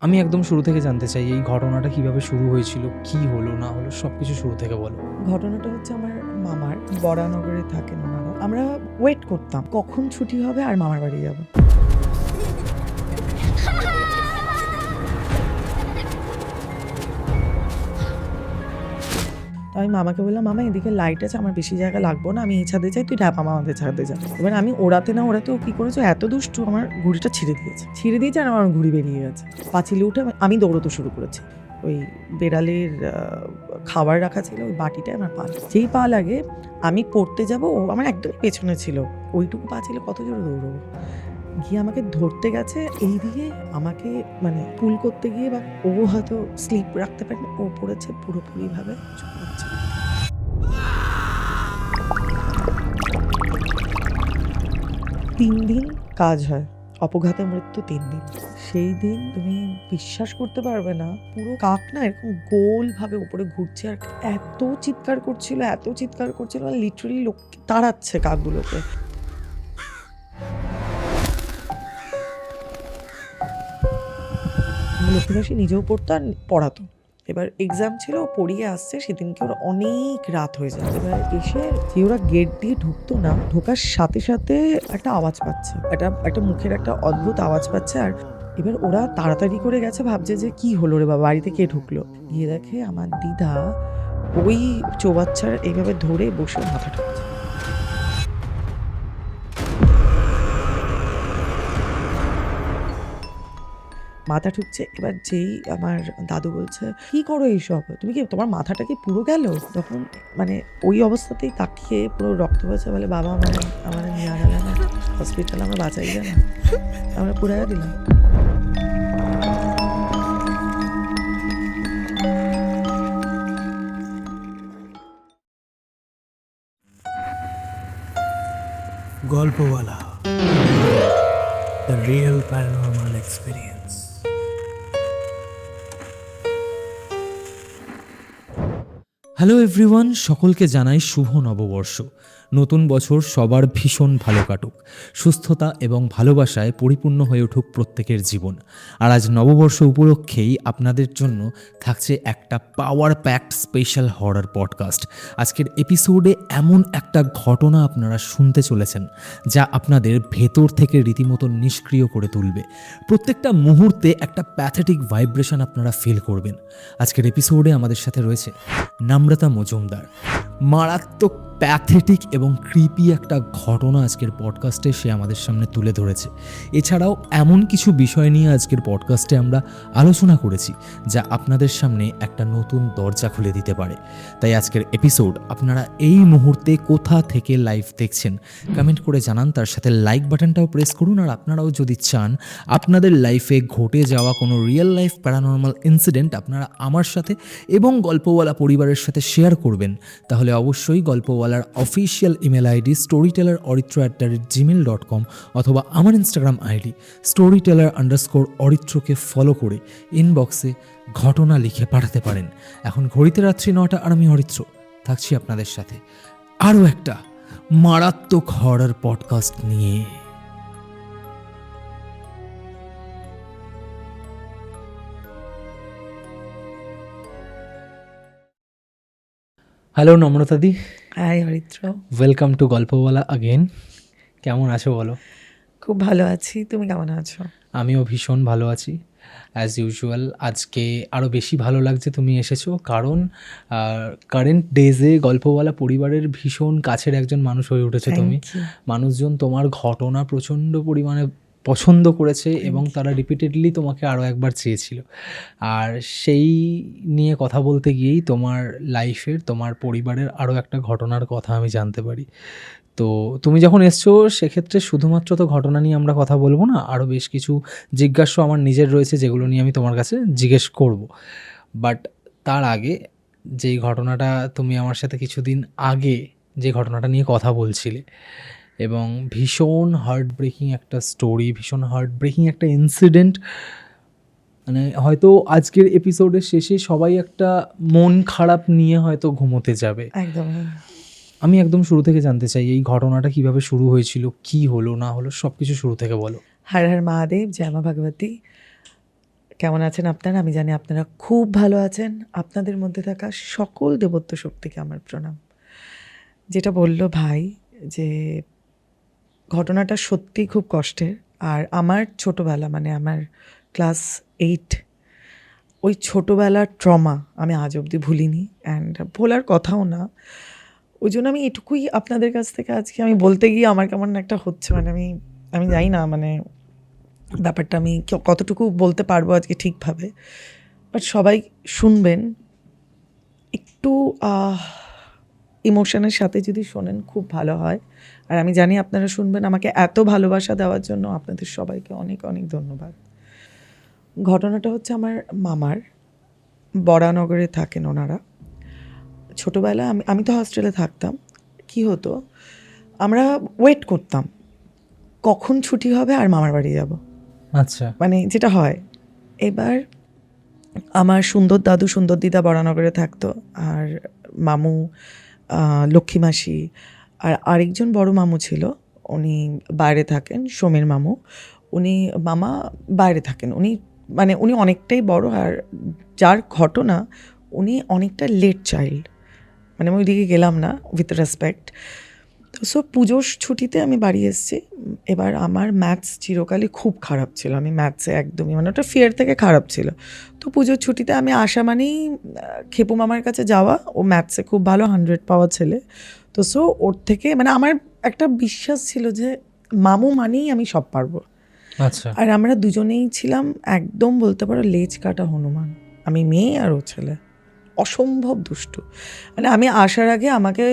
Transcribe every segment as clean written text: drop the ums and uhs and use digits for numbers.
আমি একদম শুরু থেকে জানতে চাই এই ঘটনাটা কিভাবে শুরু হয়েছিল, কি হলো না হলো সবকিছু শুরু থেকে বলো। ঘটনাটা হচ্ছে আমার মামার বরানগরে থাকেন ওনারা। আমরা ওয়েট করতাম কখন ছুটি হবে আর মামার বাড়ি যাব। তো আমি মামাকে বললাম, মামা এদিকে লাইট আছে, আমার বেশি জায়গা লাগবো না, আমি এই ছাদে যাই, তুই ঢাপা মামাদের ছাদে যা। এবার আমি ওড়াতে না ওড়াতে ও কি করেছো, এত দুষ্টু, আমার ঘুড়িটা ছিঁড়ে দিয়েছে আর আমার ঘুড়ি বেরিয়ে গেছে। পাঁচিলে উঠে আমি দৌড়তে শুরু করেছি। ওই বেড়ালের খাবার রাখা ছিল, ওই বাটিটায় আমার পা, যেই পা লাগে আমি পড়তে যাব, ও আমার একদম পেছনে ছিল, ওইটুকু পা ছিল, কত জোরে দৌড়বো। গিয়ে আমাকে ধরতে গেছে এই দিকে, আমাকে মানে পুল করতে গিয়ে, বা ও হয়তো স্লিপ রাখতে পারেনি, ও পড়েছে পুরোপুরিভাবে চুপাচ্ছে। 3 দিন কাজ হয়, অপঘাতে মৃত্যু 3 দিন। সেই দিন তুমি বিশ্বাস করতে পারবে না, পুরো কাক না এরকম গোল ভাবে উপরে ঘুরছে আর এত চিৎকার করছিল, লিটারালি লোক তাড়াচ্ছে কাকগুলোকে। লক্ষ্মীদাসী নিজেও পড়তো আর পড়াতো। এবার এক্সাম ছিল, ও পড়িয়ে আসছে, সেদিনকে ওর অনেক রাত হয়ে যায়। এবার এসে যে ওরা গেট দিয়ে ঢুকতো না, ঢোকার সাথে সাথে একটা আওয়াজ পাচ্ছে, একটা মুখের একটা অদ্ভুত আওয়াজ পাচ্ছে। আর এবার ওরা তাড়াতাড়ি করে গেছে, ভাবছে যে কি হলো রে বাবা, বাড়িতে কে ঢুকলো। গিয়ে দেখে আমার দিদা ওই চৌবাচ্চার এইভাবে ধরে বসে মাথা ঠুকছে। মাথা ঠুকছে। এবার যেই আমার দাদু বলছে, কি করো এইসব, তুমি কি, তোমার মাথাটা কি পুরো গেল? তখন মানে ওই অবস্থাতেই তাকিয়ে পুরো রক্ত পড়ছে, বলে বাবা আমার নিয়ে গেলে না হসপিটাল, আমরা বাঁচাই না, আমরা পুরাই দিলাম। Golpowala, the real paranormal experience. Hello everyone, সকলকে জানাই শুভ নববর্ষ। নতুন বছর সবার ভীষণ ভালো কাটুক, সুস্থতা এবং ভালোবাসায় পরিপূর্ণ হয়ে উঠুক প্রত্যেকের জীবন। আর আজ নববর্ষ উপলক্ষেই আপনাদের জন্য থাকছে একটা পাওয়ার প্যাকড স্পেশাল হরর পডকাস্ট। আজকের এপিসোডে এমন একটা ঘটনা আপনারা শুনতে চলেছেন যা আপনাদের ভেতর থেকে রীতিমতো নিষ্ক্রিয় করে তুলবে। প্রত্যেকটা মুহূর্তে একটা প্যাথেটিক ভাইব্রেশন আপনারা ফিল করবেন। আজকের এপিসোডে আমাদের সাথে রয়েছে নম্রতা মজুমদার। মারাত্মক প্যাথেটিক এবং ক্রিপি একটা ঘটনা আজকের পডকাস্টে সে আমাদের সামনে তুলে ধরেছে। এছাড়াও এমন কিছু বিষয় নিয়ে আজকের পডকাস্টে আমরা আলোচনা করেছি যা আপনাদের সামনে একটা নতুন দরজা খুলে দিতে পারে। তাই আজকের এপিসোড আপনারা এই মুহূর্তে কোথা থেকে লাইভ দেখছেন কমেন্ট করে জানান, তার সাথে লাইক বাটনটাও প্রেস করুন। আর আপনারাও যদি চান আপনাদের লাইফে ঘটে যাওয়া কোনো রিয়েল লাইফ প্যারানর্মাল ইনসিডেন্ট আপনারা আমার সাথে এবং গল্পওয়ালা পরিবারের সাথে শেয়ার করবেন, তাহলে অবশ্যই গল্পওয়ালার অফিসিয়াল ইমেল আইডি storyteller@gmail.com অথবা আমার ইনস্টাগ্রাম আইডি storyteller_অরিত্রকে ফলো করে ইনবক্সে ঘটনা লিখে পাঠাতে পারেন। এখন ঘড়িতে রাত্রি 9টা আর আমি অরিত্র থাকছি আপনাদের সাথে আরও একটা মারাত্মক হরর পডকাস্ট নিয়ে। হ্যালো নম্রতাদি, hi Haritra, welcome to Golpowala again. কেমন আছো বলো? খুব ভালো আছি, তুমি কেমন আছো? আমিও ভীষণ ভালো আছি অ্যাজ ইউজুয়াল। আজকে আরও বেশি ভালো লাগছে তুমি এসেছো, কারণ কারেন্ট ডেজে গল্পওয়ালা পরিবারের ভীষণ কাছের একজন মানুষ হয়ে উঠেছো তুমি। মানুষজন তোমার ঘটনা প্রচণ্ড পরিমাণে পছন্দ করেছে এবং তারা রিপিটেডলি তোমাকে আরও একবার চেয়েছিল। আর সেই নিয়ে কথা বলতে গিয়েই তোমার লাইফের, তোমার পরিবারের আরও একটা ঘটনার কথা আমি জানতে পারি। তো তুমি যখন এসছো সেক্ষেত্রে শুধুমাত্র তো ঘটনা নিয়ে আমরা কথা বলবো না, আরও বেশ কিছু জিজ্ঞাসা আমার নিজের রয়েছে যেগুলো নিয়ে আমি তোমার কাছে জিজ্ঞেস করব। বাট তার আগে যেই ঘটনাটা তুমি আমার সাথে কিছুদিন আগে যে ঘটনাটা নিয়ে কথা বলছিলে, এবং ভীষণ হার্টব্রেকিং একটা স্টোরি, ভীষণ হার্টব্রেকিং একটা ইনসিডেন্ট, মানে হয়তো আজকের এপিসোডের শেষে সবাই একটা মন খারাপ নিয়ে হয়তো ঘুমোতে যাবে। একদম। আমি একদম শুরু থেকে জানতে চাই এই ঘটনাটা কিভাবে শুরু হয়েছিল, কি হলো না হলো সব কিছু শুরু থেকে বলো। হর হর মহাদেব, জয় মা ভগবতী। কেমন আছেন আপনারা? আমি জানি আপনারা খুব ভালো আছেন। আপনাদের মধ্যে থাকা সকল দেবত্ব শক্তিকে আমার প্রণাম। যেটা বলল ভাই, যে ঘটনাটা সত্যিই খুব কষ্টের। আর আমার ছোটবেলা, মানে আমার ক্লাস 8, ওই ছোটবেলার ট্রমা আমি আজ অবধি ভুলিনি, অ্যান্ড ভোলার কথাও না। ওই জন্য আমি এটুকুই আপনাদের কাছ থেকে আজকে আমি বলতে গিয়ে আমার কেমন একটা হচ্ছে, মানে আমি জানি না মানে ব্যাপারটা আমি কতটুকু বলতে পারবো আজকে ঠিকভাবে, বাট সবাই শুনবেন একটু ইমোশনের সাথে যদি শোনেন খুব ভালো হয়। আর আমি জানি আপনারা শুনবেন। আমাকে এত ভালোবাসা দেওয়ার জন্য আপনাদের সবাইকে অনেক অনেক ধন্যবাদ। ঘটনাটা হচ্ছে আমার মামার, বরানগরে থাকেন ওনারা। ছোটোবেলায় আমি তো হস্টেলে থাকতাম। কি হতো, আমরা ওয়েট করতাম কখন ছুটি হবে আর মামার বাড়ি যাব, আচ্ছা। মানে যেটা হয়। এবার আমার সুন্দর দাদু সুন্দর দিদা বরানগরে থাকতো, আর মামু লক্ষ্মী মাসি, আর আরেকজন বড় মামু ছিল, উনি বাইরে থাকেন, সোমের মামু। মামা বাইরে থাকেন। উনি অনেকটাই বড়, আর যার ঘটনা উনি অনেকটা লেট চাইল্ড, মানে আমি ওইদিকে গেলাম না, উইথ রেসপেক্ট। তো সো পুজোর ছুটিতে আমি বাড়ি এসেছি। এবার আমার ম্যাথস চিরকালই খুব খারাপ ছিল, আমি ম্যাথসে একদমই, মানে ওটা ফিয়ার থেকে খারাপ ছিল। তো পুজোর ছুটিতে আমি আসা মানেই খেপু মামার কাছে যাওয়া। ও ম্যাথসে খুব ভালো, 100 পাওয়া ছেলে। তো সো ওর থেকে মানে আমার একটা বিশ্বাস ছিল যে মামু মানেই আমি সব পারবো। আচ্ছা। আর আমরা দুজনেই ছিলাম একদম বলতে পারো লেজ কাটা হনুমান, আমি মেয়ে আর ও ছেলে। অসম্ভব দুষ্টু। মানে আমি আসার আগে আমাকে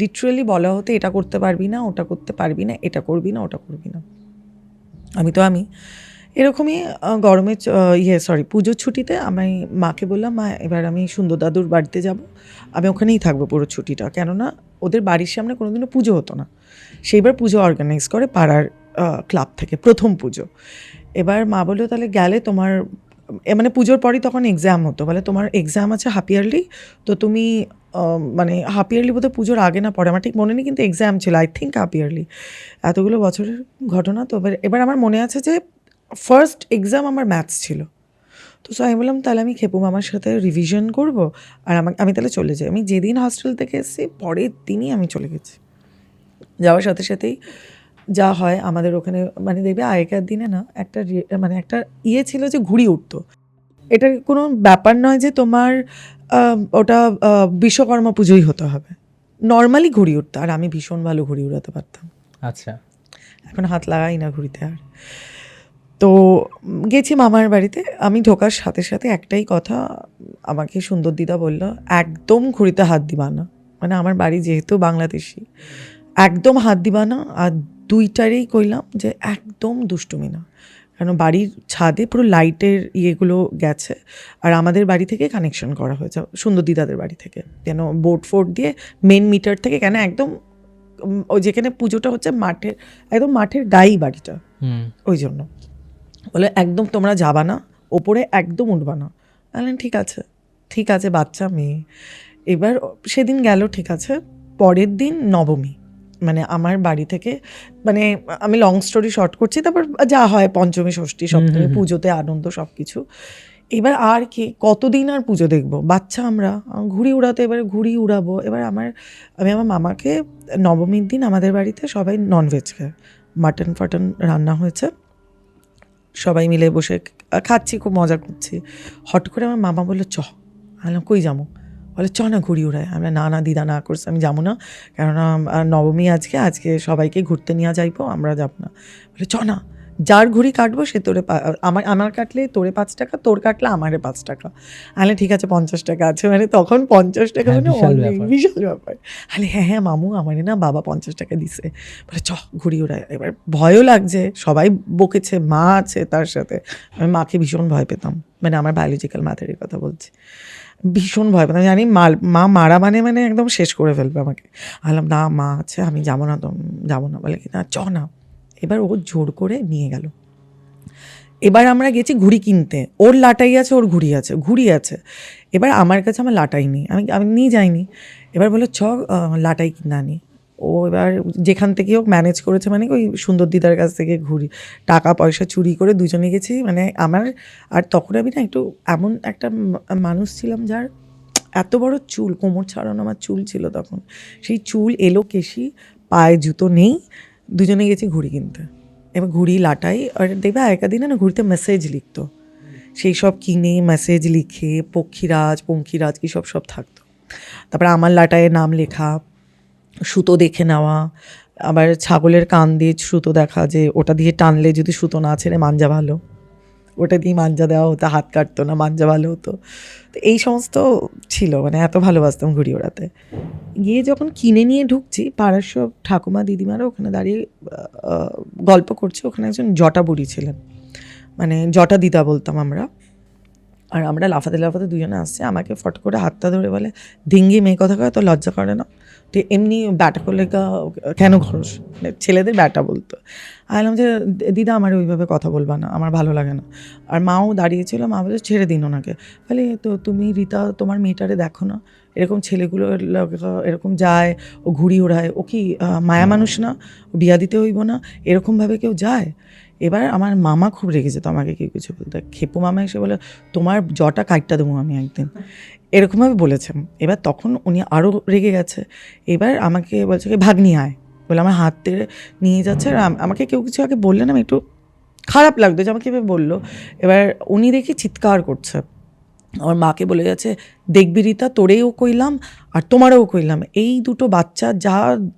লিটারালি বলা হতো এটা করতে পারবি না, ওটা করতে পারবি না, এটা করবি না, ওটা করবি না। আমি এরকমই গরমে পুজোর ছুটিতে আমি মাকে বললাম, মা এবার আমি সুন্দর দাদুর বাড়িতে যাব, আমি ওখানেই থাকবো পুরো ছুটিটা। কেননা ওদের বাড়ির সামনে কোনোদিনও পুজো হতো না, সেইবার পুজো অর্গানাইজ করে পাড়ার ক্লাব থেকে, প্রথম পুজো। এবার মা বললো তাহলে গেলে তোমার মানে পুজোর পরই তখন এক্সাম হতো, বলে তোমার এক্সাম আছে হাফ ইয়ারলি, তো তুমি মানে হাফ ইয়ারলি বোধহয় পুজোর আগে না পরে, আমার ঠিক মনে নেই, কিন্তু এক্সাম ছিল আই থিঙ্ক হাফ ইয়ারলি। এতগুলো বছরের ঘটনা তো। এবার আমার মনে আছে যে ফার্স্ট এক্সাম আমার ম্যাথস ছিল। তো সো আমি বললাম তাহলে আমি খেপু মামার সাথে রিভিশন করব, আর আমি তাহলে চলে যাই। আমি যেদিন হস্টেল থেকে এসেছি পরের দিনই আমি চলে গেছি। যাওয়ার সাথে সাথেই যা হয় আমাদের ওখানে, মানে দেখবে আগেকার দিনে না একটা মানে একটা ছিল যে ঘুড়ি উঠতো। এটা কোনো ব্যাপার নয় যে তোমার ওটা বিশ্বকর্মা পুজোই হতে হবে, নর্মালি ঘুড়ি উঠতো। আর আমি ভীষণ ভালো ঘুড়ি উড়াতে পারতাম। আচ্ছা। এখন হাত লাগাই না ঘুড়িতে আর। তো গেছি মামার বাড়িতে। আমি ঢোকার সাথে সাথে একটাই কথা আমাকে সুন্দর দিদা বলল, একদম ঘুড়িতে হাত দিবা না। মানে আমার বাড়ি যেহেতু বাংলাদেশি, একদম হাত দিবা না। আর দুইটারেই কইলাম যে একদম দুষ্টুমি না, কারণ বাড়ির ছাদে পুরো লাইটের ইয়েগুলো গেছে, আর আমাদের বাড়ি থেকে কানেকশন করা হয়েছে সুন্দর দিদাদের বাড়ি থেকে, যেন বোর্ড ফোর্ড দিয়ে মেন মিটার থেকে, কেন একদম ওই যেখানে পুজোটা হচ্ছে মাঠের, একদম মাঠের গায়েই বাড়িটা, ওই জন্য বলে একদম তোমরা যাবা না, ওপরে একদম উঠবা না। বললেন ঠিক আছে বাচ্চা মেয়ে। এবার সেদিন গেল, ঠিক আছে। পরের দিন নবমী, মানে আমার বাড়ি থেকে, মানে আমি লং স্টোরি শর্ট করছি, তারপর যা হয় পঞ্চমী ষষ্ঠী সপ্তমী পুজোতে আনন্দ সব কিছু। এবার আর কি কতদিন আর পুজো দেখবো, বাচ্চা আমরা, ঘুড়ি উড়াতে, এবারে ঘুড়ি উড়াবো। এবার আমি আমার মামাকে, নবমীর দিন আমাদের বাড়িতে সবাই ননভেজ খায়, মাটন ফাটন রান্না হয়েছে, সবাই মিলে বসে খাচ্ছি, খুব মজা করছি। হট করে আমার মামা বললো চ। আমি কই যাবো? বলে চ না ঘুড়ি উড়ায়। আমরা না দিদা না করছে, আমি যাবো না, কেননা নবমী আজকে সবাইকে ঘুরতে নিয়ে যাইবো, আমরা যাবো না। বলে চ না, যার ঘুড়ি কাটবো সে তোরে, আমার কাটলে তোরে 5 টাকা, তোর কাটলে আমারে 5 টাকা। আলে ঠিক আছে 50 টাকা আছে, মানে তখন 50 টাকা মানে অনেক বিশাল ব্যাপার। আলে হ্যাঁ মামু, আমারে না বাবা 50 টাকা দিছে। বলে চ ঘুড়ি ওড়ায়। এবার ভয়ও লাগছে, সবাই বকেছে, মা আছে তার সাথে। আমি মাকে ভীষণ ভয় পেতাম, মানে আমার বায়োলজিক্যাল মাথার কথা বলছি, ভীষণ ভয় পেতাম। জানি মা মারা মানে একদম শেষ করে ফেলবে আমাকে। আলাম না মা আছে, আমি যাবো না, তো যাবো না। বলে কি না চ না। এবার ও জোর করে নিয়ে গেল। এবার আমরা গেছি ঘুড়ি কিনতে, ওর লাটাই আছে, ওর ঘুড়ি আছে। এবার আমার কাছে আমার লাটাই নেই, আমি নিয়ে যাইনি। এবার বলে চ লাটাই কিনে আনি। ও এবার যেখান থেকে হোক ম্যানেজ করেছে, মানে ওই সুন্দর দিদার কাছ থেকে ঘুরি টাকা পয়সা চুরি করে দুজনে গেছি। মানে আমার আর তখন আমি না একটু এমন একটা মানুষ ছিলাম যার এত বড় চুল, কোমর ছাড়ানো আমার চুল ছিল তখন, সেই চুল এলো কেশি, পায়ে জুতো নেই, দুজনে গেছি ঘুড়ি কিনতে। এবার ঘুড়ি লাটাই, আর দেখবে আগেকার দিনে না ঘুড়িতে মেসেজ লিখতো, সেই সব কিনে মেসেজ লিখে পঙ্খিরাজ কী সব থাকতো। তারপরে আমার লাটায়ে নাম লেখা, সুতো দেখে নেওয়া, আবার ছাগলের কান দিয়ে সুতো দেখা, যে ওটা দিয়ে টানলে যদি সুতো না ছেড়ে মাঞ্জা ভালো, ওটা দিয়ে মাঞ্জা দেওয়া হতো, হাত কাটতো না, মাঞ্জা ভালো হতো। তো এই সমস্ত ছিল, মানে এত ভালোবাসতাম ঘুড়ি ওড়াতে। গিয়ে যখন কিনে নিয়ে ঢুকছি, পাড়ার সব ঠাকুমা দিদিমারা ওখানে দাঁড়িয়ে গল্প করছে। ওখানে একজন জটা বুড়ি ছিলেন, মানে জটা দিদা বলতাম আমরা। আর আমরা লাফাতে লাফাতে দুজনে আসছে, আমাকে ফট করে হাতটা ধরে বলে, ডিঙ্গি মেয়ে কথা কয়, তো লজ্জা করে না? তো এমনি ব্যাটা করলে কেন ঘরস, মানে ছেলেদের ব্যাটা বলতো। আইলাম যে দিদা আমার ওইভাবে কথা বলবা না, আমার ভালো লাগে না। আর মাও দাঁড়িয়েছিল, মা বলে ছেড়ে দিন ওনাকে। বলে তো তুমি রীতা তোমার মেয়েটারে দেখো না, এরকম ছেলেগুলো এরকম যায়, ও ঘুড়ি ওড়ায়, ও কি মায়া মানুষ না, ও বিয়া দিতে হইব না, এরকমভাবে কেউ যায়? এবার আমার মামা খুব রেগে যেত আমাকে কেউ কিছু বলতে। খেপু মামা এসে বলে, তোমার জটা কাটটা দেবো আমি একদিন, এরকমভাবে বলেছেন। এবার তখন উনি আরও রেগে গেছে। এবার আমাকে বলছে কি ভাগ্নি আয় বলে আমার হাত ধরে নিয়ে যাচ্ছে। আর আমাকে কেউ কিছু আগে বললেন, আমি একটু খারাপ লাগতো যে আমাকে এভাবে বললো। এবার উনি দেখি চিৎকার করছে, আমার মাকে বলে যাচ্ছে, দেখবি রীতা তোরেও কইলাম আর তোমারও কইলাম, এই দুটো বাচ্চা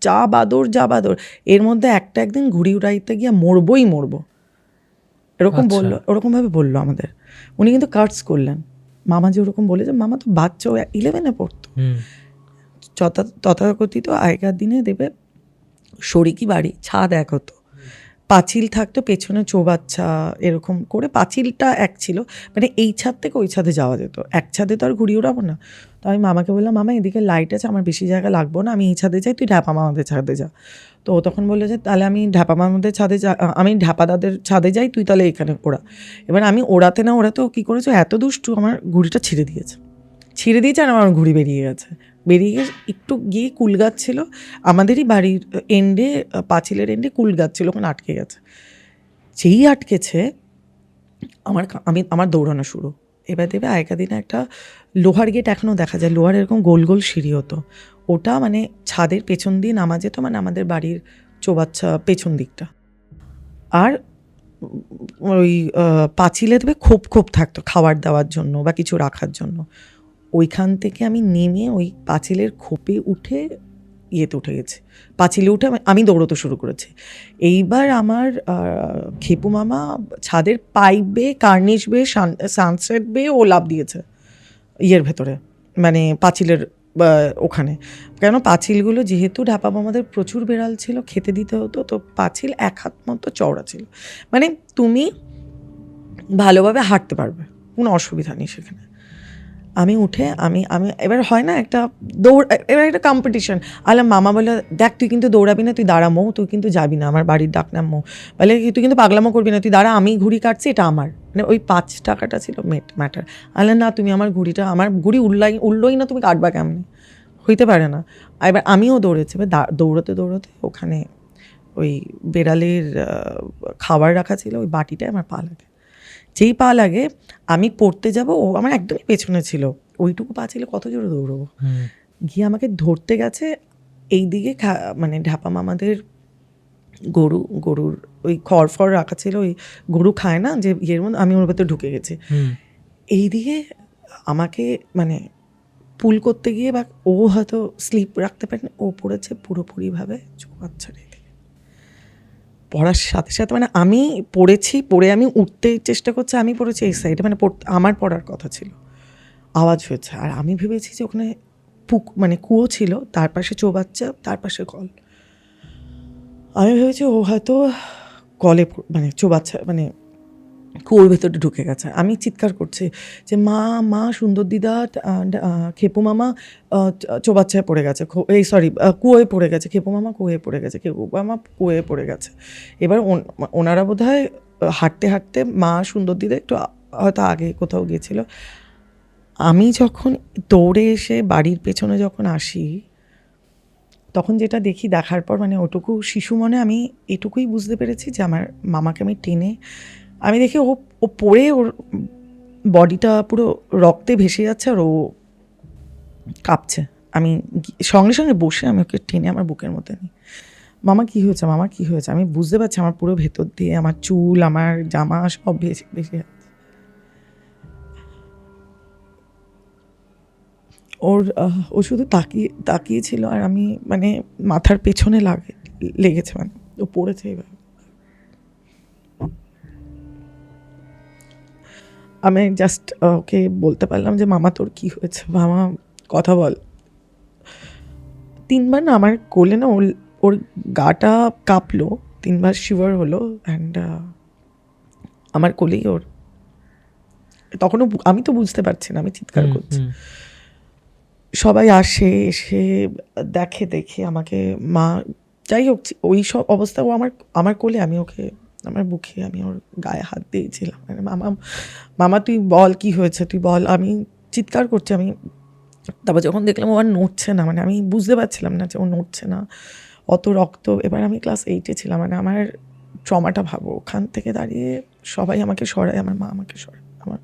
যা বাদর, এর মধ্যে একটা একদিন ঘুড়ি উড়াইতে গিয়ে মরবো। এরকম বললো, ওরকমভাবে বললো আমাদের। উনি কিন্তু কার্টস করলেন। মামা যে ওরকম বলে, যে মামা তো বাচ্চা, 11-এ পড়তো। তথাকথিত আগেকার দিনে দেবে শরিকি বাড়ি, ছাদ এক হতো, পাঁচিল থাকতো, পেছনে চৌবাচ্চা, এরকম করে পাঁচিলটা এক ছিল, মানে এই ছাদ থেকে ওই ছাদে যাওয়া যেত। এক ছাদে তো আর ঘুড়ি উড়াবো না। তো আমি মামাকে বললাম, মামা এদিকে লাইট আছে, আমার বেশি জায়গা লাগবো না, আমি এই ছাদে যাই, তুই ঢ্যাপা মামাদের ছাদে যা। তো ও তখন বললো যে তাহলে আমি ঢ্যাপা মামাদের ছাদে আমি ঢ্যাপা দাদের ছাদে যাই, তুই তাহলে এখানে ওড়া। এবার আমি ওড়াতে ও কী করেছো, এত দুষ্টু, আমার ঘুড়িটা ছিঁড়ে দিয়েছে আর আমার ঘুড়ি বেরিয়ে গেছে। একটু গিয়ে কুল গাছ ছিল আমাদেরই বাড়ির এন্ডে, পাঁচিলের এন্ডে কুল গাছ ছিল, ওখানে আটকে গেছে। যেই আটকেছে আমার দৌড়ানো শুরু। এবার দেবে আগেকার দিনে একটা লোহার গেট এখনও দেখা যায়, লোহার এরকম গোল গোল সিঁড়ি হতো, ওটা মানে ছাদের পেছন দিয়ে নামা যেত, মানে আমাদের বাড়ির চৌবাচ্চা পেছন দিকটা। আর ওই পাঁচিলে দেবে খোপ থাকতো খাবার দেওয়ার জন্য বা কিছু রাখার জন্য। ওইখান থেকে আমি নেমে ওই পাঁচিলের খোপে উঠে উঠে গেছি, পাঁচিলে উঠে আমি দৌড়তে শুরু করেছি। এইবার আমার খেপু মামা ছাদের পাইপ বেয়ে, কার্নিশ বেয়ে, সানসেট বেয়ে ও লাফ দিয়েছে ভেতরে, মানে পাঁচিলের ওখানে। কেন পাঁচিলগুলো যেহেতু ঢাপা মামাদের প্রচুর বেড়াল ছিল, খেতে দিতে হতো, তো পাঁচিল 1 হাত মতো চওড়া ছিল, মানে তুমি ভালোভাবে হাঁটতে পারবে, কোনো অসুবিধা নেই সেখানে। আমি উঠে আমি এবার হয় না একটা এবার একটা কম্পিটিশন। আলাম মামা বলে, দেখ তুই কিন্তু দৌড়াবি না, তুই দাঁড়া মৌ, তুই কিন্তু যাবি না, আমার বাড়ির ডাক নাম মৌ, বলে তুই কিন্তু পাগলামো করবি না, তুই দাঁড়া, আমি ঘুড়ি কাটছি, এটা আমার, মানে ওই 5 টাকাটা ছিল ম্যাটার। আলে না, তুমি আমার ঘুড়ি উড়লোই না, তুমি কাটবা কেমনি, হইতে পারে না। এবার আমিও দৌড়েছি। এবার দৌড়তে ওখানে ওই বেড়ালের খাবার রাখা ছিল, ওই বাটিটায় আমার পা লাগে। যেই পা লাগে আমি পড়তে যাব, ও আমার একদমই পেছনে ছিল, ওইটুকু পা ছিল, কত জোরে দৌড়বো। গিয়ে আমাকে ধরতে গেছে এই দিকে, মানে ঢাপা মামাদের গরুর ওই খড় রাখা ছিল, ওই গরু খায় না যে ইয়ের মধ্যে, আমি ওর ভেতরে ঢুকে গেছি। এই দিকে আমাকে মানে পুল করতে গিয়ে, বা ও হয়তো স্লিপ রাখতে পারেনি, ও পড়েছে পুরোপুরিভাবে চৌবাচ্চা রেখে। পড়ার সাথে সাথে মানে আমি পড়ে আমি উঠতে চেষ্টা করছি, আমি পড়েছি এই সাইডে, মানে আমার পড়ার কথা ছিল, আওয়াজ হয়েছে। আর আমি ভেবেছি যে ওখানে মানে কুয়ো ছিল, তার পাশে চৌবাচ্চা, তার পাশে কল। আমি ভেবেছি ও হয়তো কলে, মানে চৌবাচ্চা, মানে কুয়োর ভেতরে ঢুকে গেছে। আমি চিৎকার করছি যে মা সুন্দর দিদা, খেপু মামা চৌবাচ্চায় পড়ে গেছে, কুয়োয় পড়ে গেছে, খেপু মামা কুয়োয় পড়ে গেছে, কুয়োয় পড়ে গেছে। এবার ওনারা বোধহয় হাঁটতে মা সুন্দর দিদা একটু হয়তো আগে কোথাও গিয়েছিল। আমি যখন দৌড়ে এসে বাড়ির পেছনে যখন আসি, তখন যেটা দেখি, দেখার পর মানে ওটুকু শিশু মনে আমি এটুকুই বুঝতে পেরেছি যে আমার মামাকে আমি টেনে, আমি দেখি ও ও পড়ে ওর বডিটা পুরো রক্তে ভেসে যাচ্ছে আর ও কাঁপছে। আমি সঙ্গে সঙ্গে বসে আমি ওকে টেনে আমার বুকের মধ্যে নিই। মামা কী হয়েছে, মামা কী হয়েছে? আমি বুঝতে পারছি আমার পুরো ভেতর দিয়ে আমার চুল, আমার জামা সব ভেসে ভেসে যাচ্ছে। ও শুধু তাকিয়েছিল আর আমি মানে মাথার পেছনে লেগেছে, মানে ও পড়েছে এভাবে। আমি জাস্ট ওকে বলতে পারলাম যে মামা তোর কি হয়েছে, মামা কথা বল। 3 বার না আমার কোলে না ওর গাটা কাঁপলো, 3 বার শিভার হলো অ্যান্ড আমার কোলেই ওর। তখনও আমি তো বুঝতে পারছি না, আমি চিৎকার করছি। সবাই আসে, এসে দেখে আমাকে, মা, যাই হোক ওই সব অবস্থা ও আমার কোলে, আমি ওকে আমার বুকে, আমি ওর গায়ে হাত দিয়েছিলাম, মানে মামা তুই বল কি হয়েছে, তুই বল। আমি চিৎকার করছি। আমি তারপর যখন দেখলাম ও আর নড়ছে না, মানে আমি বুঝতে পারছিলাম না যে ও নড়ছে না, অত রক্ত। এবার আমি ক্লাস 8-এ ছিলাম, মানে আমার ট্রমাটা ভাবো। ওখান থেকে দাঁড়িয়ে সবাই আমাকে সরায়, আমার মা আমাকে সরায়, আমার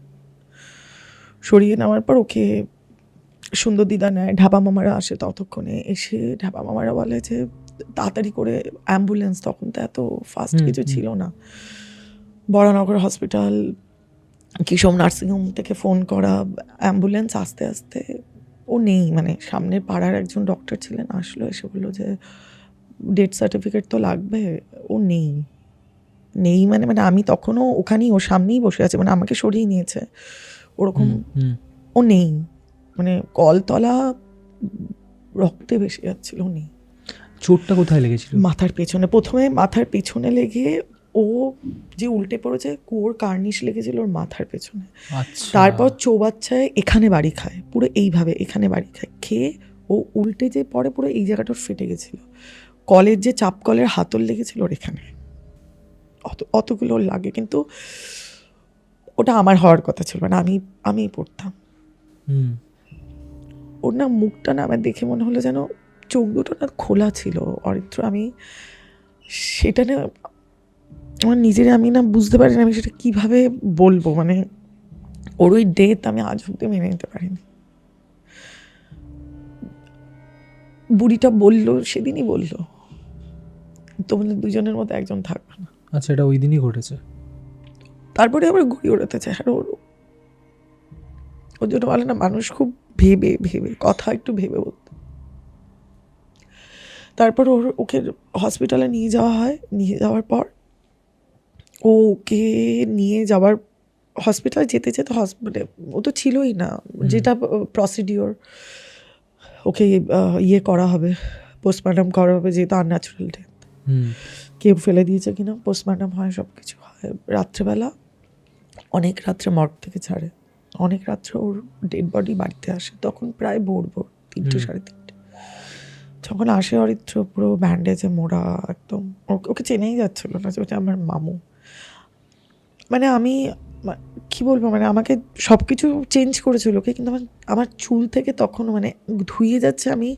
সরিয়ে নেওয়ার পর ওকে সুন্দর দিদা নেয়, ঢাবা মামারা আসে ততক্ষণে। এসে ঢাবা মামারা বলে যে তাড়াতাড়ি করে অ্যাম্বুলেন্স, তখন তো এত ফাস্ট কিছু ছিল না, বরানগর হসপিটাল, কিশোর নার্সিংহোম থেকে ফোন করা, অ্যাম্বুলেন্স আসতে আসতে ও নেই। মানে সামনের পাড়ার একজন ডক্টর ছিলেন, আসলো, এসে বললো যে ডেথ সার্টিফিকেট তো লাগবে, ও নেই। মানে আমি তখনও ওখানেই, ওর সামনেই বসে আছে, মানে আমাকে সরিয়ে নিয়েছে ওরকম। ও নেই, মানে কলতলা রক্তে ভেসে যাচ্ছিল, নেই। চোটটা কোথায় লেগেছিল? মাথার পেছনে, প্রথমে মাথার পেছনে লেগে ও যে উল্টে পড়েছে, কোর কার্নিশ লেগেছিল ওর মাথার পেছনে। তারপর চৌবাচ্চায় এখানে বাড়ি খায়, পুরো এইভাবে এখানে বাড়ি খায়, খেয়ে ও উল্টে যে পরে পুরো এই জায়গাটা ফেটে গেছিল। কলের যে চাপ কলের হাতল লেগেছিল ওর এখানে, অতগুলো লাগে। কিন্তু ওটা আমার হওয়ার কথা ছিল না, আমি পড়তাম। ওর না মুখটা না আমার দেখে মনে হলো যেন চোখ দুটো না খোলা ছিল, অরিত্র। আমি সেটা না আমার নিজের, আমি না বুঝতে পারি না আমি সেটা কীভাবে বলবো। মানে ওর ওই ডেথ আমি আজ অব্দি মেনে নিতে পারিনি। বুড়িটা বললো, সেদিনই বললো তোমাদের দুজনের মধ্যে একজন থাকবে না। আচ্ছা, এটা ওই দিনই ঘটেছে। তারপরে আবার ঘুরি ওড়াতে চায়। আর ওর জন্য বলে না, মানুষ খুব ভেবে ভেবে কথা একটু ভেবে বলতো। তারপর ওকে হসপিটালে নিয়ে যাওয়া হয়। নিয়ে যাওয়ার পর ওকে নিয়ে যাওয়ার হসপিটালে যেতে যেতে মানে ও তো ছিলই না, যেটা প্রসিডিওর, ওকে ইয়ে করা হবে, পোস্টমর্টম করা হবে, যেহেতু আনন্যাচুরাল ডেথ। কেউ ফেলে দিয়েছে কিনা, পোস্টমর্টম হয়, সব কিছু হয়। রাত্রেবেলা অনেক রাত্রে মর্গ থেকে ছাড়ে, অনেক রাত্রে ওর ডেড বডি বাড়িতে আসে। তখন প্রায় ভোর 3টে 3:30। যখন আসে অরিত্র পুরো ব্যান্ডেজে মোড়া, একদম ওকে চেনেই যাচ্ছিল না যে ওটা আমার মামু। মানে আমি কি বলবো, মানে আমাকে সব কিছু চেঞ্জ করেছিল ওকে, কিন্তু আমার চুল থেকে তখনও মানে ধুয়ে যাচ্ছে। আমি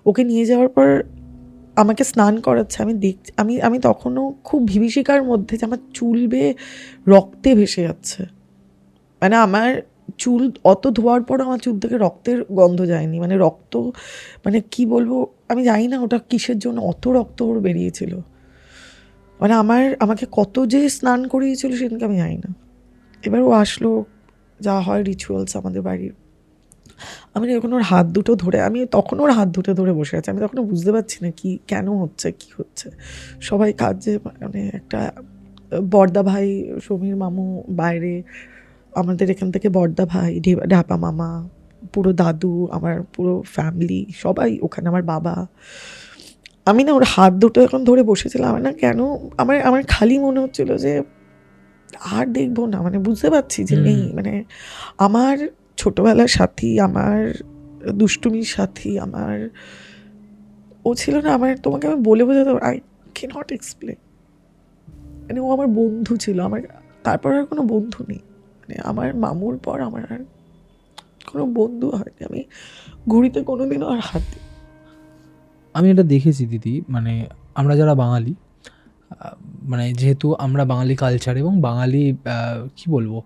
ওকে নিয়ে যাওয়ার পর আমাকে স্নান করাচ্ছে, আমি দেখছি, আমি তখনও খুব বিভীষিকার মধ্যে যে আমার চুল বেয়ে রক্তে ভেসে যাচ্ছে। মানে আমার চুল অত ধোয়ার পর আমার চুল থেকে রক্তের গন্ধ যায়নি, মানে রক্ত, মানে কি বলবো আমি জানি না ওটা কিসের জন্য অত রক্ত ওর বেরিয়েছিল। মানে আমাকে কত যে স্নান করিয়েছিল সেদিনকে আমি জানি না। এবার ও আসলো, যা হয় রিচুয়ালস আমাদের বাড়ির। আমি এখন ওর হাত দুটো ধরে, আমি তখন ওর হাত দুটো ধরে বসে আছি। আমি তখনও বুঝতে পারছি না কি কেন হচ্ছে, কি হচ্ছে। সবাই কাজে, মানে একটা বড়দা ভাই, সমীর মামু বাইরে, আমাদের এখান থেকে বড়দা ভাই, ঢাপা মামা, পুরো দাদু, আমার পুরো ফ্যামিলি সবাই ওখানে, আমার বাবা। আমি না ওর হাত দুটো এখন ধরে বসেছিলাম। আমার না কেন আমার খালি মনে হচ্ছিল যে আর দেখবো না, মানে বুঝতে পারছি যে নেই, মানে আমার ছোটবেলার সাথী, আমার দুষ্টুমির সাথী, আমার ও ছিল না। তোমাকে আমি বলে বোঝাতে, আই ক্যান নট এক্সপ্লেন। মানে ও আমার বন্ধু ছিল, আমার তারপর আর কোনো বন্ধু নেই। মানে আমার মামুর পর আমার আর কোনো বন্ধু হয়নি। আমি ঘুড়িতে কোনোদিনও আর হাত দিই। আমি এটা দেখেছি দিদি, মানে আমরা যারা বাঙালি, মানে যেহেতু আমরা বাঙালি কালচার এবং বাঙালি কি বলবো,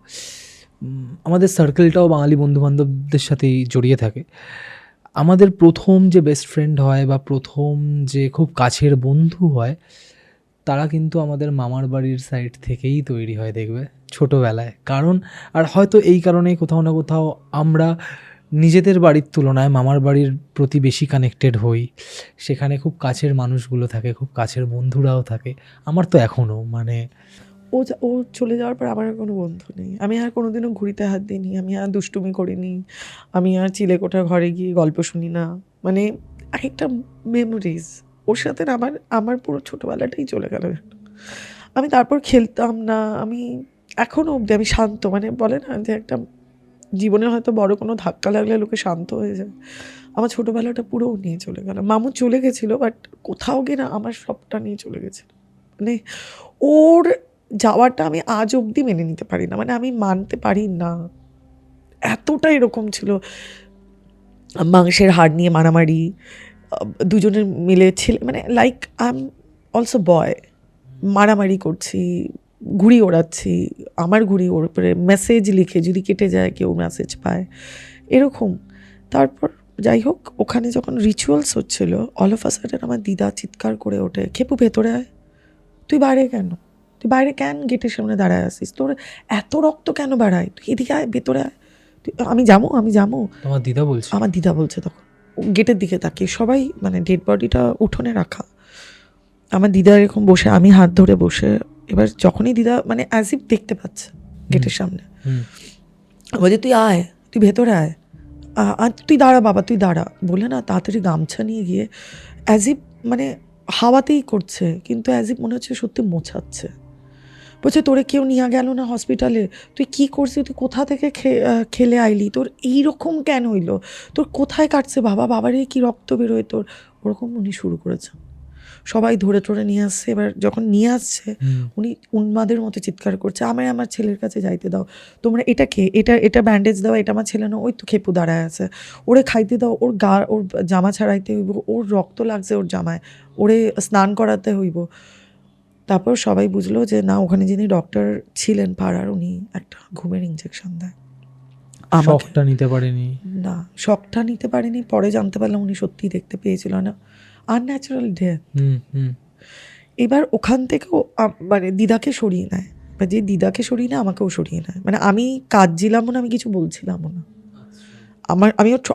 আমাদের সার্কেলটাও বাঙালি বন্ধুবান্ধবদের সাথেই জড়িয়ে থাকে। আমাদের প্রথম যে বেস্ট ফ্রেন্ড হয় বা প্রথম যে খুব কাছের বন্ধু হয়, তারা কিন্তু আমাদের মামার বাড়ির সাইড থেকেই তৈরি হয় দেখবে ছোটোবেলায়। কারণ আর হয়তো এই কারণেই কোথাও না কোথাও আমরা নিজেদের বাড়ির তুলনায় মামার বাড়ির প্রতি বেশি কানেক্টেড হই। সেখানে খুব কাছের মানুষগুলো থাকে, খুব কাছের বন্ধুরাও থাকে। আমার তো এখনও মানে ও চলে যাওয়ার পর আমার আর কোনো বন্ধু নেই। আমি আর কোনোদিনও ঘুড়িতে হাত দিইনি, আমি আর দুষ্টুমি করিনি, আমি আর চিলেকোঠার ঘরে গিয়ে গল্প শুনি না। মানে একটা মেমোরিজ ওর সাথে না আমার পুরো ছোটোবেলাটাই চলে গেল। আমি তারপর খেলতাম না, আমি এখনও অবধি আমি শান্ত, মানে বলে না যে একটা জীবনে হয়তো বড় কোনো ধাক্কা লাগলে লোকে শান্ত হয়ে যায়, আমার ছোটোবেলাটা পুরো নিয়ে চলে গেল। মামু চলে গেছিলো, বাট কোথাও গিয়ে না আমার সবটা নিয়ে চলে গেছিলো। মানে ওর যাওয়াটা আমি আজ অবধি মেনে নিতে পারি না, মানে আমি মানতে পারি না, এতটা এরকম ছিল। মাংসের হাড় নিয়ে মারামারি, দুজনের মিলে ছেলে, মানে লাইক আই এম অলসো বয়, মারামারি করছি, ঘুড়ি ওড়াচ্ছি, আমার ঘুড়ি ওর উপরে মেসেজ লিখে যদি কেটে যায় কেউ মেসেজ পায় এরকম। তারপর যাই হোক, ওখানে যখন রিচুয়ালস হচ্ছিল, অল অফ আ সাডেন আমার দিদা চিৎকার করে ওঠে, খেপু ভেতরে আয়, তুই বাইরে কেন, তুই বাইরে কেন গেটের সামনে দাঁড়ায় আসিস, তোর এত রক্ত কেন বাড়ায়, তুই এদিকে আয়, ভেতরে আয়। আমি যাবো। তোমার দিদা বলছে? আমার দিদা বলছে তখন, গেটের দিকে তাকিয়ে, সবাই মানে ডেড বডিটা উঠোনে রাখা, আমার দিদা এরকম বসে, আমি হাত ধরে বসে। এবার যখনই দিদা মানে অ্যাজ ইফ দেখতে পাচ্ছে গেটের সামনে, বলছে তুই আয়, তুই ভেতরে আয়, তুই দাঁড়া বাবা, তুই দাঁড়া বলে না তাড়াতাড়ি গামছা নিয়ে গিয়ে অ্যাজ ইফ মানে হাওয়াতেই করছে, কিন্তু অ্যাজ ইফ মনে হচ্ছে সত্যি মোছাচ্ছে। বলছে তোরে কেউ নিয়ে গেল না হসপিটালে, তুই কি করছিস, তুই কোথা থেকে খেলে আইলি, তোর এইরকম কেন হইলো, তোর কোথায় কাটছে বাবা, বাবারে কি রক্ত বেরোয় তোর, ওরকম উনি শুরু করেছেন। সবাই ধরে টরে নিয়ে আসছে। এবার যখন নিয়ে আসছে, উনি উন্মাদের মতো চিৎকার করছে, আমার ছেলের কাছে যাইতে দাও, তোমরা এটা এটা ব্যান্ডেজ দাও, এটা আমার ছেলে না, ওই তো খেপু দাঁড়ায় আছে, ওরে খাইতে দাও, ওর জামা ছাড়াইতে হইব, ওর রক্ত লাগছে ওর জামায়, ওরে স্নান করাতে হইব। তারপর সবাই বুঝলো যে না, ওখানে যিনি ডক্টর ছিলেন পাড়ার, উনি একটা ঘুমের ইঞ্জেকশন দেয়। শকটা নিতে পারেনি? না, শকটা নিতে পারেনি, পরে জানতে পারলাম উনি সত্যিই দেখতে পেয়েছিল না, আনন্যাচারাল ডেথ। এবার ওখান থেকেও মানে দিদাকে সরিয়ে নেয়, বা যে দিদাকে সরিয়ে নেয় আমাকেও সরিয়ে নেয়, মানে আমি কাঁদছিলামও না, আমি কিছু বলছিলামও না।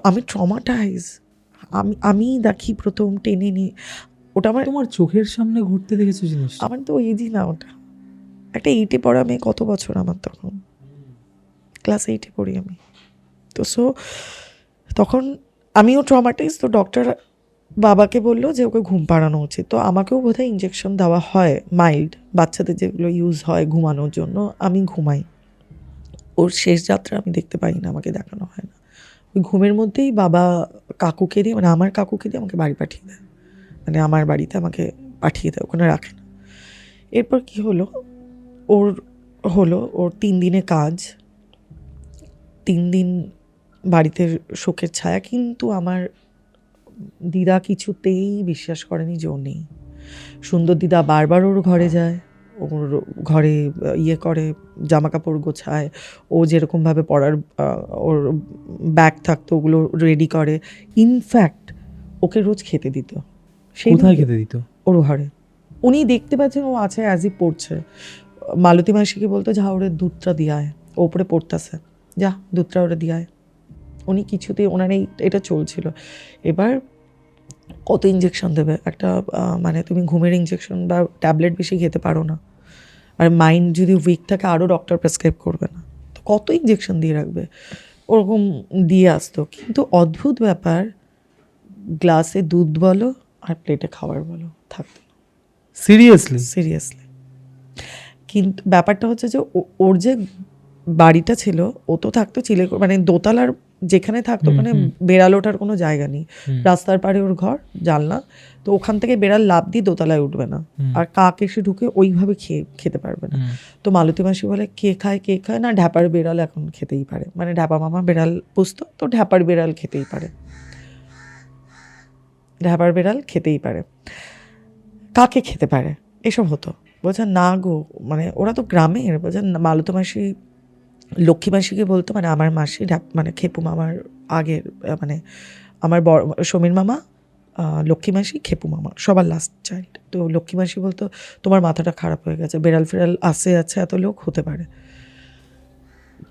আমি ট্রমাটাইজ, আমি দেখি প্রথম টেনে নিই ওটা, আমার তোমার চোখের সামনে ঘুরতে দেখেছো জিনিস? আমার তো এজই না ওটা, একটা 8-এ পড়া মেয়ে, কত বছর আমার তখন, ক্লাস 8-এ পড়ি আমি তো। সো তখন আমিও ট্রমাটাইজ। তো ডক্টর বাবাকে বললো যে ওকে ঘুম পাড়ানো উচিত, তো আমাকেও বোধহয় ইঞ্জেকশন দেওয়া হয় মাইল্ড, বাচ্চাদের যেগুলো ইউজ হয় ঘুমানোর জন্য। আমি ঘুমাই, ওর শেষ যাত্রা আমি দেখতে পাই না, আমাকে দেখানো হয় না। ওই ঘুমের মধ্যেই বাবা কাকুকে দিয়ে, মানে আমার কাকুকে দিয়ে আমাকে বাড়ি পাঠিয়ে দেয়, মানে আমার বাড়িতে আমাকে পাঠিয়ে দেয়, ওখানে রাখে না। এরপর কি হলো, ওর 3 দিনে কাজ, 3 দিন বাড়িতে শোকের ছায়া। কিন্তু আমার দিদা কিছুতেই বিশ্বাস করেনি যে ও নেই। সুন্দর দিদা বারবার ওর ঘরে যায়, ওর ঘরে করে, জামা কাপড় গোছায়, ও যেরকমভাবে পড়ার ওর ব্যাগ থাকতো ওগুলো রেডি করে। ইনফ্যাক্ট ওকে রোজ খেতে দিত। কোথায় খেতে দিত? ওর ঘরে। উনি দেখতে পাচ্ছেন ও আছে, অ্যাজ ই পড়ছে, মালতী মাসিকে বলতো যা ওরে দুধটা দিয়ে আয়, ও উপরে পড়তেছে, যা দুধটা ওরে দিয়ে আয়। উনি কিছুতেই, ওনার এটা চলছিল। এবার কত ইঞ্জেকশন দেবে একটা, মানে তুমি ঘুমের ইঞ্জেকশন বা ট্যাবলেট বেশি খেতে পারো না, আর মাইন্ড যদি উইক থাকে আরও ডক্টর প্রেসক্রাইব করবে না, তো কত ইঞ্জেকশন দিয়ে রাখবে, ওরকম দিয়ে আসতো। কিন্তু অদ্ভুত ব্যাপার, গ্লাসে দুধ বলো আর প্লেটে খাবার বলো থাকতো। সিরিয়াসলি। কিন্তু ব্যাপারটা হচ্ছে যে ওর যে বাড়িটা ছিল, ও তো থাকতো মানে দোতলার যেখানে থাকতো, ওখানে বেড়াল ওঠার কোনো জায়গা নেই, রাস্তার পাড়ে ওর ঘর, জানলা, তো ওখান থেকে বেড়াল লাফ দিয়ে দোতলায় উঠবে না, আর কাক এসে ঢুকে ওইভাবে খেতে পারবে না। তো মালতী মাসি বলে কে খায় না, ঢ্যাপার বেড়াল এখন খেতেই পারে, মানে ঢ্যাপা মামা বেড়াল পুষতো, তো ঢ্যাপার বেড়াল খেতেই পারে। ঢ্যাপার বেড়াল খেতেই পারে, কাকে খেতে পারে, এসব হতো। বলছে না গো, মানে ওরা তো গ্রামের, বলছে মালতী মাসি লক্ষ্মী মাসিকে বলতো, মানে আমার মাসি মানে খেপু মামার আগের, মানে আমার সমীর মামা, লক্ষ্মী মাসি, খেপু মামা সবার লাস্ট চাইল্ড। তো লক্ষ্মী মাসি বলতো তোমার মাথাটা খারাপ হয়ে গেছে, বেড়াল ফেরাল আছে এত লোক হতে পারে।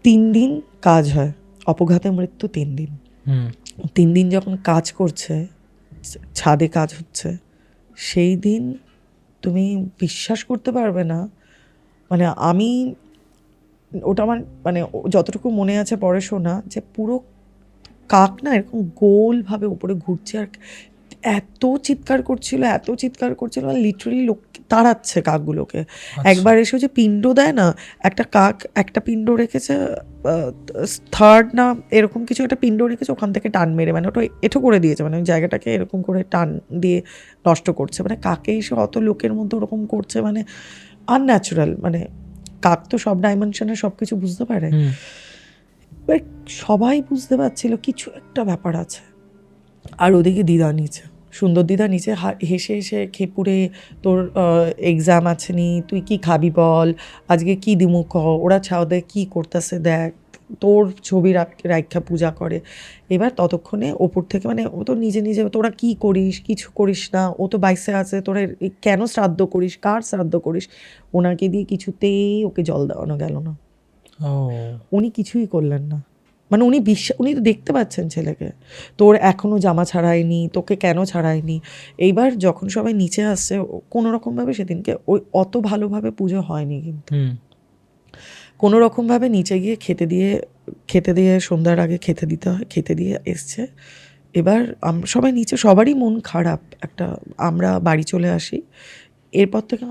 3 দিন কাজ হয়, অপঘাতে মৃত্যু 3 দিন। 3 দিন যখন কাজ করছে, ছাদে কাজ হচ্ছে, সেই দিন তুমি বিশ্বাস করতে পারবে না, মানে আমি ওটা আমার মানে যতটুকু মনে আছে পরে শোনা, যে পুরো কাক না এরকম গোলভাবে উপরে ঘুরছে আর এত চিৎকার করছিল মানে লিটারালি লোক তাড়াচ্ছে কাকগুলোকে। একবার এসে যে পিণ্ড দেয় না, একটা কাক একটা পিণ্ড রেখেছে, থার্ড না এরকম কিছু একটা পিণ্ড রেখেছে, ওখান থেকে টান মেরে মানে ওটা এঁঠো করে দিয়েছে, মানে ওই জায়গাটাকে এরকম করে টান দিয়ে নষ্ট করছে। মানে কাকে এসে অত লোকের মধ্যে ওরকম করছে, মানে আনন্যাচুরাল। মানে কাক তো সব ডাইমেনশনে সব কিছু বুঝতে পারে। এবার সবাই বুঝতে পারছিল কিছু একটা ব্যাপার আছে। আর ওদিকে দিদা নিচে, সুন্দর দিদা নিচে হেসে হেসে খেপুরে, তোর এক্সাম আছে নি, তুই কি খাবি বল, আজকে কি দিমু ক, ওরা ছাওদে কি করতেছে দেখ, তোর ছবি রাখা পূজা করে। এবার ততক্ষণে ওপর থেকে মানে ও তো নিজে নিজে, তোরা কি করিস, কিছু করিস না, ও তো বাইসে আছে, তোরা কেন শ্রাদ্ধ করিস, কার শ্রাদ্ধ করিস। ওনাকে দিয়ে কিছুতেই ওকে জল দেওয়ানো গেল না। উনি কিছুই করলেন না, মানে উনি তো দেখতে পাচ্ছেন ছেলেকে, তোর এখনো জামা ছাড়ায়নি, তোকে কেন ছাড়ায়নি। এইবার যখন সবাই নিচে আসছে, কোনো রকমভাবে সেদিনকে ওই অত ভালোভাবে পুজো হয়নি, কিন্তু কোনো রকমভাবে নিচে গিয়ে খেতে দিয়ে সন্ধ্যার আগে খেতে দিতে হয়, খেতে দিয়ে এসছে। এবার সবাই নিচে, সবারই মন খারাপ একটা। আমরা বাড়ি চলে আসি, এরপর থেকে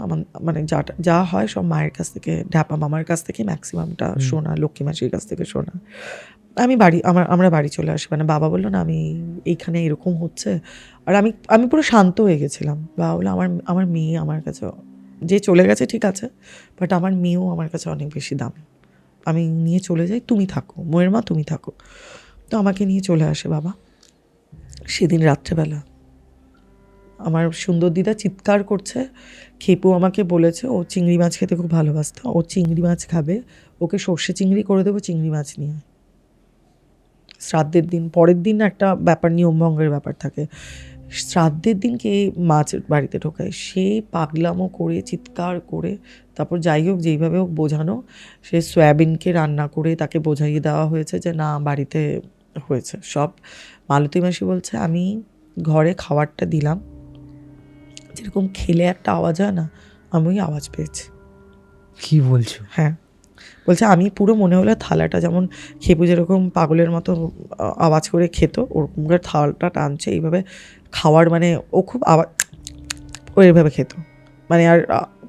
মানে যা হয় সব মায়ের কাছ থেকে, ঢ্যাপা মামার কাছ থেকে ম্যাক্সিমামটা শোনা, লক্ষ্মী মাসির কাছ থেকে শোনা। আমরা বাড়ি চলে আসি, মানে বাবা বললো না আমি এইখানে এরকম হচ্ছে। আর আমি পুরো শান্ত হয়ে গেছিলাম। বাবা বললো আমার মেয়ে আমার কাছে, যে চলে গেছে ঠিক আছে, বাট আমার মেয়েও আমার কাছে অনেক বেশি দামি, আমি নিয়ে চলে যাই, তুমি থাকো, মোয়ের মা তুমি থাকো। তো আমাকে নিয়ে চলে আসে বাবা। সেদিন রাত্রেবেলা আমার সুন্দর দিদা চিৎকার করছে, খেপু আমাকে বলেছে ও চিংড়ি মাছ খেতে খুব ভালোবাসতো, ও চিংড়ি মাছ খাবে, ওকে সর্ষে চিংড়ি করে দেবো, চিংড়ি মাছ নিয়ে। শ্রাদ্ধের দিন, পরের দিন একটা ব্যাপার, নিয়মভঙ্গের ব্যাপার থাকে, শ্রাদ্ধের দিন কে মাছ বাড়িতে ঢোকায়, সে পাগলামো করে চিৎকার করে, তারপর যাই হোক যেইভাবে হোক বোঝানো, সে সয়াবিনকে রান্না করে তাকে বোঝাইয়ে দেওয়া হয়েছে যে না বাড়িতে হয়েছে সব। মালতী মাসি বলছে আমি ঘরে খাবারটা দিলাম, যেরকম খেলে একটা আওয়াজ হয় না, আমি ওই আওয়াজ পেয়েছি। কি বলছো? হ্যাঁ, বলছে আমি পুরো মনে হলো থালাটা যেমন খেপু যেরকম পাগলের মতো আওয়াজ করে খেত, ওরকম করে থালাটা টানছে এইভাবে খাওয়ার, মানে ও খুব আওয়াজ ও এইভাবে খেত, মানে আর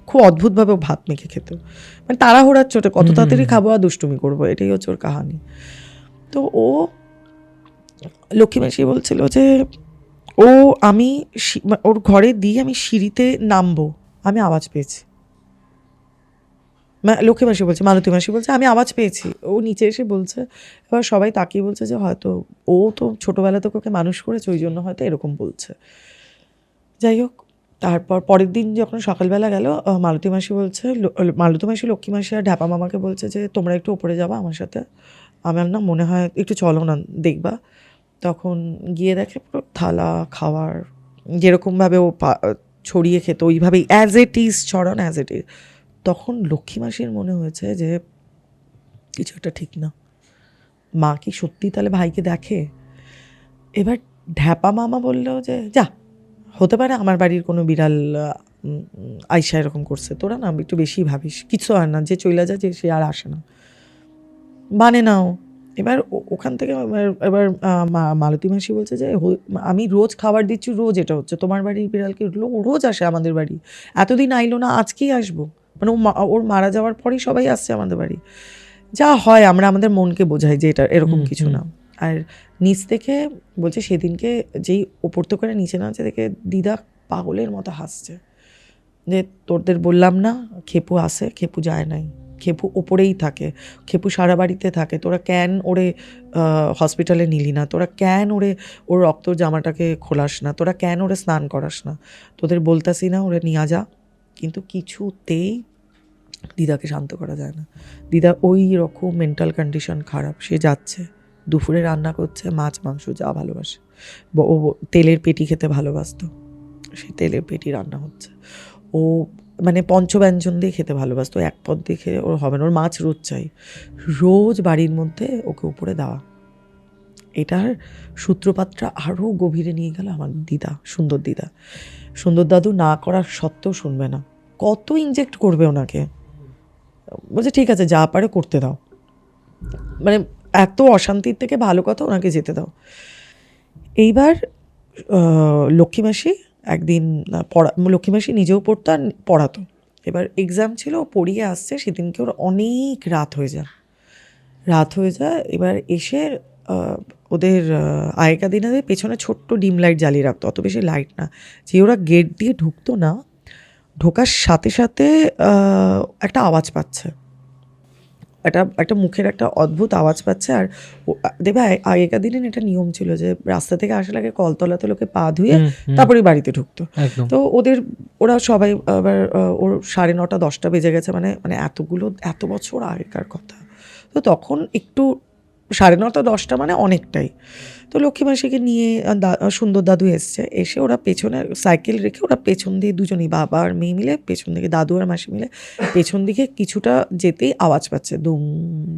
খুব অদ্ভুতভাবে ও ভাত মেখে খেত, মানে তাড়াহুড়ার চোটে কত তাড়াতাড়ি খাবো আর দুষ্টুমি করবো, এটাই হচ্ছে ওর কাহানি। তো ও লক্ষ্মী মাসি বলছিল যে আমি ওর ঘরে দিয়ে আমি সিঁড়িতে নামবো, আমি আওয়াজ পেয়েছি। লক্ষ্মী মাসি বলছে, মালতী মাসি বলছে আমি আওয়াজ পেয়েছি, ও নিচে এসে বলছে। এবার সবাই তাকিয়ে বলছে যে হয়তো ও তো ছোটোবেলা থেকে ওকে মানুষ করেছে, ওই জন্য হয়তো এরকম বলছে। যাই হোক, তারপর পরের দিন যখন সকালবেলা গেল, মালতী মাসি বলছে, মালতী মাসি লক্ষ্মী মাসি আর ঢ্যাপা মামাকে বলছে যে তোমরা একটু ওপরে যাবা আমার সাথে, আমার না মনে হয় একটু চলো না দেখবা। তখন গিয়ে দেখে পুরো থালা খাওয়ার যেরকমভাবে ও ছড়িয়ে খেত ওইভাবেই অ্যাজ ইট ইজ ছড়ানো, অ্যাজ ইট ইজ। তখন লক্ষ্মী মাসির মনে হয়েছে যে কিছু একটা ঠিক না, মা কি সত্যি তাহলে ভাইকে দেখে। এবার ঢ্যাপা মামা বললো যে যা, হতে পারে আমার বাড়ির কোনো বিড়াল আয়সা এরকম করছে, তোরা না একটু বেশি ভাবিস, কিছু আর না, যে চলে যায় যে সে আর আসে না, মানে নাও। এবার ওখান থেকে এবার মালতী মাসি বলছে যে আমি রোজ খাবার দিচ্ছি, রোজ এটা হচ্ছে, তোমার বাড়ির বিড়ালকে রোজ আসে আমাদের বাড়ি, এতদিন আইলো না, আজকেই আসবো, মানে ওর মারা যাওয়ার পরেই সবাই আসছে আমাদের বাড়ি। যা হয় আমরা আমাদের মনকে বোঝাই যে এটা এরকম কিছু না। আর নিচ থেকে বলছে সেদিনকে যেই ওপর তো করে নিচে নামছে দেখে দিদা পাগলের মতো হাসছে, যে তোদের বললাম না খেপু আসে, খেপু যায় নাই, খেপু ওপরেই থাকে, খেপু সারা বাড়িতে থাকে, তোরা ক্যান ওরে হসপিটালে নিলি না, তোরা ক্যান ওর রক্ত জামাটাকে খোলাস না, তোরা ক্যান ওরে স্নান করাস না, তোদের বলতাসি না ওরে নিয়ে যা। কিন্তু কিছুতেই দিদাকে শান্ত করা যায় না। দিদা ওই রকম মেন্টাল কন্ডিশন খারাপ, সে যাচ্ছে দুপুরে রান্না করছে মাছ মাংস যা ভালোবাসে, ও তেলের পেটি খেতে ভালোবাসতো, সেই তেলের পেটি রান্না হচ্ছে। ও মানে পঞ্চব্যঞ্জন দিয়ে খেতে ভালোবাসতো, এক পদ দিয়ে খেয়ে ওর হবে না, ওর মাছ রোজ চাই, রোজ বাড়ির মধ্যে ওকে উপরে দেওয়া। এটার সূত্রপাতটা আরও গভীরে নিয়ে গেল আমার দিদা, সুন্দর দাদু না করার সত্ত্বেও শুনবে না, কত ইনজেক্ট করবে ওনাকে, বলছে ঠিক আছে যা পারে করতে দাও, মানে এত অশান্তির থেকে ভালো কথা ওনাকে যেতে দাও। এইবার লক্ষ্মী মাসি একদিন লক্ষ্মী মাসি নিজেও পড়তো আর পড়াতো। এবার এক্সাম ছিল, ও পড়িয়ে আসছে, সেদিনকে ওর অনেক রাত হয়ে যায়। এবার এসে ওদের আগেকার দিনে পেছনে ছোট্ট ডিম লাইট জ্বালিয়ে রাখতো, অত বেশি লাইট না, যে ওরা গেট দিয়ে ঢুকতো না, ঢোকার সাথে সাথে একটা আওয়াজ পাচ্ছে, একটা মুখের একটা অদ্ভুত আওয়াজ পাচ্ছে। আর দেখবে আগেকার দিনে এটা নিয়ম ছিল যে রাস্তা থেকে আসার আগে কলতলাতে লোকে পা ধুয়ে তারপরে বাড়িতে ঢুকতো। তো ওরা সবাই আবার ওর 9:30 10টা বেজে গেছে, মানে এত বছর আগেকার কথা। তো তখন একটু 9:30 10টা মানে অনেকটাই। তো লক্ষ্মী মাসিকে নিয়ে সুন্দর দাদু এসে ওরা পেছনে সাইকেল রেখে ওরা পেছন দিয়ে দুজনেই বাবা আর মেয়ে মিলে পেছন দিকে, দাদু আর মাসি মিলে পেছন দিকে কিছুটা যেতেই আওয়াজ পাচ্ছে, দুম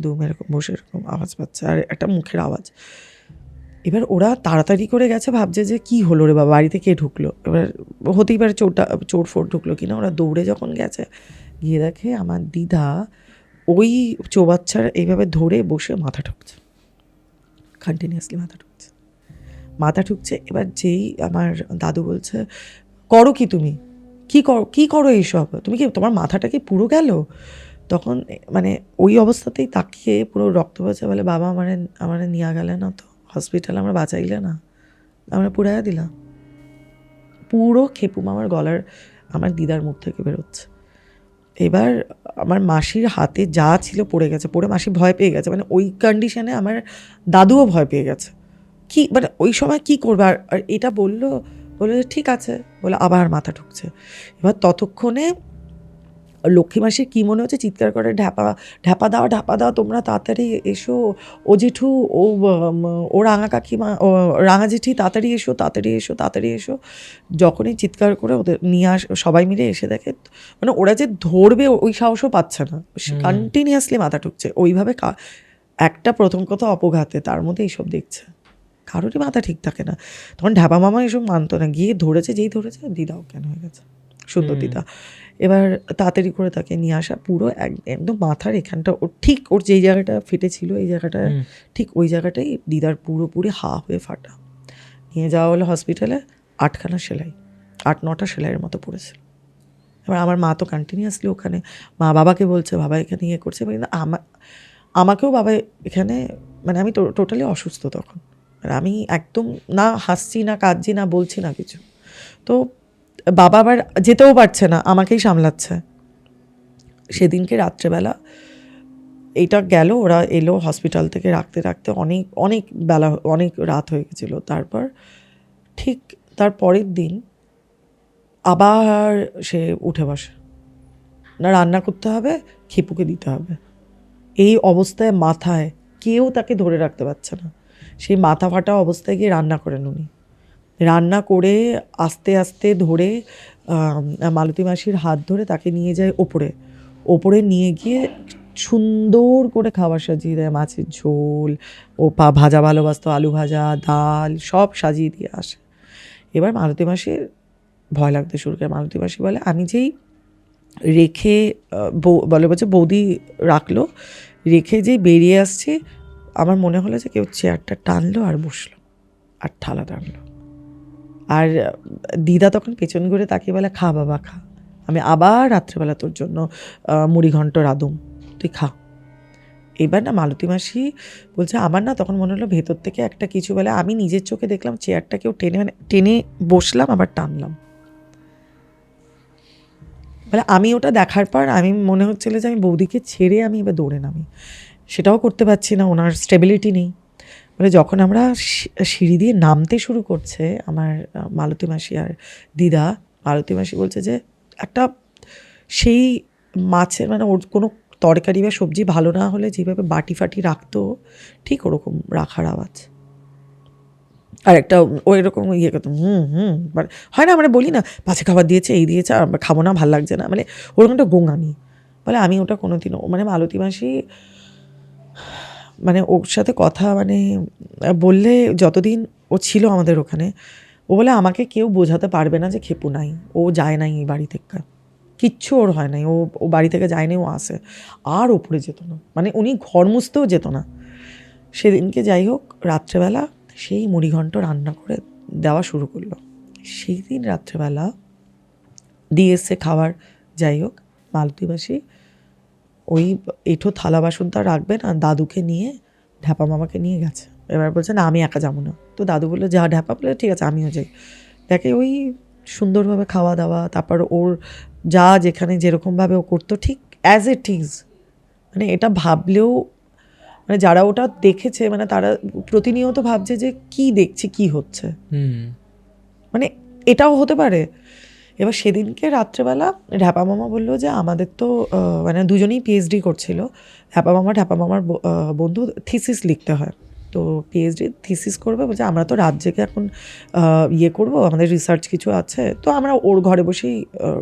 দুম এরকম বসে এরকম আওয়াজ পাচ্ছে, আর একটা মুখের আওয়াজ। এবার ওরা তাড়াতাড়ি করে গেছে, ভাবছে যে কি হলো রে বাবা, বাড়িতে কে ঢুকলো, এবার হতেই পারে চোর ফোর ঢুকলো কিনা। ওরা দৌড়ে যখন গেছে, গিয়ে দেখে আমার দিদা ওই চৌবাচ্চার এইভাবে ধরে বসে মাথা ঠুকছে, কন্টিনিউয়াসলি মাথা ঠুকছে। এবার যেই আমার দাদু বলছে করো কি তুমি, কি করো এইসব, তুমি কি, তোমার মাথাটা কি পুরো গেল? তখন মানে ওই অবস্থাতেই তাকিয়ে পুরো রক্ত পড়ছে, বলে বাবা আমার নিয়ে গেলে না তো হসপিটালে, আমরা বাঁচাইলে না, আমরা পুরাইয়া দিলাম। পুরো খেপু মামার গলার আমার দিদার মুখ থেকে বেরোচ্ছে। এবার আমার মাসির হাতে যা ছিল পড়ে গেছে, পড়ে মাসি ভয় পেয়ে গেছে, মানে ওই কন্ডিশনে আমার দাদুও ভয় পেয়ে গেছে। কি মানে ওই সময় কি করবে, আর এটা বললো ঠিক আছে বলে আবার মাথা ঠুকছে। এবার ততক্ষণে লক্ষ্মী মাসির কী মনে হচ্ছে, চিৎকার করে ঢ্যাপা দাও তোমরা তাড়াতাড়ি এসো, ও জেঠু ও রাঙা কাকিমা, ও রাঙা জেঠি তাড়াতাড়ি এসো। যখনই চিৎকার করে ওদের নিয়ে সবাই মিলে এসে দেখে, মানে ওরা যে ধরবে ওই সাহসও পাচ্ছে না, কন্টিনিউয়াসলি মাথা ঠুকছে ওইভাবে। একটা প্রথম কথা অপঘাতে, তার মধ্যে এইসব দেখছে, কারোরই মাথা ঠিক থাকে না। তখন ঢাপা মামা এসব মানতো না, গিয়ে যেই ধরেছে দিদা অজ্ঞান হয়ে গেছে, সুন্দর দিদা। এবার তাড়াতাড়ি করে তাকে নিয়ে আসা, পুরো একদম মাথার এখানটা ওর যেই জায়গাটা ফেটেছিল, এই জায়গাটা ঠিক ওই জায়গাটাই দিদার পুরোপুরি হয়ে ফাটা। নিয়ে যাওয়া হলো হসপিটালে, 8খানা সেলাই, 8-9টা সেলাইয়ের মতো পড়েছিল। এবার আমার মা তো কন্টিনিউয়াসলি ওখানে, মা বাবাকে বলছে, বাবা এখানে করছে, কিন্তু আমাকেও বাবা এখানে, মানে আমি টোটালি অসুস্থ তখন, আমি একদম না হাসছি না কাঁদছি না বলছি না কিছু। তো বাবা আবার যেতেও পারছে না, আমাকেই সামলাচ্ছে। সেদিনকে রাত্রেবেলা এইটা গেল, ওরা এলো হসপিটাল থেকে, রাখতে অনেক বেলা, অনেক রাত হয়ে গেছিলো। তারপর ঠিক তার পরের দিন আবার সে উঠে বসে, না রান্না করতে হবে, খেপুকে দিতে হবে। এই অবস্থায় মাথায় কেউ তাকে ধরে রাখতে পারছে না, সেই মাথা ফাটা অবস্থায় গিয়ে রান্না করেন উনি। রান্না করে আস্তে আস্তে ধরে মালতী মাসির হাত ধরে তাকে নিয়ে যায় ওপরে নিয়ে গিয়ে সুন্দর করে খাবার সাজিয়ে দেয়, মাছের ঝোল, ও ভাজা ভালোবাসতো, আলু ভাজা, ডাল সব সাজিয়ে দিয়ে আসে। এবার মালতী মাসির ভয় লাগতে শুরু করে। মালতী মাসি বলে, আমি যেই রেখে বলছে বৌদি রাখলো, রেখে যেই বেরিয়ে আসছি, আমার মনে হলো যে কেউ চেয়ারটা টানলো আর বসলো আর থালা টানলো। আর দিদা তখন পেছন ঘুরে তাকিয়ে বলে, খা বাবা খা, আমি আবার রাত্রেবেলা তোর জন্য মুড়িঘণ্ট রাঁধুম, তুই খা। এবার না মালতী মাসি বলছে, আমার না তখন মনে হলো ভেতর থেকে একটা কিছু বলে, আমি নিজের চোখে দেখলাম চেয়ারটা কেউ টেনে বসলাম আবার টানলাম, মানে আমি ওটা দেখার পর আমি মনে হচ্ছিল যে আমি বৌদিকে ছেড়ে আমি এবার দৌড়ে নামি, সেটাও করতে পারছি না, ওনার স্টেবিলিটি নেই। মানে যখন আমরা সিঁড়ি দিয়ে নামতে শুরু করছে আমার মালতী মাসি আর দিদা, মালতী মাসি বলছে যে একটা সেই মাছের মানে ওর কোনো তরকারি বা সবজি ভালো না হলে যেভাবে বাটি ফাটি রাখতো ঠিক ওরকম রাখার আওয়াজ। আর একটা ও এরকম ইয়ে করতো মানে হয় না, আমরা বলি না পাছে খাবার দিয়েছে এই দিয়েছে আর খাবো না, ভাল লাগছে না, মানে ওরকম একটা গোঙানি। বলে আমি ওটা কোনোদিনও মানে মালতী মাসি মানে ওর সাথে কথা মানে বললে যতদিন ও ছিল আমাদের ওখানে, ও বলে আমাকে কেউ বোঝাতে পারবে না যে খেপু নাই, ও যায় নাই এই বাড়ি থেকে, কিচ্ছু ওর হয় নাই, ও বাড়ি থেকে যায় নাই, ও আসে। আর ওপরে যেত না, মানে উনি ঘর মুছতেও যেত না। সেদিনকে যাই হোক রাত্রেবেলা সেই মুড়িঘণ্ট রান্না করে দেওয়া শুরু করলো। সেই দিন রাত্রেবেলা দিয়ে এসছে খাবার, যাই হোক মালতী মাসি ওই এঁঠো থালা বাসন তো আর রাখবে না, দাদুকে নিয়ে ঢ্যাপা মামাকে নিয়ে গেছে। এবার বলছে না আমি একা যাবো না, তো দাদু বললো যা, ঢ্যাপা বলে ঠিক আছে আমিও যাই। দেখে ওই সুন্দরভাবে খাওয়া দাওয়া, তারপর ওর যা যেখানে যেরকমভাবে ও করতো ঠিক অ্যাজ ইট ইজ, মানে এটা ভাবলেও মানে যারা ওটা দেখেছে মানে তারা প্রতিনিয়ত ভাবছে যে কি দেখছি কি হচ্ছে, মানে এটাও হতে পারে। এবার সেদিনকে রাত্রেবেলা ঢ্যাপা মামা বললো যে আমাদের তো মানে দুজনেই পিএইচডি করছিল, ঢ্যাপা মামার বন্ধু থিসিস লিখতে হয়, তো পিএইচডি থিসিস করবে, বলছে আমরা তো রাত জেগে এখন ইয়ে করবো, আমাদের রিসার্চ কিছু আছে, তো আমরা ওর ঘরে বসেই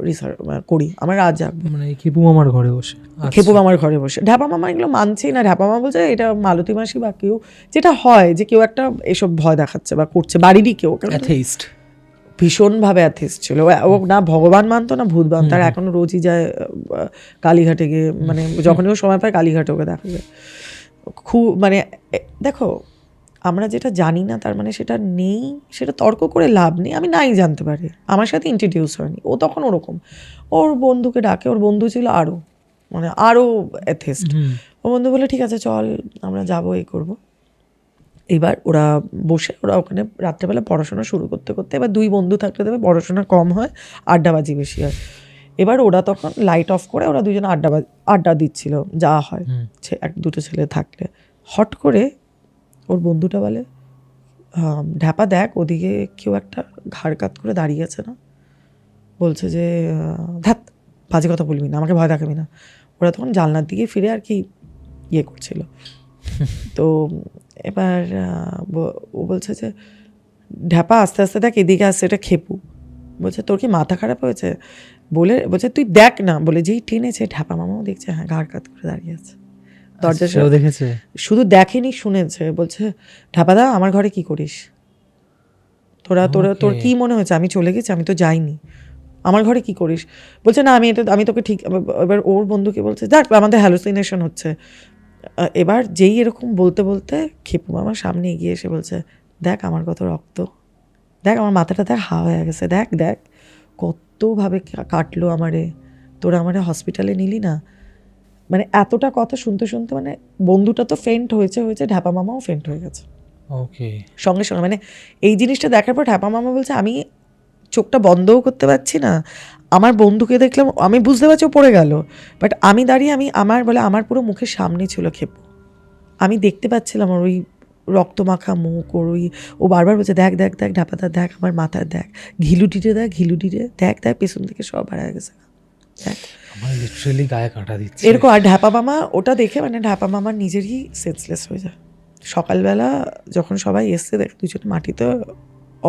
রিসার্চ করি, আমরা রাত জাগবো। মানে খেপু মামার ঘরে বসে, খেপু মামার ঘরে বসে। ঢ্যাপা মামা এগুলো মানছেই না, ঢ্যাপা মামা বলছে এটা মালতী মাসি বা কেউ, যেটা হয় যে কেউ একটা এসব ভয় দেখাচ্ছে বা করছে, বাড়িরই কেউ, অ্যাথেইস্ট, ভীষণভাবে অ্যাথিস্ট ছিল ও, না ভগবান মানতো না ভূত মানতো, আর এখনো রোজই যায় কালীঘাটে গিয়ে, মানে যখনই ও সময় পায় কালীঘাটে ওকে দেখা যায়। খুব মানে দেখো আমরা যেটা জানি না তার মানে সেটা নেই, সেটা তর্ক করে লাভ নেই, আমি নাই জানতে পারি, আমার সাথে ইন্ট্রোডিউস হয়নি, ও তখন ওরকম ওর বন্ধুকে ডাকে, ওর বন্ধু ছিল আরও মানে আরও অ্যাথিস্ট। ও বন্ধু বলে ঠিক আছে চল আমরা যাবো এই করবো। এবার ওরা বসে ওরা ওখানে রাত্রেবেলা পড়াশোনা শুরু করতে করতে, এবার দুই বন্ধু থাকলে দেবে পড়াশোনা কম হয়, আড্ডাবাজি বেশি হয়। এবার ওরা তখন লাইট অফ করে ওরা দুজনে আড্ডা দিচ্ছিল যা হয় এক দুটো ছেলে থাকলে, হট করে ওর বন্ধুটা বলে ঢ্যাপা দেখ ওদিকে কেউ একটা ঘাড় কাত করে দাঁড়িয়ে আছে না, বলছে যে ধ্যাত বাজে কথা বলবি না, আমাকে ভয় দেখাবি না। ওরা তখন জানলার দিকে ফিরে আর কি ইয়ে করছিল। তো এবার ও বলছে যে ঢ্যাপা আস্তে আস্তে দেখ এদিকে আসছে, এটা খেপু। বলছে তোর কি মাথা খারাপ হয়েছে, বলে বলছে তুই দেখ না, বলে যেই টেনেছে ঢ্যাপা মামাও দেখছে হ্যাঁ ঘাড় কাত করে দাঁড়িয়ে আছে দরজা, দেখেছে শুধু দেখেনি শুনেছে। বলছে ঢ্যাপাদা আমার ঘরে কি করিস, তোর কি মনে হয়েছে আমি চলে গেছি, আমি তো যাইনি, আমার ঘরে কি করিস? বলছে না আমি তোকে ঠিক। এবার ওর বন্ধুকে বলছে দেখ আমাদের হ্যালুসিনেশন হচ্ছে। এবার যেই এরকম বলতে বলতে খেপু মামার সামনে এগিয়ে এসে বলছে দেখ আমার কত রক্ত, দেখ আমার মাথাটা দেখ হা হয়ে গেছে, দেখ দেখ কতভাবে কাটলো আমারে, তোরা আমারে হসপিটালে নিলি না। মানে এতটা কথা শুনতে শুনতে মানে বন্ধুটা তো ফেন্ট হয়েছে, ঢ্যাপা মামাও ফেন্ট হয়ে গেছে ওকে সঙ্গে সঙ্গে। মানে এই জিনিসটা দেখার পর ঢ্যাপা মামা বলছে আমি চোখটা বন্ধও করতে পারছি না, আমার বন্ধুকে দেখলাম আমি বুঝতে পারছি ও পড়ে গেল, বাট আমি দাঁড়িয়ে আমার পুরো মুখের সামনে ছিল খেপু, আমি দেখতে পাচ্ছিলাম ওর ওই রক্তমাখা মুখ, ও বারবার বলছে দেখ দেখ দেখ ঢাপাদা দেখ আমার মাথায় দেখ, ঘিলুটিরে দেখ দেখ পেছন থেকে সব হারায় গেছে দেখ, আমার লিটারালি গায়ে কাঁটা দিচ্ছে এরকম। আর ঢ্যাপা মামা ওটা দেখে মানে ঢ্যাপা মামার নিজেরই সেন্সলেস হয়ে যায়। সকালবেলা যখন সবাই এসছে দেখ দুজন মাটিতে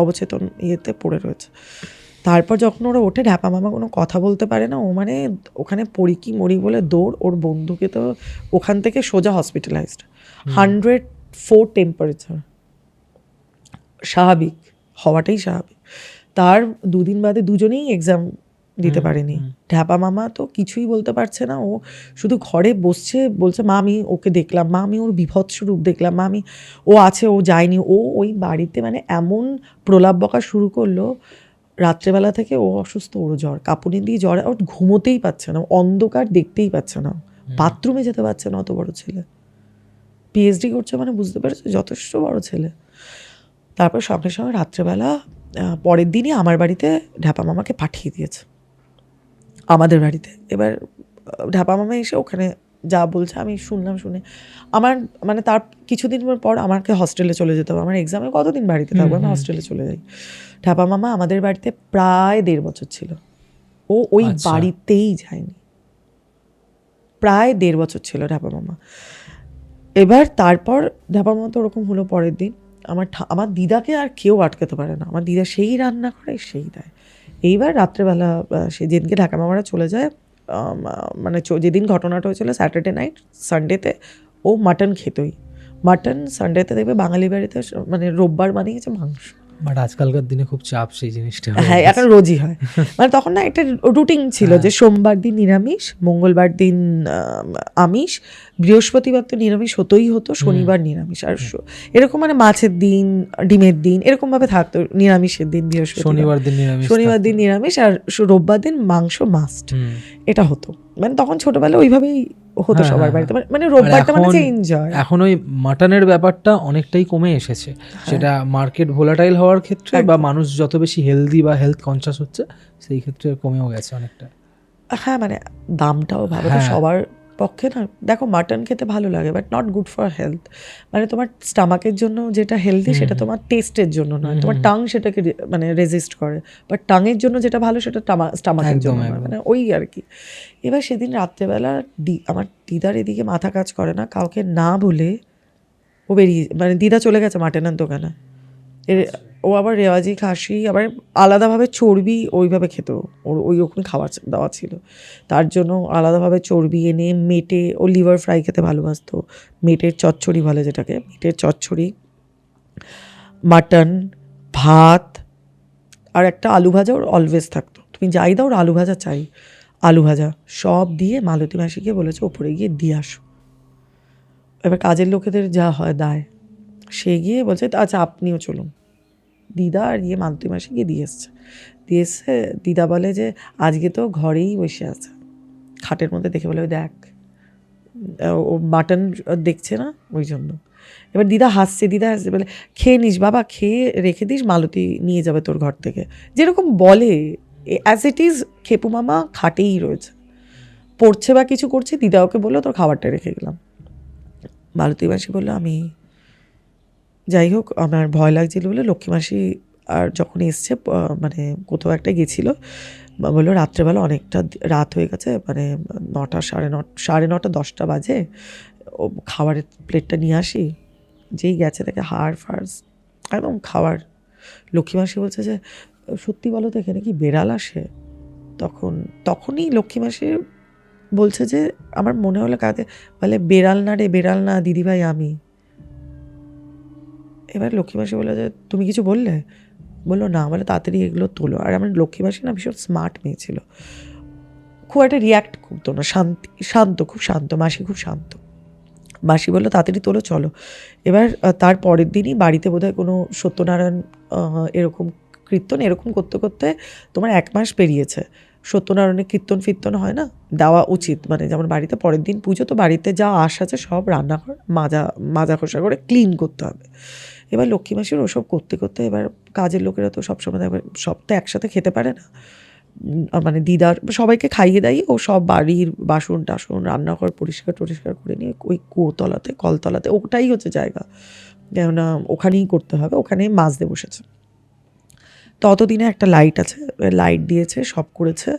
অবচেতন ইয়েতে পড়ে রয়েছে। তারপর যখন ওরা ওঠে ঢ্যাপা মামা কোনো কথা বলতে পারে না, ও মানে ওখানে পড়ি কি মরি বলে দৌড়, ওর বন্ধুকে তো ওখান থেকে সোজা হসপিটালাইজড, 104 টেম্পারেচার, স্বাভাবিক হওয়াটাই স্বাভাবিক। তার দুদিন বাদে দুজনেই এক্সাম দিতে পারেনি। ঢ্যাপা মামা তো কিছুই বলতে পারছে না, ও শুধু ঘরে বসছে, বলছে মা আমি ওকে দেখলাম, মা আমি ওর বিভৎস রূপ দেখলাম, মা আমি ও আছে ও যায়নি। ও ওই বাড়িতে মানে এমন প্রলাপ বকা শুরু করলো, রাত্রেবেলা থেকে ও অসুস্থ, ওর জ্বর, কাঁপুনি দিয়ে জ্বর, ওর ঘুমোতেই পাচ্ছে না, অন্ধকার দেখতেই পাচ্ছে না, বাথরুমে যেতে পারছে না, অত বড় ছেলে পিএইচডি করছে মানে বুঝতে পেরেছে যথেষ্ট বড় ছেলে। তারপর সঙ্গে সঙ্গে রাত্রেবেলা পরের দিনই আমার বাড়িতে ঢ্যাপা মামাকে পাঠিয়ে দিয়েছে। আমাদের বাড়িতে। এবার ঢাপা মামা এসে ওখানে যা বলছে আমি শুনলাম, শুনে আমার মানে তার কিছুদিন পর আমাকে হস্টেলে চলে যেতে হবে, আমার এক্সামে কতদিন বাড়িতে থাকবো, আমি হস্টেলে চলে যাই। ঢাপা মামা আমাদের বাড়িতে প্রায় 1.5 বছর ছিল, ও ওই আচ্ছা। বাড়িতেই যায়নি, প্রায় 1.5 বছর ছিল ঢাপা মামা। এবার তারপর ঢাপা মামা তো ওরকম হলো, পরের দিন আমার দিদাকে আর কেউ আটকাতে পারে না, আমার দিদা সেই রান্না করে সেই দেয়। এইবার রাত্রেবেলা সে যেদিনকে ঢাকা মামারা চলে যায়, মানে যেদিন ঘটনাটা হয়েছিল স্যাটারডে নাইট, সানডেতে ও মাটন খেতই। মাটন সানডেতে দেখবে বাঙালি বাড়িতে মানে রোববার মানেই হচ্ছে মাংস। বাট আজকালকার দিনে খুব চাপ সেই জিনিসটা। হ্যাঁ, এখন রোজই হয়। মানে তখন না একটা রুটিন ছিল যে সোমবার দিন নিরামিষ, মঙ্গলবার দিন আমিষ, বৃহস্পতিবার তো নিরামিষ হতোই হতো, শনিবার নিরামিষ, আর এরকম মানে মাছের দিন, ডিমের দিন এরকম ভাবে থাকতো। নিরামিষের দিন শনিবার দিন নিরামিষ, শনিবার দিন নিরামিষ, আর রোববার দিন মাংস মাস্ট, এটা হতো। মানে তখন ছোটবেলা ওইভাবেই হতো সবার বাড়িতে, মানে রোববারটা মানে যে এনজয়। এখন ওই মাটনের ব্যাপারটা অনেকটাই কমে এসেছে, সেটা মার্কেট ভোলাটাইল হওয়ার ক্ষেত্রে বা মানুষ যত বেশি হেলদি বা হেলথ কনসিয়াস হচ্ছে সেই ক্ষেত্রে কমেও গেছে অনেকটা। হ্যাঁ, মানে দামটাও ভালো তো সবার পক্ষে না। দেখো মাটন খেতে ভালো লাগে but not good for health. মানে তোমার স্টামাকের জন্য যেটা হেলদি সেটা তোমার টেস্টের জন্য নয়, তোমার টাং সেটাকে মানে রেজিস্ট করে, বাট টাঙের জন্য যেটা ভালো সেটা স্টামাকের জন্য নয়, মানে ওই আর কি। এবার সেদিন রাত্রেবেলা আমার দিদার এদিকে মাথা কাজ করে না, কাউকে না বলে ও বেরিয়ে, মানে দিদা চলে গেছে মাটনের দোকানে। ও আবার রেওয়াজি খাসি, আবার আলাদাভাবে চর্বি ওইভাবে খেত, ওর ওই ওখানে খাবার দেওয়া ছিল, তার জন্য আলাদাভাবে চর্বি এনে মেটে, ও লিভার ফ্রাই খেতে ভালোবাসতো, মেটের চচ্চড়ি বলে যেটাকে, মেটের চচ্চড়ি, মাটন, ভাত, আর একটা আলু ভাজা ওর অলওয়েজ থাকতো। তুমি যাই দাও ওর আলু ভাজা চাই, আলু ভাজা সব দিয়ে মালতী মাসিকে বলেছে ওপরে গিয়ে দিয়ে আসো। এবার কাজের লোকেদের যা হয় দায়, সে গিয়ে বলছে আচ্ছা আপনিও চলুন। দিদা আর মালতী মাসি গিয়ে দিয়ে এসছে। দিদা বলে যে আজকে তো ঘরেই বসে আছে, খাটের মধ্যে দেখে বলে ওই দেখ, ও মাটন দেখছে না ওই জন্য। এবার দিদা হাসছে বলে খেয়ে নিস বাবা, খেয়ে রেখে দিস, মালতী নিয়ে যাবে তোর ঘর থেকে, যেরকম বলে অ্যাজ ইট ইজ। খেপু মামা খাটেই রয়েছে, পড়ছে বা কিছু করছে, দিদা ওকে বললো তোর খাবারটা রেখে গেলাম। মালতী মাসি বললো আমি, যাই হোক আমার ভয় লাগছিল বলে লক্ষ্মী মাসি আর যখন এসছে, মানে কোথাও একটা গেছিলো, বললো রাত্রেবেলা অনেকটা রাত হয়ে গেছে, মানে 9টা, 9:30, 10টা বাজে, ও খাবারের প্লেটটা নিয়ে আসি। যেই গেছে দেখে হাড় ফাড় একদম খাবার। লক্ষ্মী মাসি বলছে যে সত্যি বলো তো এখানে কি বেড়াল আসে? তখনই লক্ষ্মী মাসি বলছে যে আমার মনে হলো কাতে, বলে বেড়াল না রে, বেড়াল না দিদিভাই আমি। এবার লক্ষ্মী মাসি বললো যে তুমি কিছু বললে? বললো না, বলে তাড়াতাড়ি এগুলো তোলো। আর আমার লক্ষ্মী মাসি না ভীষণ স্মার্ট মেয়ে ছিল, খুব একটা রিয়াক্ট করতো না, শান্ত, খুব শান্ত মাসি, খুব শান্ত। মাসি বললো তাড়াতাড়ি তোলো চলো। এবার তার পরের দিনই বাড়িতে বোধহয় কোনো সত্যনারায়ণ এরকম কীর্তন এরকম করতে করতে তোমার 1 মাস পেরিয়েছে। সত্যনারায়ণের কীর্তন ফির্তন হয় না, দেওয়া উচিত, মানে যেমন বাড়িতে পরের দিন পুজো, তো বাড়িতে যা আশ আছে সব রান্নাঘর মাজা খোসা করে ক্লিন করতে হবে। এবার লক্ষ্মী মাসির ওসব করতে করতে, এবার কাজের লোকেরা তো সবসময় সব তো একসাথে খেতে পারে না, মানে দিদার সবাইকে খাইয়ে দেয়, ও সব বাড়ির বাসন টাসন রান্নাঘর পরিষ্কার করে নিয়ে ওই কলতলাতে, ওটাই হচ্ছে জায়গা, কেননা ওখানেই করতে হবে, ওখানেই মাজতে বসেছে। ততদিনে একটা লাইট আছে, লাইট দিয়েছে, সব করেছে,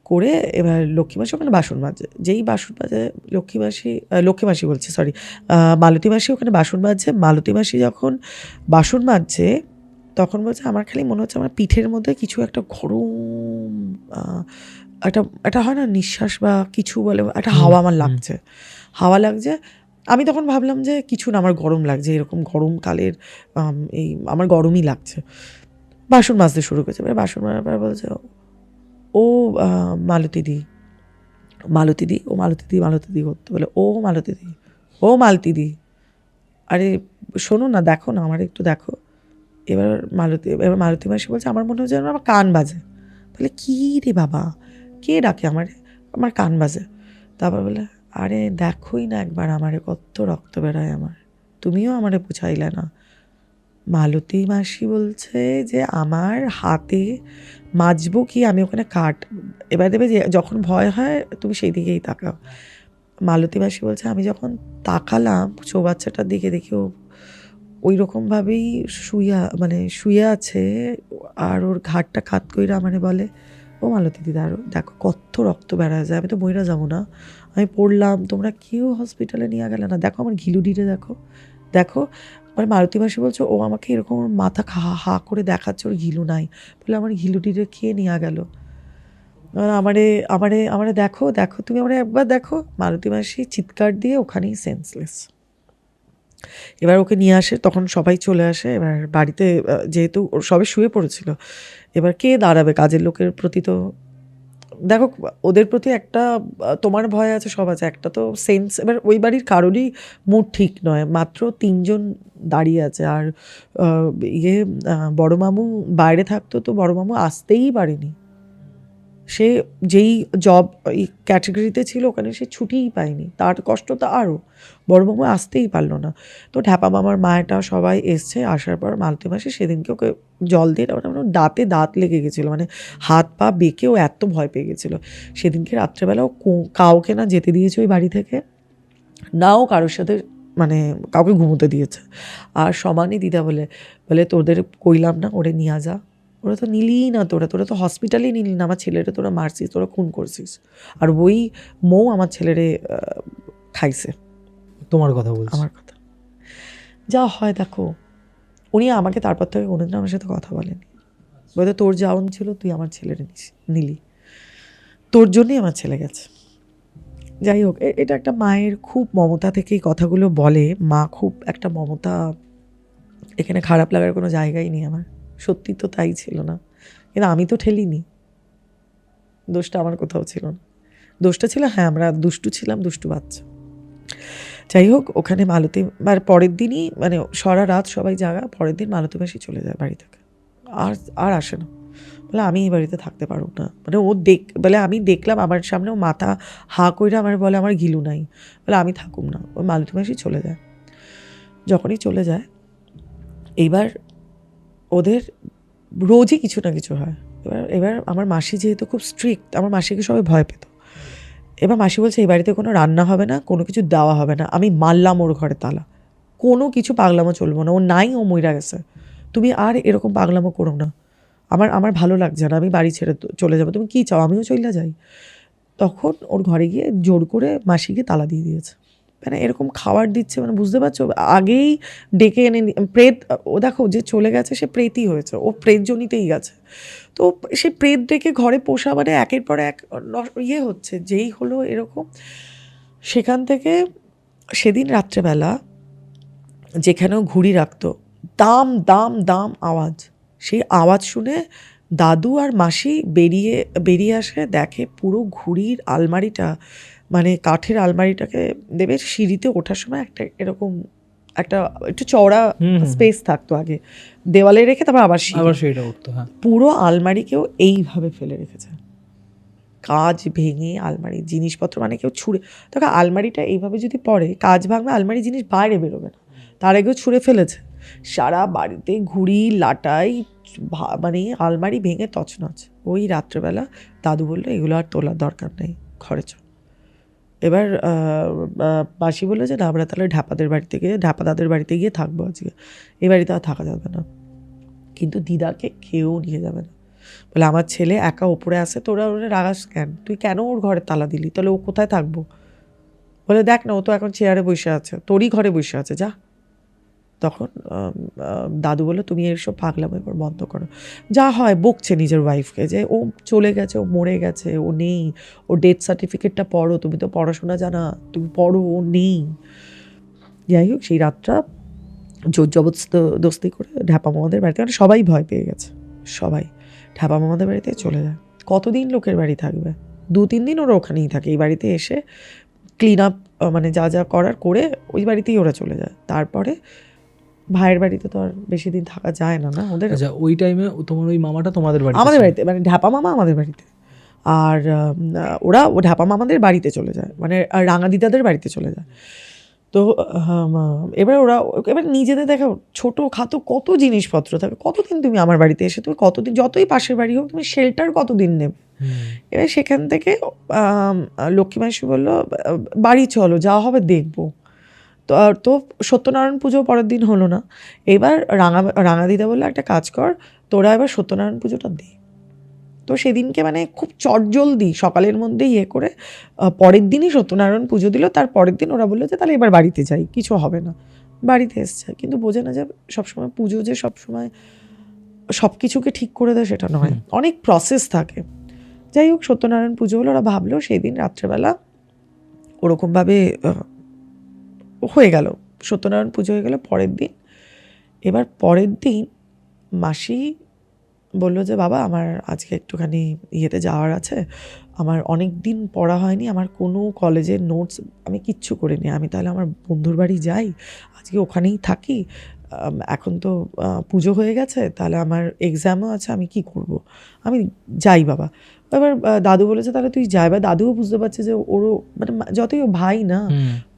করে এবার লক্ষ্মী মাসি ওখানে বাসন মাজে। যেই বাসন মাজে লক্ষ্মী মাসি বলছি সরি, মালতী মাসি ওখানে বাসন মাজছে। মালতী মাসি যখন বাসন মাজছে তখন বলছে আমার খালি মনে হচ্ছে আমার পিঠের মধ্যে কিছু একটা গরম, একটা হয় না নিঃশ্বাস বা কিছু বলে, একটা হাওয়া আমার লাগছে, আমি তখন ভাবলাম যে কিছু না, আমার গরম লাগছে, এরকম গরমকালের এই আমার গরমই লাগছে। বাসন মাজতে শুরু করেছে। এবার বাসন মাজার পর বলছে ও মালতী দি, ও মালতী দি করতে বলে, ও মালতী দি, আরে শোনো না, দেখো না, আমার একটু দেখো। এবার মালতী মাসি বলছে আমার মনে হচ্ছে আমার কান বাজে। তাহলে কী রে বাবা, কে ডাকে আমার কান বাজে। তারপর বলে আরে দেখোই না একবার আমারে, কত রক্ত বেরোয় আমার, তুমিও আমারে বুঝাইলে না। মালতী মাসি বলছে যে আমার হাতে মাজবো কি, আমি ওখানে এবার দেবে যে যখন ভয় হয় তুমি সেই দিকেই তাকাও। মালতী মাসি বলছে আমি যখন তাকালাম চৌবাচ্চাটার দিকে, দেখি ও ওই রকমভাবেই শুয়ে আছে, আর ওর ঘাটটা খাত কইরা মানে বলে, ও মালতী দিদা আরো দেখো কত রক্ত বেড়া যায়, আমি তো মইরা যাবো না, আমি পড়লাম, তোমরা কেউ হসপিটালে নিয়ে গেলে না, দেখো আমার ঘিলুডিরে দেখো দেখো। মানে মালতী মাসি বলছে ও আমাকে এরকম ওর মাথা হা করে দেখাচ্ছে ওর ঘিলু নাই, বলে আমার ঘিলুডিরে খেয়ে নিয়ে গেল, আমারে আমারে আমারে দেখো দেখো তুমি আমারে একবার দেখো। মালতী মাসি চিৎকার দিয়ে ওখানেই সেন্সলেস। এবার ওকে নিয়ে আসে, তখন সবাই চলে আসে। এবার বাড়িতে যেহেতু ওর সবে শুয়ে পড়েছিল, এবার কে দাঁড়াবে, কাজের লোকের প্রতি তো দেখো ওদের প্রতি একটা তোমার ভয় আছে, সব আছে, একটা তো সেন্স। এবার ওই বাড়ির কারোরই মুড ঠিক নয়, মাত্র 3 জন দাঁড়িয়ে আছে। আর বড় মামু বাইরে থাকতো, তো বড় মামু আসতেই পারেনি, সে যেই জব এই ক্যাটাগরিতে ছিল ওখানে সে ছুটিই পায়নি, তার কষ্ট তো আরও, বড় মামু আসতেই পারলো না। তো ঢ্যাপা মামার মায়েটা সবাই এসছে, আসার পর মালতী মাসি সেদিনকে ওকে জল দিয়ে দাঁতে দাঁত লেগে গেছিলো, মানে হাত পা বেঁকে ও এত ভয় পেয়ে গেছিলো। সেদিনকে রাত্রেবেলা ও কাউকে না যেতে দিয়েছে ওই বাড়ি থেকে, নাও কারোর সাথে মানে কাউকে ঘুমোতে দিয়েছে। আর সমানই দিদা বলে বলে তোদের কইলাম না ওরে নিয়ে যা, ওরা তো নিলিই না, তোরা তো হসপিটালেই নিলি না, আমার ছেলেরে তোরা মারছিস, তোরা খুন করছিস। আর ওই মৌ আমার ছেলেরে খাইছে। তোমার কথা বলছি। আমার কথা যা হয় দেখো, উনি আমাকে তারপর থেকে কোনোদিন আমার সাথে কথা বলেনি, বলতে তোর যাওন ছিল তুই আমার ছেলেরে নিলি, তোর জন্যই আমার ছেলে গেছে। যাই হোক, এটা একটা মায়ের খুব মমতা থেকে এই কথাগুলো বলে, মা খুব একটা মমতা, এখানে খারাপ লাগার কোনো জায়গাই নেই আমার, সত্যি তো তাই ছিল না, কিন্তু আমি তো ঠেলিনি, দোষটা আমার কোথাও ছিল না, দোষটা ছিল হ্যাঁ আমরা দুষ্টু ছিলাম, দুষ্টু বাচ্চা। যাই হোক, ওখানে মালতী পরের দিনই মানে সারা রাত সবাই জাগা, পরের দিন মালতী মাসি চলে যায় বাড়ি থেকে, আর আসে না, বলে আমি এই বাড়িতে থাকতে পারব না। মানে ও বলে আমি দেখলাম আমার সামনে ও মাথা হা কইরা আমার বলে আমার ঘিলু নাই, বলে আমি থাকুম না, ও মালতী মাসি চলে যায়। যখনই চলে যায় এইবার ওদের রোজই কিছু না কিছু হয়। এবার আমার মাসি যেহেতু খুব স্ট্রিক্ট, আমার মাসিকে সবাই ভয় পেত। এবার মাসি বলছে এই বাড়িতে কোনো রান্না হবে না, কোনো কিছু দেওয়া হবে না, আমি মারলাম ওর ঘরে তালা, কোনো পাগলামো চলবো না, ও নাই, ও মইরা গেছে, তুমি আর এরকম পাগলামো করো না, আমার ভালো লাগছে না, আমি বাড়ি ছেড়ে চলে যাবো, তুমি কী চাও আমিও চলে যাই। তখন ওর ঘরে গিয়ে জোর করে মাসিকে তালা দিয়ে দিয়েছে, মানে এরকম খাবার দিচ্ছে, মানে বুঝতে পারছো, আগেই ডেকে এনে প্রেত, ও দেখো যে চলে গেছে সে প্রেতই হয়েছে, ও প্রেতজনিতেই গেছে, তো সে প্রেত ডেকে ঘরে পোষা মানে একের পর এক হচ্ছে, যেই হলো এরকম। সেখান থেকে সেদিন রাত্রেবেলা যেখানেও ঘুড়ি রাখতো, দাম দাম দাম আওয়াজ, সেই আওয়াজ শুনে দাদু আর মাসি বেরিয়ে আসে, দেখে পুরো ঘুড়ির আলমারিটা, মানে কাঠের আলমারিটাকে দেবে, সিঁড়িতে ওঠার সময় একটা এরকম একটা একটু চওড়া স্পেস থাকতো আগে, দেওয়ালে রেখে তারপর আবার সেইটা উঠতো, হ্যাঁ। পুরো আলমারিকেও এইভাবে ফেলে রেখেছে, কাঁচ ভেঙে আলমারি জিনিসপত্র, মানে কেউ ছুঁড়ে, তবে আলমারিটা এইভাবে যদি পড়ে কাঁচ ভাঙবে, আলমারি জিনিস বাইরে বেরোবে না, তার আগেও ছুঁড়ে ফেলেছে। সারা বাড়িতে ঘুড়ি লাটাই, মানে আলমারি ভেঙে তছনছ। ওই রাত্রেবেলা দাদু বললো এগুলো আর তোলার দরকার নেই, ঘরে চল। এবার মাসি বললো যে না আমরা তাহলে ঢাপা দাদের বাড়িতে গিয়ে থাকবো আজকে, এই বাড়িতে আর থাকা যাবে না, কিন্তু দিদাকে কেউ নিয়ে যাবে না, বলে আমার ছেলে একা ওপরে আসে, তোরা ওরা রাগাস কেন, তুই কেন ওর ঘরে তালা দিলি, তাহলে ও কোথায় থাকবো, বলে দেখ না ও তো এখন চেয়ারে বসে আছে, তোরই ঘরে বসে আছে, যা। তখন দাদু বললো তুমি এইসব পাগলামো এবার বন্ধ করো, যা হয় বকছে নিজের ওয়াইফকে যে ও চলে গেছে, ও মরে গেছে, ও নেই, ও ডেথ সার্টিফিকেটটা পড়ো, তুমি তো পড়াশোনা জানা, তুমি পড়ো, ও নেই। যাই হোক, সেই রাতটা জোর জবরদস্তি করে ঢ্যাপা মামাদের বাড়িতে, মানে সবাই ভয় পেয়ে গেছে, সবাই ঢ্যাপা মামাদের বাড়িতে চলে যায়। কতদিন লোকের বাড়ি থাকবে, 2-3 দিন ওরা ওখানেই থাকে, এই বাড়িতে এসে ক্লিন আপ মানে যা করার করে ওই বাড়িতেই ওরা চলে যায়। তারপরে ভাইয়ের বাড়িতে তো আর বেশি দিন থাকা যায় না ওদের। আচ্ছা, ওই টাইমে তোমার ওই মামাটা তোমাদের বাড়িতে, আমাদের বাড়িতে, মানে ঢ্যাপা মামা আমাদের বাড়িতে, আর ওরা ঢ্যাপা মামাদের বাড়িতে চলে যায়, মানে রাঙা দিদাদের বাড়িতে চলে যায়। তো এবার ওরা এবার নিজেদের দেখা ছোটো খাটো কত জিনিসপত্র থাকে, কতদিন তুমি আমার বাড়িতে এসে তুমি কতদিন, যতই পাশের বাড়ি হোক তুমি শেল্টার কতদিন নেবে। এবার সেখান থেকে লক্ষ্মী মাসি বললো বাড়ি চলো, যা হবে দেখবো। তো সত্যনারায়ণ পুজো পরের দিন হলো না। এবার রাঙা দিদা বললো একটা কাজ কর, তোরা এবার সত্যনারায়ণ পুজোটা দে। তো সেদিনকে মানে খুব চটজলদি সকালের মধ্যে করে পরের দিনই সত্যনারায়ণ পুজো দিল। তার পরের দিন ওরা বললো যে তাহলে এবার বাড়িতে যাই, কিছু হবে না। বাড়িতে এসছে, কিন্তু বোঝে না যে সবসময় পুজো যে সবসময় সব কিছুকে ঠিক করে দেয় সেটা নয়, অনেক প্রসেস থাকে। যাই হোক, সত্যনারায়ণ পুজো হলো। ওরা ভাবলো সেই দিন রাত্রেবেলা ওরকমভাবে হয়ে গেল, সত্যনারায়ণ পুজো হয়ে গেল পরের দিন। এবার পরের দিন মাসি বললো যে বাবা আমার আজকে একটুখানি ইয়েতে যাওয়ার আছে, আমার অনেক দিন পড়া হয়নি, আমার কোনো কলেজের নোটস আমি কিচ্ছু করিনি, আমি তাহলে আমার বন্ধুর বাড়ি যাই, আজকে ওখানেই থাকি, এখন তো পুজো হয়ে গেছে, তাহলে আমার এক্সামও আছে, আমি কি করব, আমি যাই বাবা। এবার দাদু বলেছে তাহলে তুই যাই। বা দাদুও বুঝতে পারছে যে ওরও মানে যতই ও ভাই না,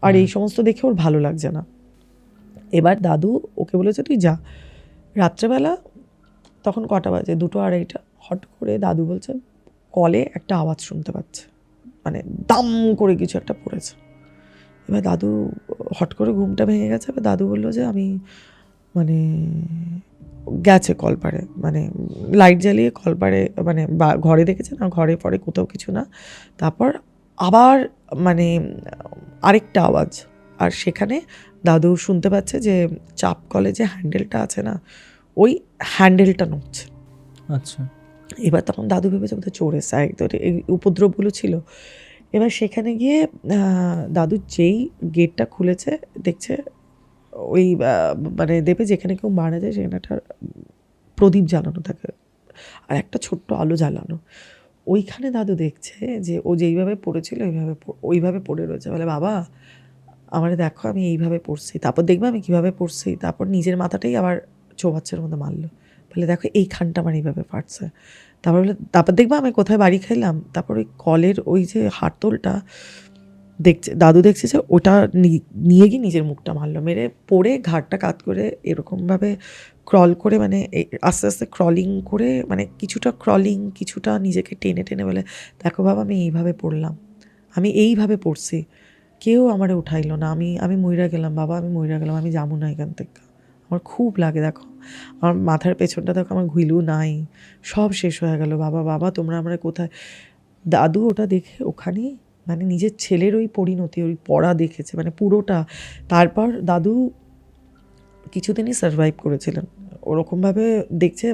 আর এই সমস্ত দেখে ওর ভালো লাগছে না। এবার দাদু ওকে বলেছে তুই যা। রাত্রেবেলা তখন কটা বাজে, 2-2:30, হট করে দাদু বলছে কলে একটা আওয়াজ শুনতে পাচ্ছে, মানে দাম করে কিছু একটা পড়েছে। এবার দাদু হট করে ঘুমটা ভেঙে গেছে। এবার দাদু বললো যে আমি মানে গেছে কলপারে, মানে লাইট জ্বালিয়ে কলপারে, মানে ঘরে দেখেছে না, ঘরে পরে কোথাও কিছু না। তারপর আবার মানে আরেকটা আওয়াজ, আর সেখানে দাদু শুনতে পাচ্ছে যে চাপ কলে যে হ্যান্ডেলটা আছে না, ওই হ্যান্ডেলটা নড়ছে। আচ্ছা। এবার তখন দাদু ভেবেছে বোধহয় চোর এসে, একদম এই উপদ্রবগুলো ছিল। এবার সেখানে গিয়ে দাদু যেই গেটটা খুলেছে দেখছে ওই মানে দেবে যেখানে কেউ মারা যায় সেখানে একটা প্রদীপ জ্বালানো থাকে আর একটা ছোট্ট আলো জ্বালানো। ওইখানে দাদু দেখছে যে ও যেইভাবে পড়েছিল ওইভাবে পড়ে রয়েছে। বলে বাবা আমার দেখো আমি এইভাবে পড়ছি, তারপর দেখবে আমি কীভাবে পড়ছি। তারপর নিজের মাথাটাই আবার চৌবাচ্চার মধ্যে মারলো, বলে দেখো এইখানটা আমার এইভাবে ফাটছে। তারপর দেখবে আমি কোথায় বাড়ি খাইলাম। তারপর ওই কলের ওই যে হাতলটা দেখছে, দাদু দেখছে যে ওটা নিয়ে গিয়ে নিজের মুখটা মারলো, মেরে পড়ে ঘাটটা কাত করে এরকমভাবে ক্রল করে, মানে আস্তে আস্তে ক্রলিং করে, মানে কিছুটা ক্রলিং কিছুটা নিজেকে টেনে টেনে বলে দেখো বাবা আমি এইভাবে পড়লাম, আমি এইভাবে পড়ছি, কেউ আমারে উঠাইলো না, আমি মইরা গেলাম বাবা, আমি মইরা গেলাম, আমি যাবো না এখান থেকে, আমার খুব লাগে, দেখো আমার মাথার পেছনটা দেখো, আমার ঘুইলু নাই, সব শেষ হয়ে গেল বাবা, বাবা তোমরা আমরা কোথায়। দাদু ওটা দেখে ওখানে মানে নিজের ছেলের ওই পরিণতি, ওই পড়া দেখেছে মানে পুরোটা। তারপর দাদু কিছুদিনই সারভাইভ করেছিলেন ওরকমভাবে দেখছে।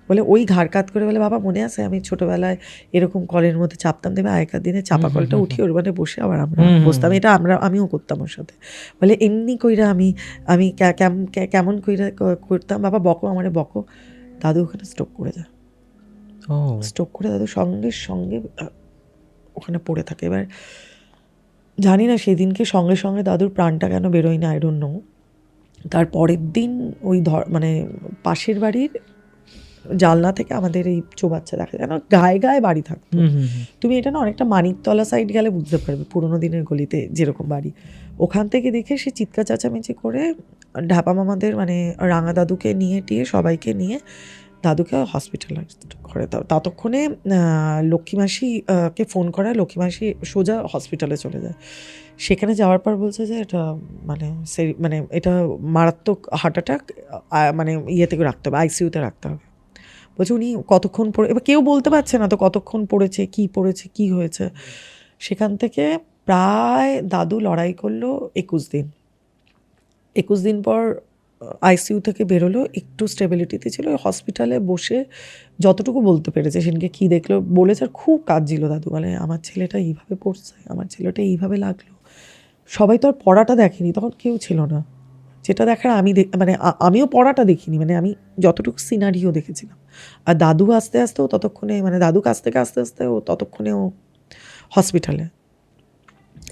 বলে ওই ঘাড় কাত করে বলে বাবা মনে আছে আমি ছোটোবেলায় এরকম কলের মধ্যে চাপতাম, দেবে আগেকার দিনে চাপা কলটা উঠিয়ে ওর মানে বসে আবার আমরা বসতাম, এটা আমিও করতাম ওর সাথে। বলে এমনি কইরা আমি কেমন কইরা করতাম, বাবা বকো আমারে বকো। দাদু ওখানে স্ট্রোক করে যায়। স্ট্রোক করে দাদু সঙ্গে সঙ্গে ওখানে পড়ে থাকে। এবার জানি না সেদিনকে সঙ্গে সঙ্গে দাদুর প্রাণটা কেন বেরোয় না, আই ডোন্ট নো। তার পরের দিন ওই মানে পাশের বাড়ির জানলা থেকে আমাদের এই চৌবাচ্চা দেখা যায়, গায়ে গায়ে বাড়ি থাকতো। তুমি এটা না অনেকটা মানিকতলা সাইড গেলে বুঝতে পারবে, পুরোনো দিনের গলিতে যেরকম বাড়ি। ওখান থেকে দেখে সে চিৎকার চেঁচামেচি করে ঢাপা মামাদের মানে রাঙা দাদুকে নিয়ে টিয়ে সবাইকে নিয়ে দাদুকে হসপিটালাইজ করে। ততক্ষণে লক্ষ্মী মাসি কে ফোন করায়, লক্ষ্মী মাসি সোজা হসপিটালে চলে যায়। সেখানে যাওয়ার পর বলছে যে এটা মানে এটা মারাত্মক হার্ট অ্যাটাক, মানে ইয়েতে রাখতে হবে, আইসিইউতে রাখতে হবে। বলছে উনি কতক্ষণ পড়ে, এবার কেউ বলতে পারছে না তো কতক্ষণ পড়েছে কি হয়েছে। সেখান থেকে প্রায় দাদু লড়াই করলো 21 দিন পর আইসিইউ থেকে বেরোলো, একটু স্টেবিলিটিতে ছিল। হসপিটালে বসে যতটুকু বলতে পেরেছে সেদিনকে কী দেখলো বলেছে, আর খুব কাঁদছিল দাদু, মানে আমার ছেলেটা এইভাবে পড়ছে, আমার ছেলেটা এইভাবে লাগলো। সবাই তো আর পড়াটা দেখেনি, তখন কেউ ছিল না যেটা দেখার। মানে আমিও পড়াটা দেখিনি, মানে আমি যতটুকু সিনারিও দেখেছিলাম। আর দাদু আস্তে আস্তেও ততক্ষণে, মানে দাদু কাছ থেকে আস্তে আস্তে ও ততক্ষণেও হসপিটালে।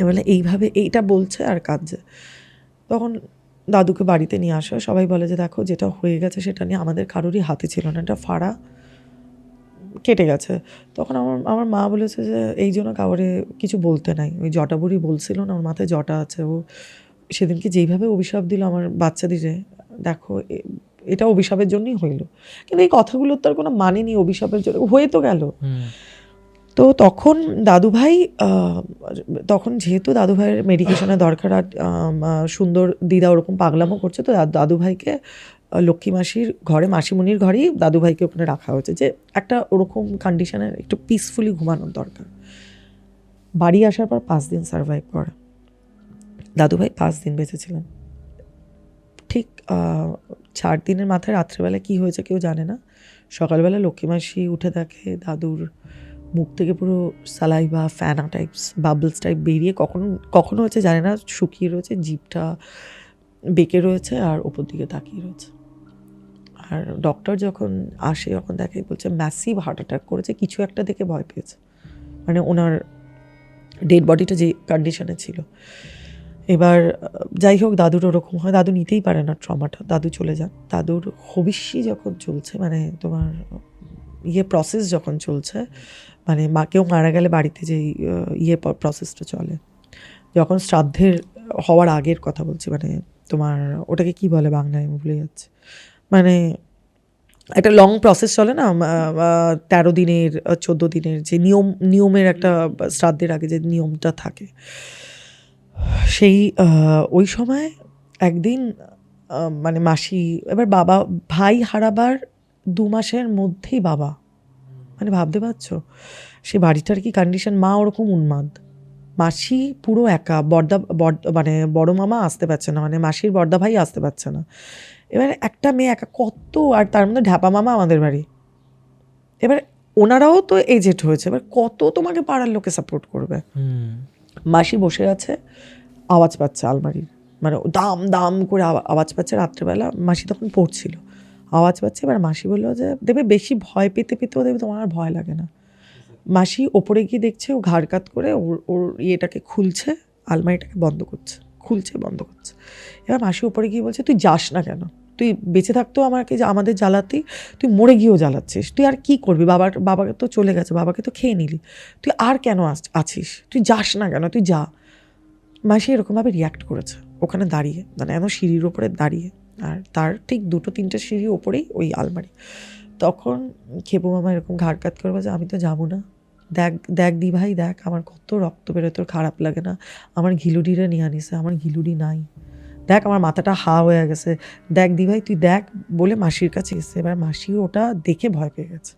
এবারে এইভাবে এইটা বলছে আর কাঁদছে। তখন দাদুকে বাড়িতে নিয়ে আসা, সবাই বলে যে দেখো যেটা হয়ে গেছে সেটা নিয়ে আমাদের কারোরই হাতে ছিল না, এটা ফাড়া কেটে গেছে। তখন আমার মা বলেছে যে এই জন্য কাউরে কিছু বলতে নাই। ওই জটা বুড়ি বলছিল না ওর মাথায় জটা আছে, ও সেদিনকে যেইভাবে অভিশাপ দিল আমার বাচ্চাদিরে, দেখো এটা অভিশাপের জন্যই হইল, কিন্তু এই কথাগুলোর তো আর কোনো মানে নেই, অভিশাপের জন্য হয়ে তো গেল। তো তখন দাদুভাই তখন যেহেতু দাদুভাইয়ের মেডিকেশনের দরকার, আর সুন্দর দিদা ওরকম পাগলামো করছে, তো দাদুভাইকে লক্ষ্মী মাসির ঘরে, মাসিমণির ঘরেই দাদুভাইকে ওখানে রাখা হয়েছে, যে একটা ওরকম কন্ডিশনের একটু পিসফুলি ঘুমানোর দরকার। বাড়ি আসার পর 5 দিন সার্ভাইভ করে দাদুভাই, 5 দিন বেঁচেছিলেন। ঠিক 4 দিনের মাথায় রাত্রেবেলা কি হয়েছে কেউ জানে না, সকালবেলা লক্ষ্মী মাসি উঠে দেখে দাদুর মুখ থেকে পুরো সালাইভা, ফ্যানা টাইপস, বাবলস টাইপ বেরিয়ে কখনো হচ্ছে জানে না, শুকিয়ে রয়েছে, জিভটা বেঁকে রয়েছে আর ওপর দিকে তাকিয়ে রয়েছে। আর ডক্টর যখন আসে যখন দেখে, বলছে ম্যাসিভ হার্ট অ্যাটাক করেছে, কিছু একটা দেখে ভয় পেয়েছে, মানে ওনার ডেড বডিটা যে কন্ডিশনে ছিল। এবার যাই হোক, দাদুর ওরকম হয়, দাদু নিতেই পারে না ট্রমাটা, দাদু চলে যান। দাদুর হবিষ্যি যখন চলছে, মানে তোমার প্রসেস যখন চলছে, মানে কেউ মারা গেলে বাড়িতে যে প্রসেসটা চলে, যখন শ্রাদ্ধের হওয়ার আগের কথা বলছি, মানে তোমার ওটাকে কি বলে বাংলায় আমি ভুলে যাচ্ছি, মানে একটা লং প্রসেস চলে না, 13 দিনের 14 দিনের যে নিয়মের একটা শ্রাদ্ধের আগে যে নিয়মটা থাকে, সেই ওই সময় একদিন মানে মাসি, এবার বাবা ভাই হারাবার 2 মাসের মধ্যেই বাবা, মানে ভাবতে পারছো সে বাড়িটার কি কন্ডিশন। মা ওরকম উন্মাদ, মাসি পুরো একা, মানে বড় মামা আসতে পারছে না, মানে মাসির বড়দা ভাই আসতে পারছে না। এবার একটা মেয়ে একা কত, আর তার মধ্যে ঢ্যাপা মামা আমাদের বাড়ি, এবার ওনারাও তো এজেড হয়েছে, এবার কত তোমাকে পাড়ার লোকে সাপোর্ট করবে। মাসি বসে আছে, আওয়াজ পাচ্ছে আলমারির, মানে দাম দাম করে আওয়াজ পাচ্ছে রাত্রেবেলা, মাসি তখন পড়ছিল, আওয়াজ পাচ্ছে। এবার মাসি বললো যে দেবে বেশি ভয় পেতে পেতেও দেবে তোমার আর ভয় লাগে না। মাসি ওপরে গিয়ে দেখছে ও ঘাড় কাত করে ওর ইয়েটাকে খুলছে, আলমারিটাকে বন্ধ করছে, খুলছে বন্ধ করছে। এবার মাসি ওপরে গিয়ে বলছে তুই যাস না কেন, তুই বেঁচে থাকতেও আমাদের জ্বালাতি, তুই মরে গিয়েও জ্বালাচ্ছিস, তুই আর কি করবি, বাবাকে তো চলে গেছে, বাবাকে তো খেয়ে নিলি, তুই আর কেন আছিস, তুই যাস না কেন, তুই যা। মাসি এরকমভাবে রিয়াক্ট করেছে ওখানে দাঁড়িয়ে, মানে এমন সিঁড়ির ওপরে দাঁড়িয়ে, আর তার ঠিক 2-3টে সিঁড়ি ওপরেই ওই আলমারি। তখন খেপু মামা এরকম ঘাড় কাত করবে যে আমি তো যাবো না, দেখ দি ভাই দেখ, আমার কত রক্ত বেরোয়, তোর খারাপ লাগে না, আমার ঘিলুডিরে নিয়ে আনিসে, আমার ঘিলুডি নাই, দেখ আমার মাথাটা হা হয়ে গেছে, দেখ দি ভাই তুই দেখ, বলে মাসির কাছে এসছে। এবার মাসি ওটা দেখে ভয় পেয়ে গেছে,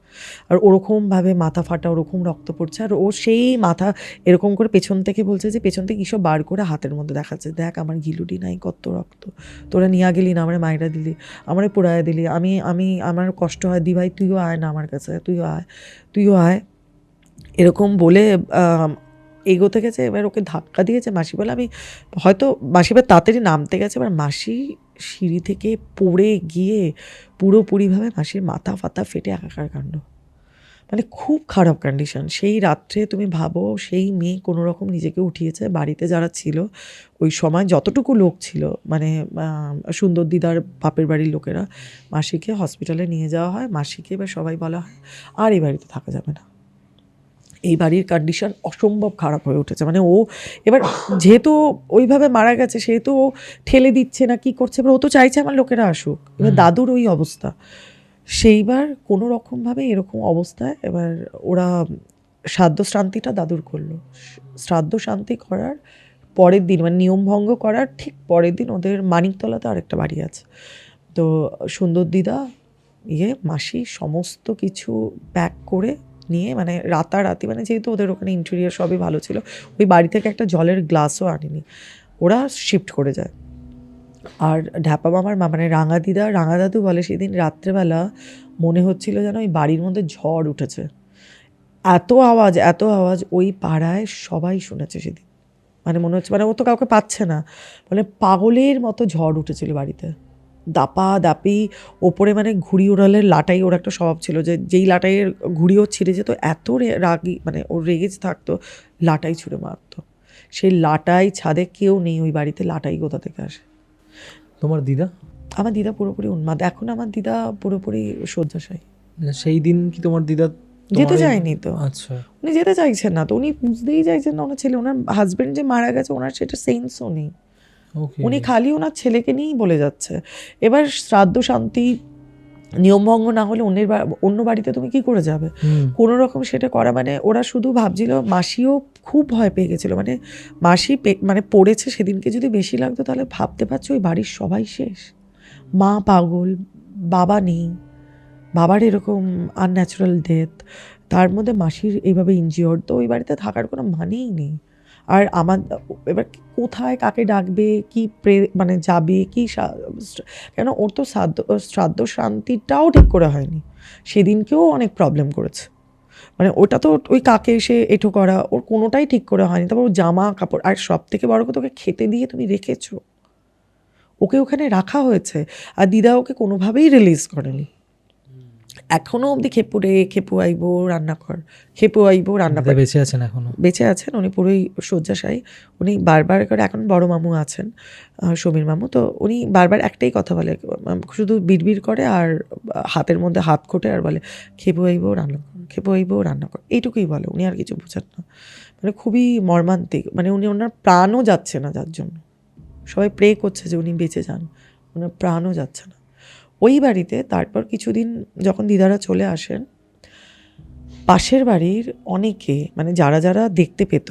আর ওরকমভাবে মাথা ফাটা, ওরকম রক্ত পড়ছে, আর ও সেই মাথা এরকম করে পেছন থেকে বলছে, যে পেছন থেকে কিসব বার করে হাতের মধ্যে দেখাচ্ছে, দেখ আমার ঘিলুডি নাই, কত রক্ত, তোরা নিয়ে গেলি না, আমার মায়েরা দিলি, আমারে পোড়ায় দিলি, আমি আমার কষ্ট হয়, দি ভাই তুইও আয় না আমার কাছে, তুইও আয় এরকম বলে এগোতে গেছে। এবার ওকে ধাক্কা দিয়েছে মাসি, বলে আমি হয়তো মাসি এবার তাড়াতাড়ি নামতে গেছে, এবার মাসি সিঁড়ি থেকে পড়ে গিয়ে পুরোপুরিভাবে মাসির মাথা ফাতা ফেটে একাকার কাণ্ড, মানে খুব খারাপ কন্ডিশন। সেই রাত্রে তুমি ভাবো, সেই মেয়ে কোনো রকম নিজেকে উঠিয়েছে, বাড়িতে যারা ছিল ওই সময় যতটুকু লোক ছিল, মানে সুন্দর দিদার বাপের বাড়ির লোকেরা, মাসিকে হসপিটালে নিয়ে যাওয়া হয়। মাসিকে এবার সবাই বলা হয় আর এই বাড়িতে থাকা যাবে না, এই বাড়ির কন্ডিশন অসম্ভব খারাপ হয়ে উঠেছে। মানে ও এবার যেহেতু ওইভাবে মারা গেছে, সেহেতু ও ঠেলে দিচ্ছে না, কি করছে, এবার ও তো চাইছে আমার লোকেরা আসুক। এবার দাদুর ওই অবস্থা, সেইবার কোনো রকমভাবে এরকম অবস্থায় এবার ওরা শ্রাদ্ধ শান্তিটা দাদুর করলো। শ্রাদ্ধ শান্তি করার পরের দিন, মানে নিয়ম ভঙ্গ করার ঠিক পরের দিন ওদের মানিকতলাতে আরেকটা বাড়ি আছে, তো সুন্দর দিদা মাসি সমস্ত কিছু প্যাক করে নিয়ে, মানে রাতারাতি, মানে যেহেতু ওদের ওখানে ইন্টেরিয়ার সবই ভালো ছিল, ওই বাড়ি থেকে একটা জলের গ্লাসও আনেনি, ওরা শিফট করে যায়। আর ঢ্যাপা মামার মানে রাঙা দাদু বলে সেদিন রাত্রেবেলা মনে হচ্ছিল যেন ওই বাড়ির মধ্যে ঝড় উঠেছে, এত আওয়াজ ওই পাড়ায় সবাই শুনেছে সেদিন, মানে মনে হচ্ছে, মানে ও তো কাউকে পাচ্ছে না, মানে পাগলের মতো ঝড় উঠেছিল বাড়িতে, দাপি ওপরে, মানে ঘুড়ি ওড়ালের লাটাই ওর একটা স্বভাব ছিল, যে যেই লাটাইয়ের ঘুড়িও ছিঁড়ে যেত, এত রাগি, মানে ওর রেগে থাকতো, লাটাই ছুঁড়ে মারতো। সেই লাটাই ছাদে কেউ নেই ওই বাড়িতে, লাটাই কোথা থেকে আসে। তোমার দিদা? আমার দিদা পুরোপুরি উন্মাদ, এখন আমার দিদা পুরোপুরি শয্যাশায়ী। সেই দিন কি তোমার দিদা যেতে চায়নি তো? আচ্ছা, উনি যেতে চাইছেন না তো, উনি বুঝতেই চাইছেন না ওনার ছেলে, ওনার হাজবেন্ড যে মারা গেছে, ওনার সেটা সেন্সও নেই। ওকে। উনি খালি ওনার ছেলেকে নিয়েই বলে যাচ্ছে। এবার শ্রাদ্ধ শান্তি নিয়মভঙ্গ না হলে অন্য বাড়িতে তুমি কি করে যাবে? কোনো রকম সেটা করা, মানে ওরা শুধু ভাবছিল, মাসিও খুব ভয় পেয়ে গেছিলো, মানে মাসি মানে পড়েছে সেদিনকে যদি বেশি লাগতো তাহলে ভাবতে পারছো ওই বাড়ির সবাই শেষ। মা পাগল, বাবা নেই, বাবার এরকম আনন্যাচারাল ডেথ, তার মধ্যে মাসির এইভাবে ইনজিওর্ড, তো ওই বাড়িতে থাকার কোনো মানেই নেই। আর আমার এবার কোথায় কাকে ডাকবে, কি মানে যাবে কি, কেন ওর তো শ্রাদ্ধ শান্তিটাও ঠিক করে হয়নি, সেদিনকেও অনেক প্রবলেম করেছে, মানে ওটা তো ওই কাকে এসে এঁটো করা, ওর কোনোটাই ঠিক করে হয়নি। তারপর ওর জামা কাপড়, আর সব থেকে বড় কথা ওকে খেতে দিয়ে তুমি রেখেছো, ওকে ওখানে রাখা হয়েছে, আর দিদা ওকে কোনোভাবেই রিলিজ করেনি। এখনো অবধি খেপু আইবো রান্না কর, খেপু আইবো রান্না কর, বেঁচে আছেন এখনো? বেঁচে আছেন উনি, পুরোই শয্যাশায়ী। উনি বারবার করে, এখন বড় মামু আছেন সমীর মামু, তো উনি বারবার একটাই কথা বলে, শুধু বিড়বিড় করে আর হাতের মধ্যে হাত খোটে আর বলে খেপু আইবো রান্না কর, খেপু আইবো রান্না কর, এইটুকুই বলে, উনি আর কিছু বোঝেন না। মানে খুবই মর্মান্তিক, মানে উনি, ওনার প্রাণও যাচ্ছে না, যার জন্য সবাই প্রে করছে যে উনি বেঁচে যান, ওনার প্রাণও যাচ্ছে না। ওই বাড়িতে তারপর কিছুদিন যখন দিদারা চলে আসেন, পাশের বাড়ির অনেকে, মানে যারা যারা দেখতে পেত,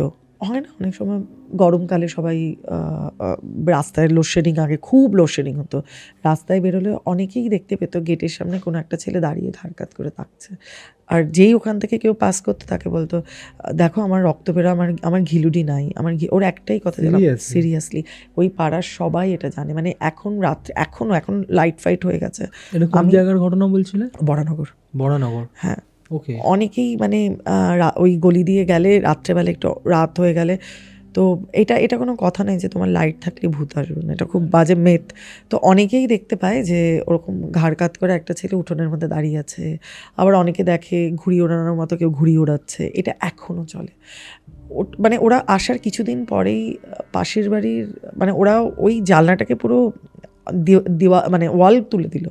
হয় না অনেক সময় গরমকালে সবাই রাস্তায় লোডশেডিং, আগে খুব লোডশেডিং হতো, রাস্তায় বেরোলে অনেকেই দেখতে পেত গেটের সামনে কোনো একটা ছেলে দাঁড়িয়ে ধারকাত করে থাকছে, আর যেই ওখান থেকে কেউ পাস করতে তাকে বলতো দেখো আমার রক্ত বেরো, আমার ঘিলুডি নাই, আমার ওর একটাই কথা, সিরিয়াসলি ওই পাড়ার সবাই এটা জানে, মানে এখন রাত্রে এখন লাইট ফাইট হয়ে গেছে। এটা কোন জায়গার ঘটনা বলছিলে? বরানগর। হ্যাঁ, ওকে। অনেকেই মানে ওই গলি দিয়ে গেলে রাত্রেবেলা একটু রাত হয়ে গেলে, তো এটা কোনো কথা নেই যে তোমার লাইট থাকলে ভূত আসবে না, এটা খুব বাজে মেথ। তো অনেকেই দেখতে পায় যে ওরকম ঘাড় কাত করে একটা ছেলে উঠোনের মধ্যে দাঁড়িয়ে আছে, আবার অনেকে দেখে ঘুড়ি ওড়ানোর মতো কেউ ঘুড়ি ওড়াচ্ছে, এটা এখনও চলে। মানে ওরা আসার কিছুদিন পরেই পাশের বাড়ির, মানে ওরা ওই জানলাটাকে পুরো মানে ওয়াল তুলে দিল,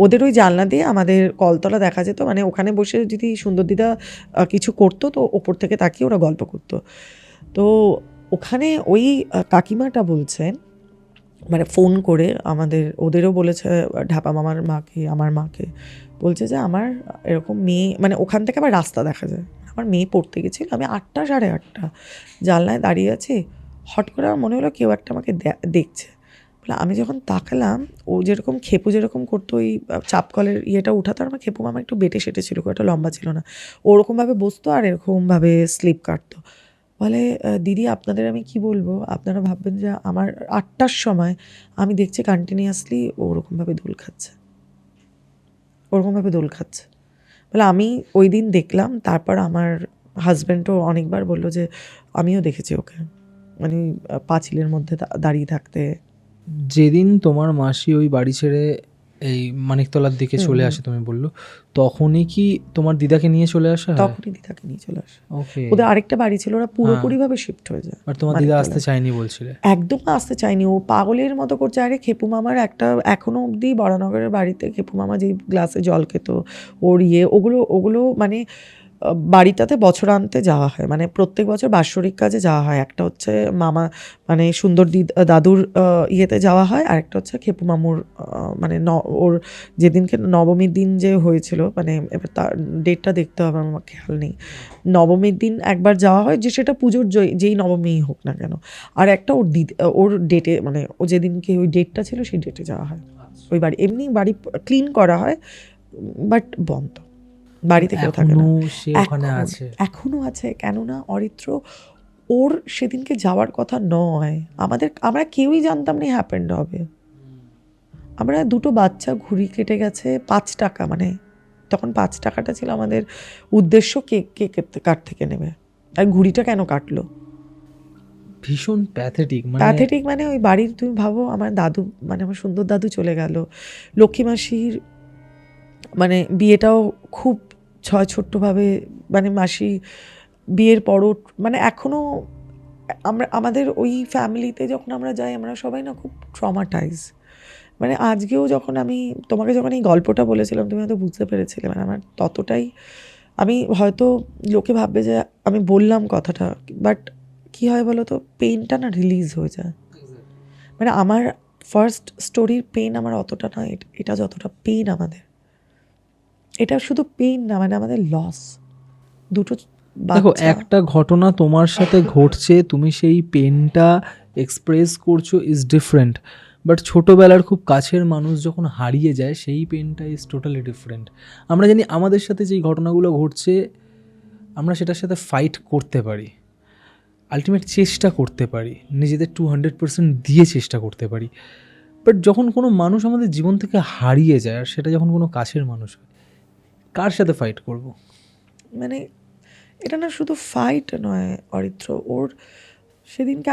ওদের ওই জানলা দিয়ে আমাদের কলতলা দেখা যেত, মানে ওখানে বসে যদি সুন্দর দিদা কিছু করতো তো ওপর থেকে তাকিয়ে ওরা গল্প করতো। তো ওখানে ওই কাকিমাটা বলছেন, মানে ফোন করে ওদেরও বলেছে, ঢাপা মামার মাকে, আমার মাকে বলছে যে আমার এরকম মেয়ে, মানে ওখান থেকে আবার রাস্তা দেখা যায়, আমার মেয়ে পড়তে গেছিল, আমি 8টা 8:30 জানলায় দাঁড়িয়ে আছি, হট করে আমার মনে হলো কেউ একটা আমাকে দেখছে। আমি যখন তাকালাম, ও যেরকম খেপু যেরকম করতো ওই চাপকলের ইয়েটা উঠাতো, আর আমার খেপু মামা একটু বেটে সেটে ছিল, খুব একটা লম্বা ছিল না, ওরকমভাবে বসতো আর এরকমভাবে স্লিপ কাটতো। বলে দিদি আপনাদের আমি কি বলবো, আপনারা ভাববেন যে আমার 8টার সময় আমি দেখছি কন্টিনিউয়াসলি ওরকমভাবে দোল খাচ্ছে। বলে আমি ওই দিন দেখলাম, তারপর আমার হাজব্যান্ডও অনেকবার বললো যে আমিও দেখেছি ওকে, মানে পাঁচিলের মধ্যে দাঁড়িয়ে থাকতে। যেদিন তোমার মাসি ওই বাড়ি ছেড়ে এই মানিকতলার দিকে চলে আসে, তুমি বললো, তখনই কি তোমার দিদাকে নিয়ে চলে আসা? তখনই দিদাকে নিয়ে চলে আসে। ওকে। ওদের আরেকটা বাড়ি ছিল, ওরা পুরোপুরিভাবে শিফট হয়ে যায়। আর তোমার দিদা আসতে চায়নি বলছিলে? একদম আসতে চায়নি, ও পাগলের মতো করছে। আরে খেপু মামার একটা এখনো অবধি বরানগরের বাড়িতে খেপু মামা যেই গ্লাসে জল খেত, ওর ওগুলো মানে বাড়িটাতে বছরান্তে যাওয়া হয়, মানে প্রত্যেক বছর বাৎসরিক কাজে যাওয়া হয়। একটা হচ্ছে মামা মানে সুন্দর দাদুর ইয়েতে যাওয়া হয়, আর একটা হচ্ছে খেপু মামুর মানে ওর যেদিনকে নবমীর দিন যে হয়েছিল, মানে এবার তার ডেটটা দেখতে হবে, আমার খেয়াল নেই, নবমীর দিন একবার যাওয়া হয়, যে সেটা পুজোর যেই নবমীই হোক না কেন, আর একটা ওর ডেটে, মানে ও যেদিনকে ওই ডেটটা ছিল সেই ডেটে যাওয়া হয় ওই বাড়ি। এমনি বাড়ি ক্লিন করা হয়, বাট বন্ধ, বাড়িতে কেউ থাকে না। এখনো আছে, কেননা অরিত্র ওর সেদিনকে যাওয়ার কথা নয়, আমরা কেউই জানতাম না হ্যাপেন্ড হবে। আমরা 2টো বাচ্চা, ঘুড়ি কেটে গেছে 5 টাকা, মানে তখন 5 টাকাটা ছিল আমাদের উদ্দেশ্য, কে কার থেকে নেবে, আর ঘুড়িটা কেন কাটলো। ভীষণ প্যাথেটিক, মানে ওই বাড়ির, তুমি ভাবো আমার দাদু, মানে আমার সুন্দর দাদু চলে গেল, লক্ষ্মী মাসির মানে বিয়েটাও খুব ছোট্টভাবে, মানে মাসি বিয়ের পরও, মানে এখনও আমাদের ওই ফ্যামিলিতে যখন আমরা যাই, আমরা সবাই না খুব ট্রমাটাইজ। মানে আজকেও যখন তোমাকে যখন এই গল্পটা বলেছিলাম, তুমি হয়তো বুঝতে পেরেছিলে, মানে আমার ততটাই, আমি হয়তো লোকে ভাববে যে আমি বললাম কথাটা, বাট কি হয় বলো তো, পেইনটা না রিলিজ হয়ে যায়, মানে আমার ফার্স্ট স্টোরির পেন আমার অতটা না, এটা যতটা পেন আমাদের, এটা শুধু পেন না, মানে আমাদের লস। দুটো দেখো, বাচ্চা। একটা ঘটনা তোমার সাথে ঘটছে, তুমি সেই পেনটা এক্সপ্রেস করছো ইজ ডিফারেন্ট, বাট ছোটোবেলার খুব কাছের মানুষ যখন হারিয়ে যায় সেই পেনটা ইজ টোটালি ডিফারেন্ট। আমরা জানি আমাদের সাথে যেই ঘটনাগুলো ঘটছে আমরা সেটার সাথে ফাইট করতে পারি, আলটিমেট চেষ্টা করতে পারি, নিজেদের 200% দিয়ে চেষ্টা করতে পারি, বাট যখন কোনো মানুষ আমাদের জীবন থেকে হারিয়ে যায় আর সেটা যখন কোনো কাছের মানুষ হয়, কার সাথে ফাইট করব? মানে এটা না শুধু ফাইট নয় অরিত্র, ওর সেদিনকে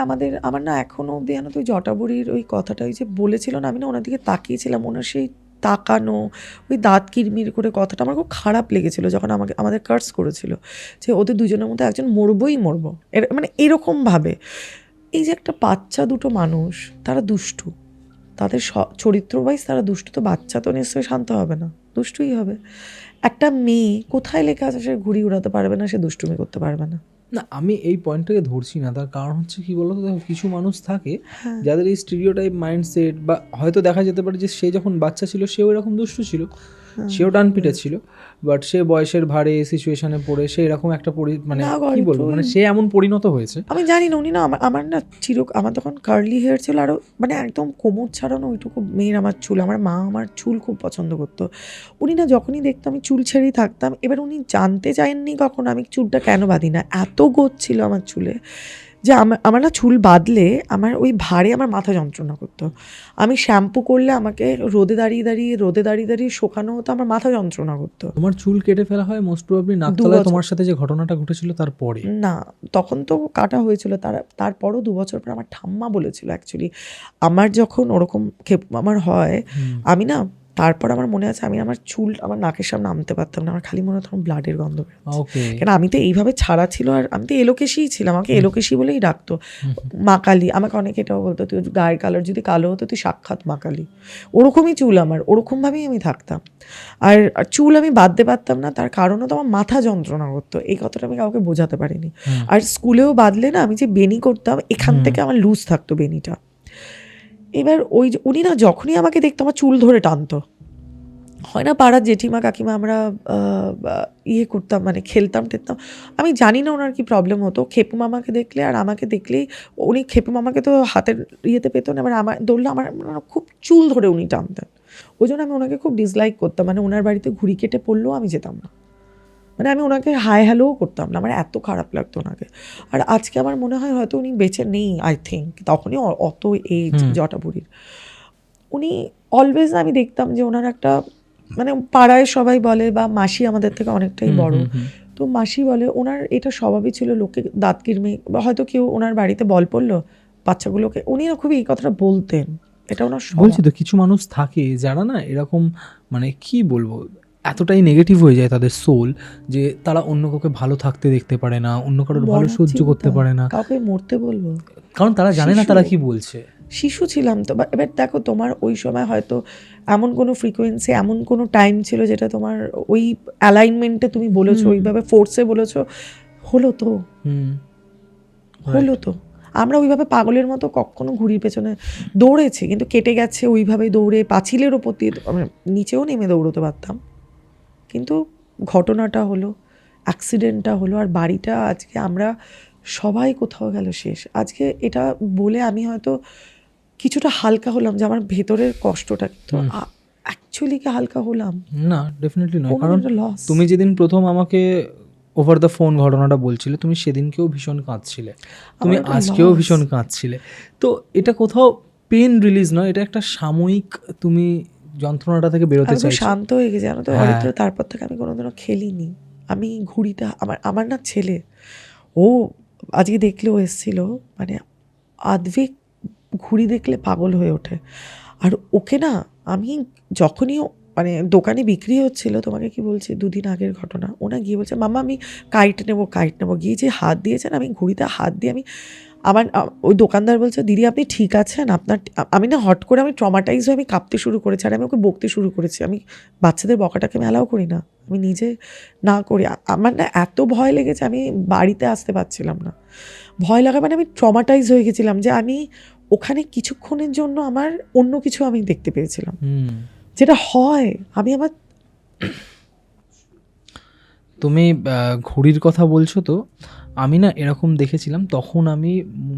আমার না এখনও অব্দি জানো তো ওই জটাবুড়ির ওই কথাটা ওই যে বলেছিল না, আমি না ওনার দিকে তাকিয়েছিলাম, ওনার সেই তাকানো, ওই দাঁত কিরমির করে কথাটা আমার খুব খারাপ লেগেছিল যখন আমাদের কার্স করেছিল যে ওদের দুজনের মধ্যে একজন মরবই মরবো, মানে এরকমভাবে। এই যে একটা বাচ্চা দুটো মানুষ, তারা দুষ্টু, তাদের চরিত্র ওয়াইজ তারা দুষ্টু, তো বাচ্চা তো নিশ্চয়ই শান্ত হবে না, দুষ্টুই হবে। একটা মেয়ে কোথায় লেখা আছে সে ঘুড়ি উড়াতে পারবে না, সে দুষ্টুমি করতে পারবে না? না, আমি এই পয়েন্টটাকে ধরছি না, তার কারণ হচ্ছে কি বলতো, দেখো কিছু মানুষ থাকে যাদের এই স্টিরিওটাইপ মাইন্ডসেট, বা হয়তো দেখা যেতে পারে যে সে যখন বাচ্চা ছিল সেও এরকম দুষ্টু ছিল, সেও ডানপিটে ছিল, বাট সে বয়সের ভারে সিচুয়েশনে পড়ে সে এরকম একটা মানে না, কি বলবো, মানে সে এমন পরিণত হয়েছে। আমি জানি না, উনি না আমার না আমার তখন কার্লি হেয়ার ছিল, আরও মানে একদম কোমর ছাড়ানো ওইটুকু মেয়ের আমার চুল, আমার মা আমার চুল খুব পছন্দ করতো। উনি না যখনই দেখতো আমি চুল ছেড়েই থাকতাম, এবার উনি জানতে চাননি কখন আমি চুলটা কেন বাঁধি না, এত গোছ ছিল আমার চুলে যে আমার না চুল বাঁধলে আমার ওই ভারে আমার মাথা যন্ত্রণা করতো। আমি শ্যাম্পু করলে আমাকে রোদে দাঁড়িয়ে শোকানো হতো, আমার মাথা যন্ত্রণা করতো। তোমার চুল কেটে ফেলা হয় মোস্ট প্রবাবলি নাকতলায় তোমার সাথে যে ঘটনাটা ঘটেছিল তারপরে? না, তখন তো কাটা হয়েছিল, তারপরও 2 বছর পর আমার ঠাম্মা বলেছিল অ্যাকচুয়ালি আমার যখন ওরকম আমার হয়, আমি না তারপর আমার মনে আছে আমি আমার চুল আমার নাকের সামনে নামতে পারতাম না, আমার খালি মনে হতো ব্লাডের গন্ধ বেরোচ্ছে, কেন আমি তো এইভাবে ছাড়া ছিল, আর আমি তো এলোকেশিই ছিলাম, আমাকে এলোকেশি বলেই ডাকতো। মা কালী, আমাকে অনেকে এটাও বলতো তুই গায়ের কালার যদি কালো হতো তুই সাক্ষাৎ মা কালী, ওরকমই চুল আমার, ওরকমভাবেই আমি থাকতাম। আর চুল আমি বাঁধতে পারতাম না, তার কারণও তো আমার মাথা যন্ত্রণা করতো, এই কথাটা আমি কাউকে বোঝাতে পারিনি। আর স্কুলেও বাঁধলে না আমি যে বেনি করতাম, এখান থেকে আমার লুজ থাকতো বেনিটা। এবার উনি না যখনই আমাকে দেখতো আমার চুল ধরে টানতো, হয় না পাড়ার জেঠিমা কাকিমা আমরা ইয়ে করতাম, মানে খেলতাম টেলতাম, আমি জানি না ওনার কি প্রবলেম হতো, খেপু মামাকে দেখলে আর আমাকে দেখলেই, উনি খেপু মামাকে তো হাতের ইয়েতে পেতো না, এবার আমার ধরলে আমার খুব চুল ধরে উনি টানতেন, ওই জন্য আমি ওনাকে খুব ডিসলাইক করতাম, মানে ওনার বাড়িতে ঘুড়ি কেটে পড়লেও আমি যেতাম না, মানে আমি ওনাকে হাই হ্যালোও করতাম না, আমার এত খারাপ লাগতো ওনাকে। আর আজকে আমার মনে হয় হয়তো উনি বেঁচে নেই, আই থিঙ্ক, তখনই অত এজ জটাবুড়ির, উনি অলওয়েজ আমি দেখতাম যে ওনার একটা মানে পাড়ায় সবাই বলে, বা মাসি আমাদের থেকে অনেকটাই বড়, তো মাসি বলে ওনার এটা স্বভাবই ছিল লোককে দাঁত কিরমি, বা হয়তো কেউ ওনার বাড়িতে বল পড়লো বাচ্চাগুলোকে, উনি না খুবই এই কথাটা বলতেন, এটা ওনার বলছি তো কিছু মানুষ থাকে যারা না এরকম, মানে কি বলবো, এতটাই নেগেটিভ হয়ে যায় তাদের সোল যে তারা অন্য কাউকে ভালো থাকতে দেখতে পারে না, অন্য কারোর ভালো সহ্য করতে পারে না, কাউকে মরতে বলবো, কারণ তারা জানে না তারা কি বলছে। শিশু ছিলাম তো, এবার দেখো তোমার ওই সময় হয়তো এমন কোনো ফ্রিকোয়েন্সি, এমন কোনো টাইম ছিল যেটা তোমার ওই অ্যালাইনমেন্টে তুমি বলেছো, ওইভাবে ফোর্সে বলেছো, হলো তো হলো তো। আমরা ওইভাবে পাগলের মতো কখনো ঘুড়ির পেছনে দৌড়েছি, কিন্তু কেটে গেছে ওইভাবেই দৌড়ে, পাঁচিলের ওপর দিয়ে আমরা নিচেও নেমে দৌড়তে পারতাম, কিন্তু ঘটনাটা হলো, অ্যাক্সিডেন্টটা হলো, আর বাড়িটা আজকে আমরা সবাই কোথাও গেল শেষ। আজকে এটা বলে আমি হয়তো কিছুটা হালকা হলাম যে আমার ভেতরের কষ্টটা, কিন্তু অ্যাকচুয়ালি কি হালকা হলাম? না, ডেফিনেটলি নয়, কারণ তুমি যেদিন প্রথম আমাকে ওভার দ্য ফোন ঘটনাটা বলছিলে, তুমি সেদিনকেও ভীষণ কাঁদছিলে, তুমি আজকেও ভীষণ কাঁদছিলে, তো এটা কোথাও পেন রিলিজ নয়, এটা একটা সাময়িক, তুমি যন্ত্রণাটা থেকে বেরোতে চাইছো, শান্ত হয়ে গেছে জানো তো অরিত্র। তারপর থেকে আমি কোনোদিনও খেলিনি, আমি ঘুড়িটা আমার না ছেলে, ও আজকে দেখলেও এসেছিল, মানে আধেক ঘুড়ি দেখলে পাগল হয়ে ওঠে, আর ওকে না আমি যখনই মানে দোকানে বিক্রি হচ্ছিল, তোমাকে কি বলছি 2 দিন আগের ঘটনা, ওনা গিয়ে বলছে মামা আমি কাইট নেবো, গিয়ে যে হাত দিয়েছেন, আমি ঘুড়িতে হাত দিয়ে আমার ওই দোকানদার বলছে দিদি আপনি ঠিক আছেন আপনার, আমি না হট করে আমি ট্রমাটাইজ হয়ে আমি কাঁপতে শুরু করেছি, আর আমি ওকে বকতে শুরু করেছি, আমি বাচ্চাদের বকাটাকে আমি অ্যালাউ করি না, আমি নিজে না করি, আমার না এত ভয় লেগেছে আমি বাড়িতে আসতে পারছিলাম না, ভয় লাগা মানে আমি ট্রমাটাইজ হয়ে গেছিলাম যে আমি ওখানে কিছুক্ষণের জন্য আমার অন্য কিছু আমি দেখতে পেয়েছিলাম, হুম। যেটা হয় আমি আমার তুমি ঘুড়ির কথা বলছো তো, আমি না এরকম দেখেছিলাম, তখন আমি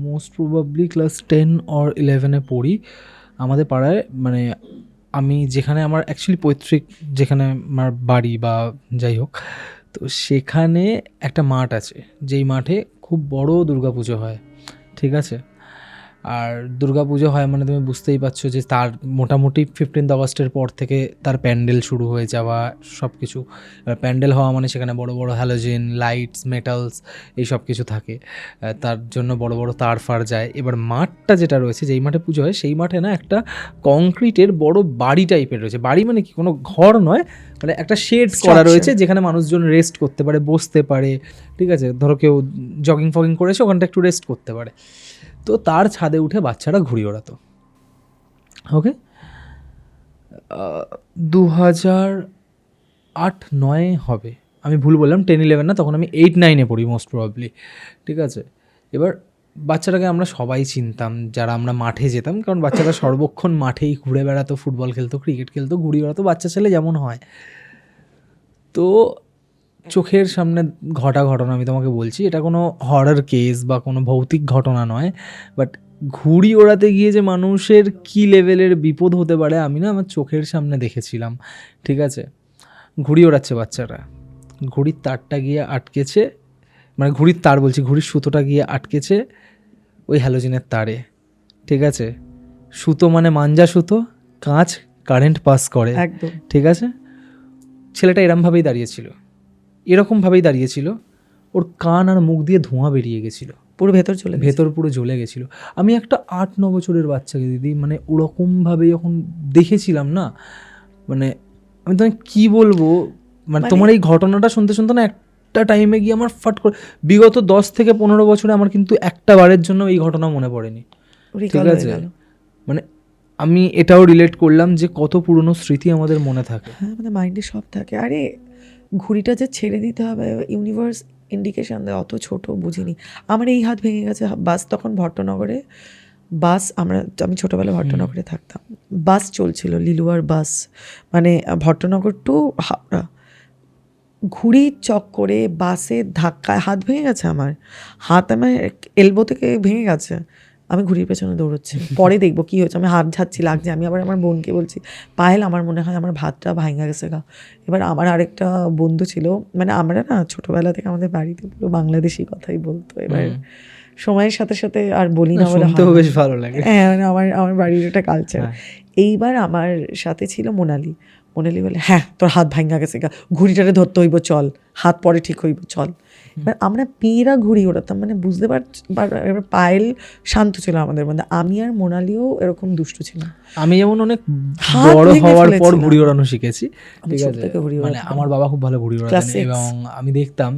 মোস্ট প্রবাবলি ক্লাস 10 or 11-এ পড়ি। আমাদের পাড়ায় মানে আমি যেখানে আমার অ্যাকচুয়ালি পৈতৃক যেখানে আমার বাড়ি বা যাই হোক, তো সেখানে একটা মাঠ আছে, যেই মাঠে খুব বড় দুর্গাপুজো হয়, ঠিক আছে। আর দুর্গাপুজো হয় মানে তুমি বুঝতেই পারছো যে তার মোটামুটি 15th অগস্টের পর থেকে তার প্যান্ডেল শুরু হয়ে যাওয়া সব কিছু। এবার প্যান্ডেল হওয়া মানে সেখানে বড় বড় হ্যালোজেন লাইটস, মেটালস, এই সব কিছু থাকে। তার জন্য বড় বড় তার ফার যায়। এবার মাঠটা যেটা রয়েছে, যেই মাঠে পুজো হয়, সেই মাঠে না একটা কংক্রিটের বড় বাড়ি টাইপের রয়েছে। বাড়ি মানে কি, কোনো ঘর নয়, মানে একটা শেড করা Structure. রয়েছে যেখানে মানুষজন রেস্ট করতে পারে, বসতে পারে, ঠিক আছে। ধরো কেউ জগিং ফগিং করেছে, ওখানটা একটু রেস্ট করতে পারে। তো তার ছাদে উঠে বাচ্চারা ঘুড়ি ওড়াতো। ওকে, 2008-9 হবে, আমি ভুল বললাম, 10-11 না, তখন আমি 8-9-এ পড়ি মোস্ট প্রবাবলি, ঠিক আছে। এবার বাচ্চাটাকে আমরা সবাই চিনতাম যারা আমরা মাঠে যেতাম, কারণ বাচ্চারা সর্বক্ষণ মাঠেই ঘুরে বেড়াতো, ফুটবল খেলতো, ক্রিকেট খেলতো, ঘুড়ি ওড়াতো, বাচ্চা ছেলে যেমন হয়। তো চোখের সামনে ঘটনা আমি তোমাকে বলছি, এটা কোনো হরর কেস বা কোনো ভৌতিক ঘটনা নয়, বাট ঘুড়ি ওড়াতে গিয়ে যে মানুষের কী লেভেলের বিপদ হতে পারে আমি না আমার চোখের সামনে দেখেছিলাম, ঠিক আছে। ঘুড়ি ওড়াচ্ছে বাচ্চারা, ঘুড়ির তারটা গিয়ে আটকেছে, মানে ঘুড়ির তার বলছি, ঘুড়ির সুতোটা গিয়ে আটকেছে ওই হ্যালোজেনের তারে, ঠিক আছে। সুতো মানে মাঞ্জা সুতো, কাঁচ, কারেন্ট পাস করে, একদম ঠিক আছে। ছেলেটা এরকমভাবেই দাঁড়িয়েছিল, ওর কান আর মুখ দিয়ে ধোঁয়া বেরিয়ে গেছিলো, পুরো ভেতর চলে গেছে। ভেতর পুরো জ্বলে গেছিলো। আমি একটা 8-9 বছরের বাচ্চাকে দিদি, মানে ওরকমভাবে যখন দেখেছিলাম না, মানে আমি তোমায় কী বলবো, মানে তোমার এই ঘটনাটা শুনতে শুনতে না একটা টাইমে গিয়ে আমার ফাট করে, বিগত 10 থেকে 15 বছরে আমার কিন্তু একটা বারের জন্য এই ঘটনা মনে পড়েনি, ঠিক Recall হয়ে আছে। গেল। মানে আমি এটাও রিলেট করলাম যে কত পুরনো স্মৃতি আমাদের মনে থাকে। হ্যাঁ, আমাদের মাইন্ডে সব থাকে। আরে ঘুড়িটা যে ছেড়ে দিতে হবে, ইউনিভার্স ইন্ডিকেশন দেয়, অত ছোট বুঝিনি। আমার এই হাত ভেঙে গেছে। বাস তখন ভট্টনগরে, আমি ছোটোবেলায় ভট্টনগরে থাকতাম, বাস চলছিল, লিলুয়ার বাস, মানে ভট্টনগর টু হাওড়া। ঘুড়ির চক্করে বাসের ধাক্কায় হাত ভেঙে গেছে আমার এলবো থেকে ভেঙে গেছে। আমি ঘুড়ির পেছনে দৌড়চ্ছি, পরে দেখবো কী হয়েছে। আমি হাত ঝাচ্ছি, লাগছে। আমি আবার আমার বোনকে বলছি, পায়েল আমার মনে হয় আমার ভাতটা ভাঙা গেছে গা। এবার আমার আরেকটা বন্ধু ছিল, মানে আমরা না ছোটোবেলা থেকে আমাদের বাড়িতে পুরো বাংলাদেশি কথাই বলতো। এবার সময়ের সাথে সাথে আর বলি না বলে শুনতেও বেশ ভালো লাগে। হ্যাঁ, মানে আমার বাড়ির একটা কালচার। হ্যাঁ। এইবার আমার সাথে ছিল মোনালি বলে, হ্যাঁ তোর হাত ভাঙা গেছে গা, ঘুড়িটারে ধরতে হইব, চল, হাত পরে ঠিক হইব, চল। এবার আমরা মেয়েরা ঘুড়ি ওড়াতাম, মানে বুঝতে এবার পায়েল শান্ত ছিল আমাদের মধ্যে, আমি আর মোনালিও এরকম দুষ্টু ছিলাম। আমি যেমন অনেক হাত বড় ভেঙে হওয়ার পর ফেলেছিলাম। ঘুড়ি ওড়ানো শিখেছি, আমি ঠিক ছোট আছে। থেকে ঘুড়ি মানে ওড়াতাম। আমার বাবা খুব ভালো ঘুড়ি ওড়াতেন, Class 6 এবং আমি দেখতাম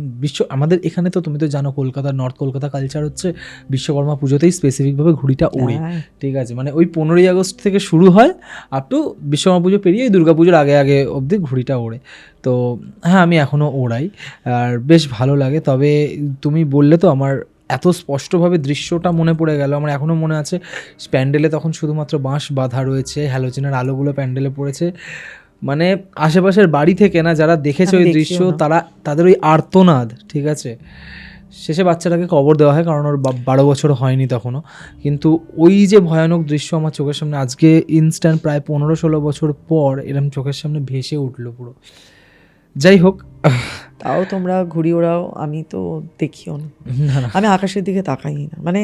আমাদের এখানে তো তুমি তো জানো কলকাতার নর্থ কলকাতা কালচার হচ্ছে বিশ্বকর্মা পুজোতেই স্পেসিফিকভাবে ঘুড়িটা ওড়ে, হ্যাঁ। ঠিক আছে। মানে ওই 15ই আগস্ট থেকে শুরু হয় আপ টু বিশ্বকর্মা পুজো পেরিয়ে দুর্গা পুজোর আগে অবধি ঘুড়িটা ওড়ে। তো হ্যাঁ, আমি এখনও ওড়াই আর বেশ ভালো লাগে। তবে তুমি বললে তো আমার এত স্পষ্টভাবে দৃশ্যটা মনে পড়ে গেল, আমার এখনও মনে আছে। প্যান্ডেলে তখন শুধুমাত্র বাঁশ বাঁধা রয়েছে, হ্যালোজেনের আলোগুলো প্যান্ডেলে পড়েছে, মানে আশেপাশের বাড়ি থেকে না যারা দেখেছে আমি ওই দেখিও দৃশ্য, না। তাদের ওই আর্তনাদ, ঠিক আছে। শেষে বাচ্চাটাকে কবর দেওয়া হয়, কারণ ওর 12 বছর হয়নি তখনও। কিন্তু ওই যে ভয়ানক দৃশ্য আমার চোখের সামনে আজকে ইনস্ট্যান্ট প্রায় 15-16 বছর পর এরকম চোখের সামনে ভেসে উঠলো পুরো। যাই হোক, তাও তোমরা ঘুড়ি ওড়াও, আমি তো দেখিও না। আমি আকাশের দিকে তাকাই না, মানে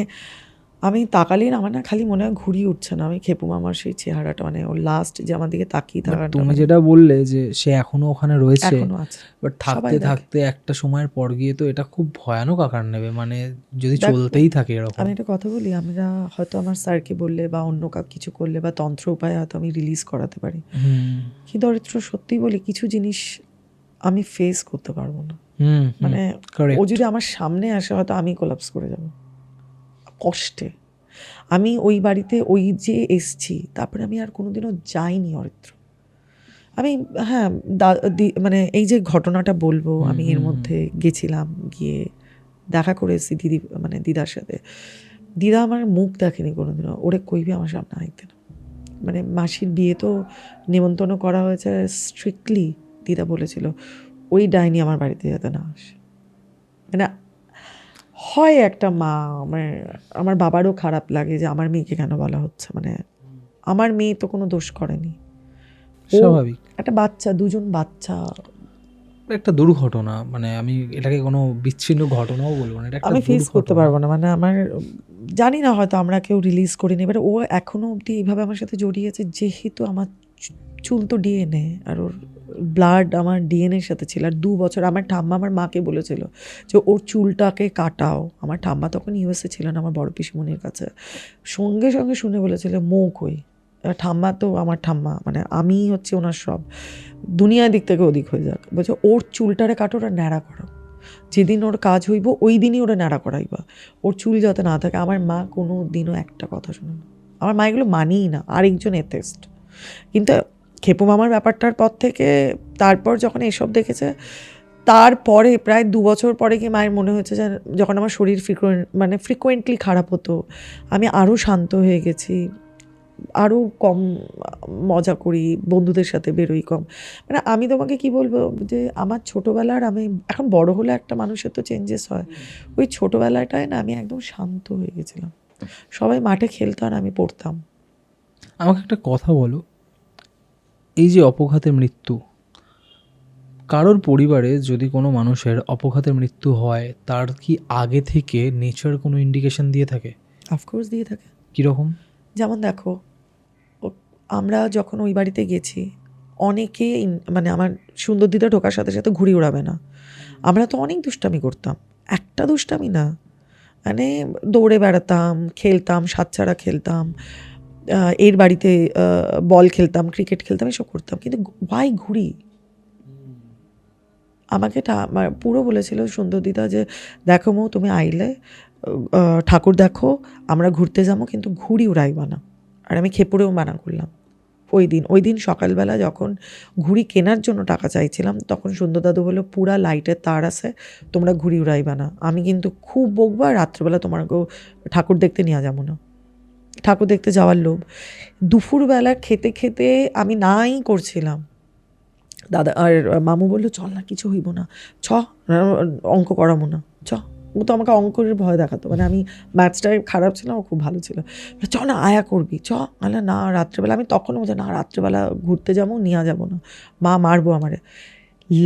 আমি তাকালেই না আমার না খালি মনে হয় ঘুড়ি উঠছে না। আমি খেপু মামার সেই চেহারাটা, মানে ওর লাস্ট যে আমার দিকে তাকিয়ে থাকাটা, তুমি যেটা বললে যে সে এখনো ওখানে রয়েছে, এখনো আছে। বাট সবাই থাকতে দেখে। থাকতে একটা সময়ের পর গিয়ে তো এটা খুব ভয়ানক আকার নেবে, মানে যদি দেখো, চলতেই থাকে এরকম। আমি একটা কথা বলি, আমরা হয়তো আমার স্যারকে বললে বা অন্য কিছু করলে বা তন্ত্র উপায়ে হয়তো আমি রিলিজ করাতে পারি, কিন্তু অরিত্র সত্যি বলি কিছু জিনিস আমি ফেস করতে পারবো না। মানে correct. ও যদি আমার সামনে আসে হয়তো আমি কোলাপস করে যাব কষ্টে। আমি ওই বাড়িতে ওই যে এসছি, তারপরে আমি আর কোনোদিনও যাইনি অরিত্র। আমি হ্যাঁ মানে এই যে ঘটনাটা বলবো, আমি এর মধ্যে গেছিলাম, গিয়ে দেখা করে এসেছি দিদার সাথে। দিদা আমার মুখ দেখেনি কোনোদিনও, ওরে কইবি আমার সামনে আইতে না। মানে মাসির বিয়ে তো নিমন্ত্রণ করা হয়েছে স্ট্রিক্টলি, দিদা বলেছিল ওই ডাইনি আমার বাড়িতে যাতে না আসে। মানে হয় একটা মা, আমার বাবারও খারাপ লাগে যে আমার মেয়েকে কেন বলা হচ্ছে, মানে আমার মেয়ে তো কোনো দোষ করেনি, ও স্বাভাবিক একটা বাচ্চা, দুজন বাচ্চা। একটা দুর্ঘটনা, মানে আমি এটাকে কোনো বিচ্ছিন্ন ঘটনাও বলবো না, এটা একটা আমি ফেস করতে দুর্ঘটনা। পারবো না, মানে আমার জানি না, হয়তো আমরা কেউ রিলিজ করিনি, এবার ও এখনো অবধি এইভাবে আমার সাথে জড়িয়েছে, যেহেতু আমার চুল তো ডিএনএ, আর ওর ব্লাড আমার ডিএনএর সাথে ছিল। আর 2 বছর আমার ঠাম্মা আমার মাকে বলেছিল যে ওর চুলটাকে কাটাও। আমার ঠাম্মা তখন ইউএসএ ছিল না, আমার বড় পিসিমণির কাছে, সঙ্গে সঙ্গে শুনে বলেছিল মৌ কই। এবার ঠাম্মা তো আমার ঠাম্মা, মানে আমি হচ্ছে ওনার সব, দুনিয়ার দিক থেকে ওদিক হয়ে যাক, বলছে ওর চুলটারে কাটো, ওরা ন্যাড়া করো, যেদিন ওর কাজ হইব ওই দিনই ওরা ন্যাড়া করাইবা, ওর চুল যাতে না থাকে। আমার মা কোনো দিনও একটা কথা শোনে না, আমার মা এগুলো মানিই না, আরেকজন এথেস্ট। কিন্তু খেপু মামার ব্যাপারটার পর থেকে, তারপর যখন এসব দেখেছে, তারপরে প্রায় 2 বছর পরে কি মায়ের মনে হয়েছে যে যখন আমার শরীর ফ্রিকোয়েন্টলি খারাপ হতো, আমি আরও শান্ত হয়ে গেছি, আরও কম মজা করি, বন্ধুদের সাথে বেরোই কম। মানে আমি তোমাকে কি বলবো, যে আমার ছোটোবেলার, আমি এখন বড় হলে একটা মানুষের তো চেঞ্জেস হয়, ওই ছোটোবেলাটায় না আমি একদম শান্ত হয়ে গেছিলাম। সবাই মাঠে খেলতো আর আমি পড়তাম। আমাকে একটা কথা বলো, এই যে অপঘাতে মৃত্যু, কারোর পরিবারে যদি কোনো মানুষের অপঘাতে মৃত্যু হয়, তার কি আগে থেকে নেচার কোনো ইন্ডিকেশন দিয়ে থাকে? অফকোর্স দিয়ে থাকে। কীরকম? যেমন দেখো, আমরা যখন ওই বাড়িতে গেছি, অনেকে মানে আমার সুন্দর দিদা ঢোকার সাথে সাথে ঘুড়ি উড়াবে না, আমরা তো অনেক দুষ্টামি করতাম, একটা দুষ্টামি না, মানে দৌড়ে বেড়াতাম, খেলতাম, সাতছাড়া খেলতাম, এর বাড়িতে বল খেলতাম, ক্রিকেট খেলতাম, এসব করতাম। কিন্তু ওয়াই ঘুড়ি? আমাকে পুরো বলেছিল সুন্দর দিদা যে দেখো মৌ, তুমি আইলে ঠাকুর দেখো, আমরা ঘুরতে যাবো, কিন্তু ঘুড়ি উড়াইবা না। আর আমি খেপুরেও মানা করলাম। ওই দিন সকালবেলা যখন ঘুড়ি কেনার জন্য টাকা চাইছিলাম, তখন সুন্দর দাদু বললো পুরা লাইটের তার আছে, তোমরা ঘুড়ি উড়াইবা না, আমি কিন্তু খুব বকবা, রাত্রেবেলা তোমাকেও ঠাকুর দেখতে নিয়ে যাবো না। ঠাকুর দেখতে যাওয়ার লোভ। দুপুরবেলা খেতে খেতে আমি নাই করছিলাম, দাদা আর মামু বললো চল না, কিছু হইব না, অঙ্ক করাবো না, ও তো আমাকে অঙ্কের ভয় দেখাতো, মানে আমি ম্যাথসটাই খারাপ ছিলাম, ও খুব ভালো ছিল, চ না আয়া করবি, আলে না রাত্রেবেলা। আমি তখনও বলছি না, রাত্রেবেলা ঘুরতে যাবো, নিয়ে যাবো না, মা মারবো আমারে।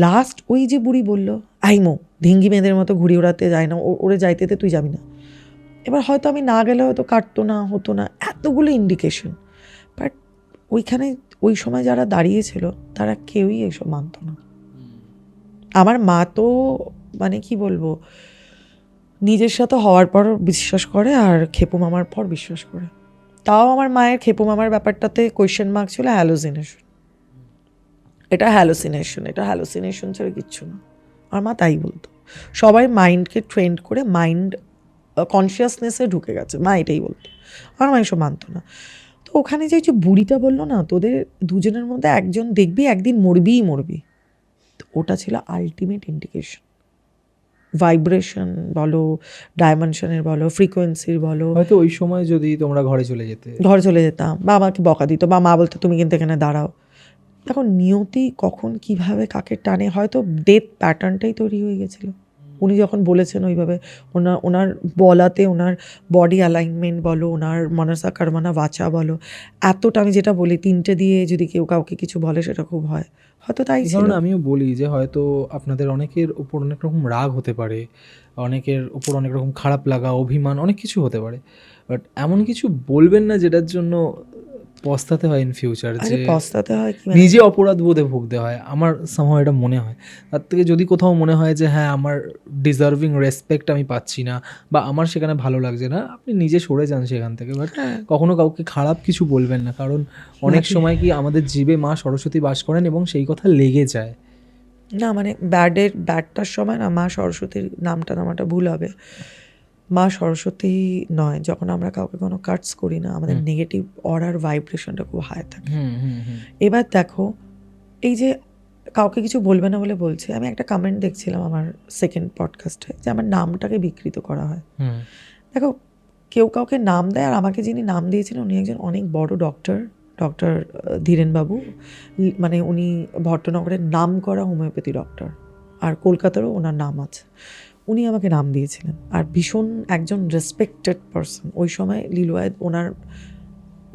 লাস্ট ওই যে বুড়ি বললো আইমো, ঢিঙ্গি মেয়েদের মতো ঘুড়ি ওড়াতে যায় না, ওরে যাইতে তুই যাবি না। এবার হয়তো আমি না গেলে হয়তো কাটতো না, হতো না, এতগুলো ইন্ডিকেশন। বাট ওইখানে ওই সময় যারা দাঁড়িয়েছিল তারা কেউই এসব মানত না। আমার মা তো মানে কি বলবো, নিজের সাথে হওয়ার পর বিশ্বাস করে, আর খেপু মামার পর বিশ্বাস করে। তাও আমার মায়ের খেপু মামার ব্যাপারটাতে কোয়েশ্চেন মার্ক ছিল, এটা হ্যালোসিনেশন ছাড়া কিচ্ছু না। আমার মা তাই বলতো, সবাই মাইন্ডকে ট্রেন্ড করে মাইন্ড কনসিয়াসনেসে ঢুকে গেছে, মা এটাই বলতো। আমার মা এসব মানতো না। তো ওখানে যে বুড়িটা বললো না, তোদের দুজনের মধ্যে একজন দেখবি একদিন মরবি, তো ওটা ছিল আলটিমেট ইন্ডিকেশন। ভাইব্রেশন বলো, ডাইমেনশনের বলো, ফ্রিকোয়েন্সির বলো। হয়তো ওই সময় যদি তোমরা ঘরে চলে যেতাম, বা আমাকে বকা দিত, বা মা বলতো তুমি কিন্তু এখানে দাঁড়াও। দেখো নিয়তি কখন কিভাবে কাকে টানে, হয়তো ডেথ প্যাটার্নটাই তৈরি হয়ে গেছিলো। উনি যখন বলেছেন ওইভাবে, ওনার বলাতে, ওনার বডি অ্যালাইনমেন্ট বলো, ওনার মনসা কর্মনা বাচা বলো, এতটা আমি যেটা বলি 3টে দিয়ে যদি কেউ কাউকে কিছু বলে সেটা খুব হয়, হয়তো তাই ছিল। কারণ আমিও বলি যে হয়তো আপনাদের অনেকের উপর অনেক রকম রাগ হতে পারে, অনেকের উপর অনেক রকম খারাপ লাগা, অভিমান, অনেক কিছু হতে পারে, বাট এমন কিছু বলবেন না যেটার জন্য পস্তাতে হয় ইন ফিউচার, যে পস্তাতে হয় কি, নিজে অপরাধ বোধে ভুগতে হয়। আমার সামহাও এটা মনে হয়। তার থেকে যদি কোথাও মনে হয় যে হ্যাঁ আমার ডিজার্ভিং রেসপেক্ট আমি পাচ্ছি না, বা আমার সেখানে ভালো লাগছে না, আপনি নিজে সরে যান সেখান থেকে। বাট কখনো কাউকে খারাপ কিছু বলবেন না, কারণ অনেক সময় কি আমাদের জীবে মা সরস্বতী বাস করেন এবং সেই কথা লেগে যায়। না মানে ব্যাডটার সময় না মা সরস্বতীর নামটা ভুল হবে। মা সরস্বতী নয়, যখন আমরা কাউকে কোনো কাটস করি না, আমাদের নেগেটিভ অরার ভাইব্রেশনটা খুব হাই থাকে। এবার দেখো, এই যে কাউকে কিছু বলবে না বলে বলছে, আমি একটা কমেন্ট দেখছিলাম আমার সেকেন্ড পডকাস্টে, যে আমার নামটাকে বিকৃত করা হয়। দেখো কেউ কাউকে নাম দেয়, আর আমাকে যিনি নাম দিয়েছিলেন উনি একজন অনেক বড় ডক্টর ধীরেনবাবু, মানে উনি ভট্টনগরের নাম করা হোমিওপ্যাথি ডক্টর, আর কলকাতারও ওনার নাম আছে। উনি আমাকে নাম দিয়েছিলেন, আর ভীষণ একজন রেসপেক্টেড পারসন। ওই সময় লিলুয়ায় ওনার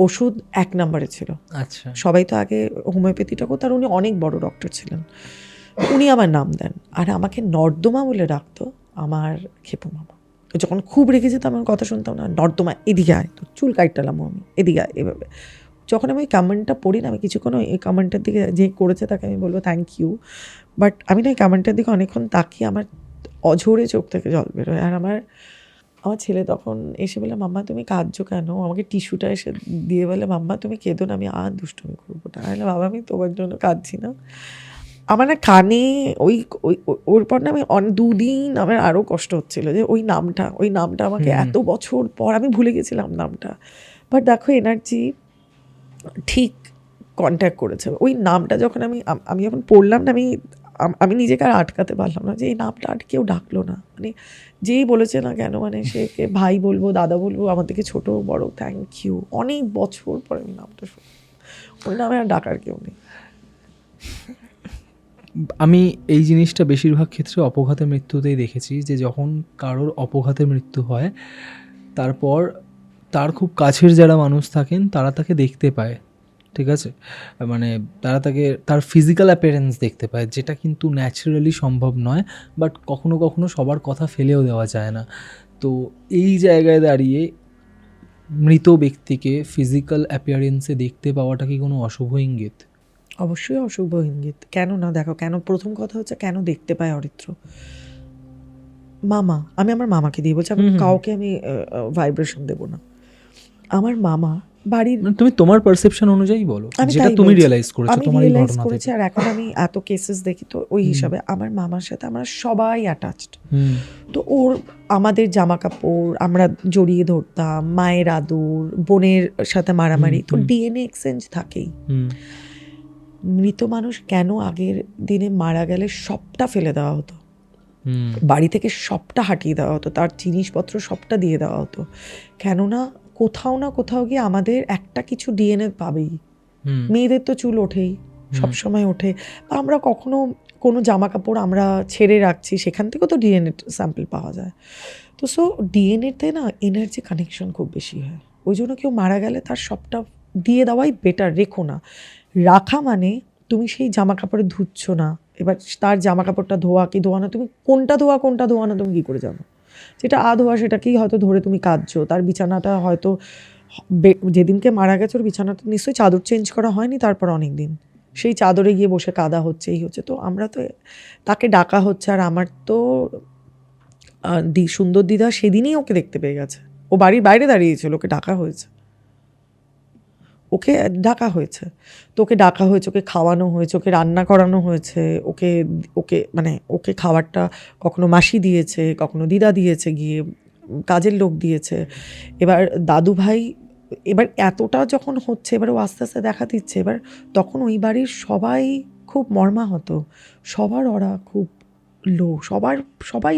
ওষুধ 1 নম্বরে ছিল। আচ্ছা, সবাই তো আগে হোমিওপ্যাথিটা করতো, আর উনি অনেক বড় ডক্টর ছিলেন। উনি আমার নাম দেন, আর আমাকে নর্দমা বলে ডাকতো আমার খেপু মামা। যখন খুব রেগে যেতাম, আমার কথা শুনতাম না, নর্দমা এদিকে আয়, তো চুল কাটতাম আমি, এদিকে আয়, এভাবে। যখন আমি কমেন্টটা পড়ি না, আমি কিছুক্ষণ এই কমেন্টের দিকে, যে করেছে তাকে আমি বলবো থ্যাংক ইউ, বাট আমি না এই কমেন্টের দিকে অনেকক্ষণ তাকিয়ে আমার অঝরে চোখ থেকে জল বেরোয়। আর আমার ছেলে তখন এসে বলে, মাম্মা তুমি কাঁদছো কেন? আমাকে টিস্যুটা এসে দিয়ে বলে, মাম্মা তুমি কেঁদো না, আমি আর দুষ্টুমি করবো না। আমি বললাম, বাবা আমি তোমার জন্য কাঁদছি না। আমার না কানে ওই ওর পর না আমি 2 দিন আমার আরও কষ্ট হচ্ছিল, যে ওই নামটা আমাকে এত বছর পর, আমি ভুলে গেছিলাম নামটা, বাট দেখো এনার্জি ঠিক কন্ট্যাক্ট করেছে। ওই নামটা যখন আমি যখন পড়লাম না, আমি নিজেকে আর আটকাতে পারলাম না, যে এই নামটা আর কেউ ডাকলো না, মানে যেই বলেছে না কেন, মানে সে কে ভাই বলবো, দাদা বলবো, আমার থেকে ছোটো বড়, থ্যাংক ইউ। অনেক বছর পরে আমি নামটা শুনি, ওই নামে আর ডাকার কেউ নেই। আমি এই জিনিসটা বেশিরভাগ ক্ষেত্রে অপঘাতে মৃত্যুতেই দেখেছি, যে যখন কারোর অপঘাতে মৃত্যু হয়, তারপর তার খুব কাছের যারা মানুষ থাকেন তারা তাকে দেখতে পায়, ঠিক আছে, মানে তারা তাকে তার ফিজিক্যাল অ্যাপিয়ারেন্স দেখতে পায়, যেটা কিন্তু ন্যাচারালি সম্ভব নয়, বাট কখনো কখনো সবার কথা ফেলেও দেওয়া যায় না। তো এই জায়গায় দাঁড়িয়ে মৃত ব্যক্তিকে ফিজিক্যাল অ্যাপিয়ারেন্সে দেখতে পাওয়াটা কি কোনো অশুভ ইঙ্গিত? অবশ্যই অশুভ ইঙ্গিত, কেন না? দেখো, কেন, প্রথম কথা হচ্ছে কেন দেখতে পায় অরিত্র? আমি আমার মামাকে দিয়ে বলছি, আমি কাউকে আমি ভাইব্রেশন দেবো না। আমার মামা বাড়ির, মানে তুমি তোমার পারসেপশন অনুযায়ী বলো, আমি যেটা তাই তুমি বলছি। রিয়েলাইজ করেছো আমি তোমার এই রিয়েলাইজ ঘটনা করেছি, থেকে। আর এখন আমি এত কেসেস দেখি, তো ওই হিসাবে আমার মামার সাথে আমরা সবাই অ্যাটাচড। হুম তো আমাদের জামা কাপড় আমরা জড়িয়ে ধরতাম, মায়ের আদর, বোনের সাথে মারামারি, তো ডিএনএ এক্সচেঞ্জ থাকেই। হুম মৃত মানুষ কেন আগের দিনে মারা গেলে সবটা ফেলে দেওয়া হতো, হুম বাড়ি থেকে সবটা হাঁটিয়ে দেওয়া হতো, তার জিনিসপত্র সবটা দিয়ে দেওয়া হতো, কেননা কোথাও না কোথাও গিয়ে আমাদের একটা কিছু ডিএনএ পাবেই। হুম মেয়েদের তো চুল ওঠেই, সবসময় ওঠে, বা আমরা কখনো কোনো জামা কাপড় আমরা ছেড়ে রাখছি, সেখান থেকেও তো ডিএনএ স্যাম্পল পাওয়া যায়। তো সো ডিএনএতে না এনার্জি কানেকশন খুব বেশি হয়, ওই জন্য কেউ মারা গেলে তার সবটা দিয়ে দেওয়াই বেটার। রেখো না, রাখা মানে তুমি সেই জামা কাপড়ে ধুচ্ছ না, এবার তার জামা কাপড়টা ধোয়া কি ধোয়া না, তুমি কোনটা ধোয়া না তুমি কী করে জানো? যেটা ধোয়া সেটাকেই হয়তো ধরে তুমি কাঁদছো, তার বিছানাটা হয়তো যেদিনকে মারা গেছে ওর বিছানাটা নিশ্চয়ই চাদর চেঞ্জ করা হয়নি, তারপর অনেক দিন সেই চাদরে গিয়ে বসে কাঁদা হচ্ছে, এই হচ্ছে, তো আমরা তো তাকে ডাকা হচ্ছে। আর আমার তো সুন্দর দিদা সেদিনই ওকে দেখতে পেয়ে গেছে, ও বাড়ির বাইরে দাঁড়িয়েছিল, ওকে ডাকা হয়েছে, ওকে ডাকা হয়েছে, ওকে খাওয়ানো হয়েছে, ওকে রান্না করানো হয়েছে, ওকে খাবারটা কখনো মাসি দিয়েছে, কখনো দিদা দিয়েছে, গিয়ে কাজের লোক দিয়েছে। এবার দাদু ভাই, এবার এতটা যখন হচ্ছে, এবার ও আস্তে আস্তে দেখা দিচ্ছে, এবার তখন ওই বাড়ির সবাই খুব মর্মাহত, সবার ওরা খুব লো, সবাই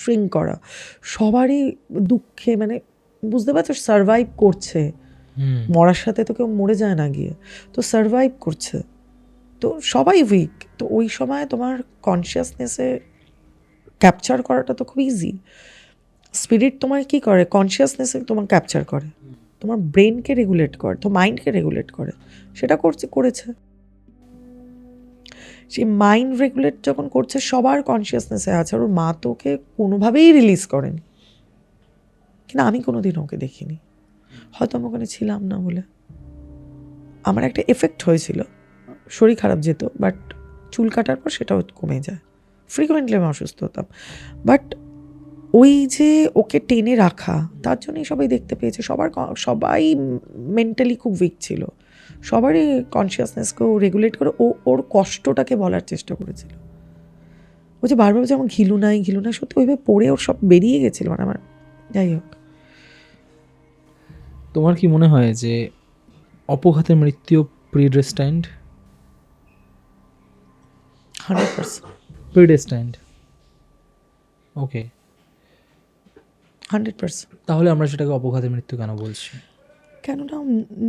শ্রিঙ্ক করা, সবারই দুঃখে, মানে বুঝতে পারছো, সারভাইভ করছে, মরার সাথে তো কেউ মরে যায় না গিয়ে, তো সারভাইভ করছে, তো সবাই উইক। তো ওই সময় তোমার কনসিয়াসনেসে ক্যাপচার করাটা তো খুব ইজি। স্পিরিট তোমার কী করে, কনসিয়াসনেসে তোমার ক্যাপচার করে, তোমার ব্রেনকে রেগুলেট করে, তো মাইন্ডকে রেগুলেট করে, সেটা করেছে। সেই মাইন্ড রেগুলেট যখন করছে, সবার কনসিয়াসনেসে আছে, আর ওর মা তো ওকে কোনোভাবেই রিলিজ করেনি, কিন্তু আমি কোনোদিন ওকে দেখিনি, হয়তো আমি ওখানে ছিলাম না বলে। আমার একটা এফেক্ট হয়েছিল, শরীর খারাপ যেত, বাট চুল কাটার পর সেটাও কমে যায়। ফ্রিকোয়েন্টলি আমি অসুস্থ হতাম, বাট ওই যে ওকে টেনে রাখা, তার জন্যই সবাই দেখতে পেয়েছে। সবাই মেন্টালি খুব উইক ছিল, সবারই কনসিয়াসনেসকেও রেগুলেট করে ওর কষ্টটাকে বলার চেষ্টা করেছিল। ও যে বারবার বলছে আমার ঘিলু নাই, সত্যি ওইভাবে পড়ে ওর সব বেরিয়ে গেছিল, মানে আমার, যাই হোক। তোমার কি মনে হয় যে অপঘাতে মৃত্যু প্রিডেস্টাইন্ড? 100%। প্রিডেস্টাইন্ড, ওকে। 100%। তাহলে আমরা সেটাকে অপঘাতে মৃত্যু কেন বলছি? কেননা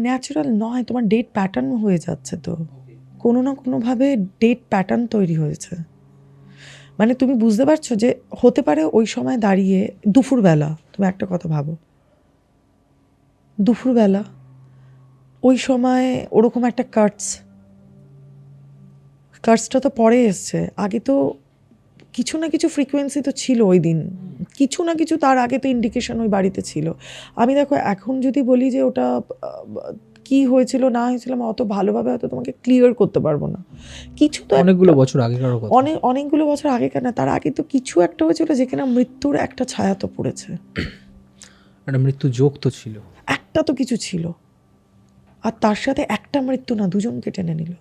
ন্যাচারাল নয়, তোমার ডেট প্যাটার্ন হয়ে যাচ্ছে, তো কোনো না কোনোভাবে ডেট প্যাটার্ন তৈরি হয়েছে। মানে তুমি বুঝতে পারছো যে হতে পারে ওই সময় দাঁড়িয়ে দুপুরবেলা, তুমি একটা কথা ভাবো, দুপুরবেলা ওই সময় ওরকম একটা কার্টসটা তো পরে এসছে, আগে তো কিছু না কিছু ফ্রিকোয়েন্সি তো ছিল ওই দিন, কিছু না কিছু তার আগে তো ইন্ডিকেশন ওই বাড়িতে ছিল। আমি দেখো এখন যদি বলি যে ওটা কি হয়েছিল না হয়েছিল, আমি অত ভালোভাবে হয়তো তোমাকে ক্লিয়ার করতে পারবো না। কিছু তো অনেকগুলো বছর আগেকার কথা। অনেকগুলো বছর আগে কেন, তার আগে তো কিছু একটা হয়েছিল যেখানে মৃত্যুর একটা ছায়া তো পড়েছে, একটা মৃত্যু যোগ তো ছিল। একটা তো কিছু ছিল, আর তার সাথে একটা মৃত্যু না, দুজনকে টেনে নিল,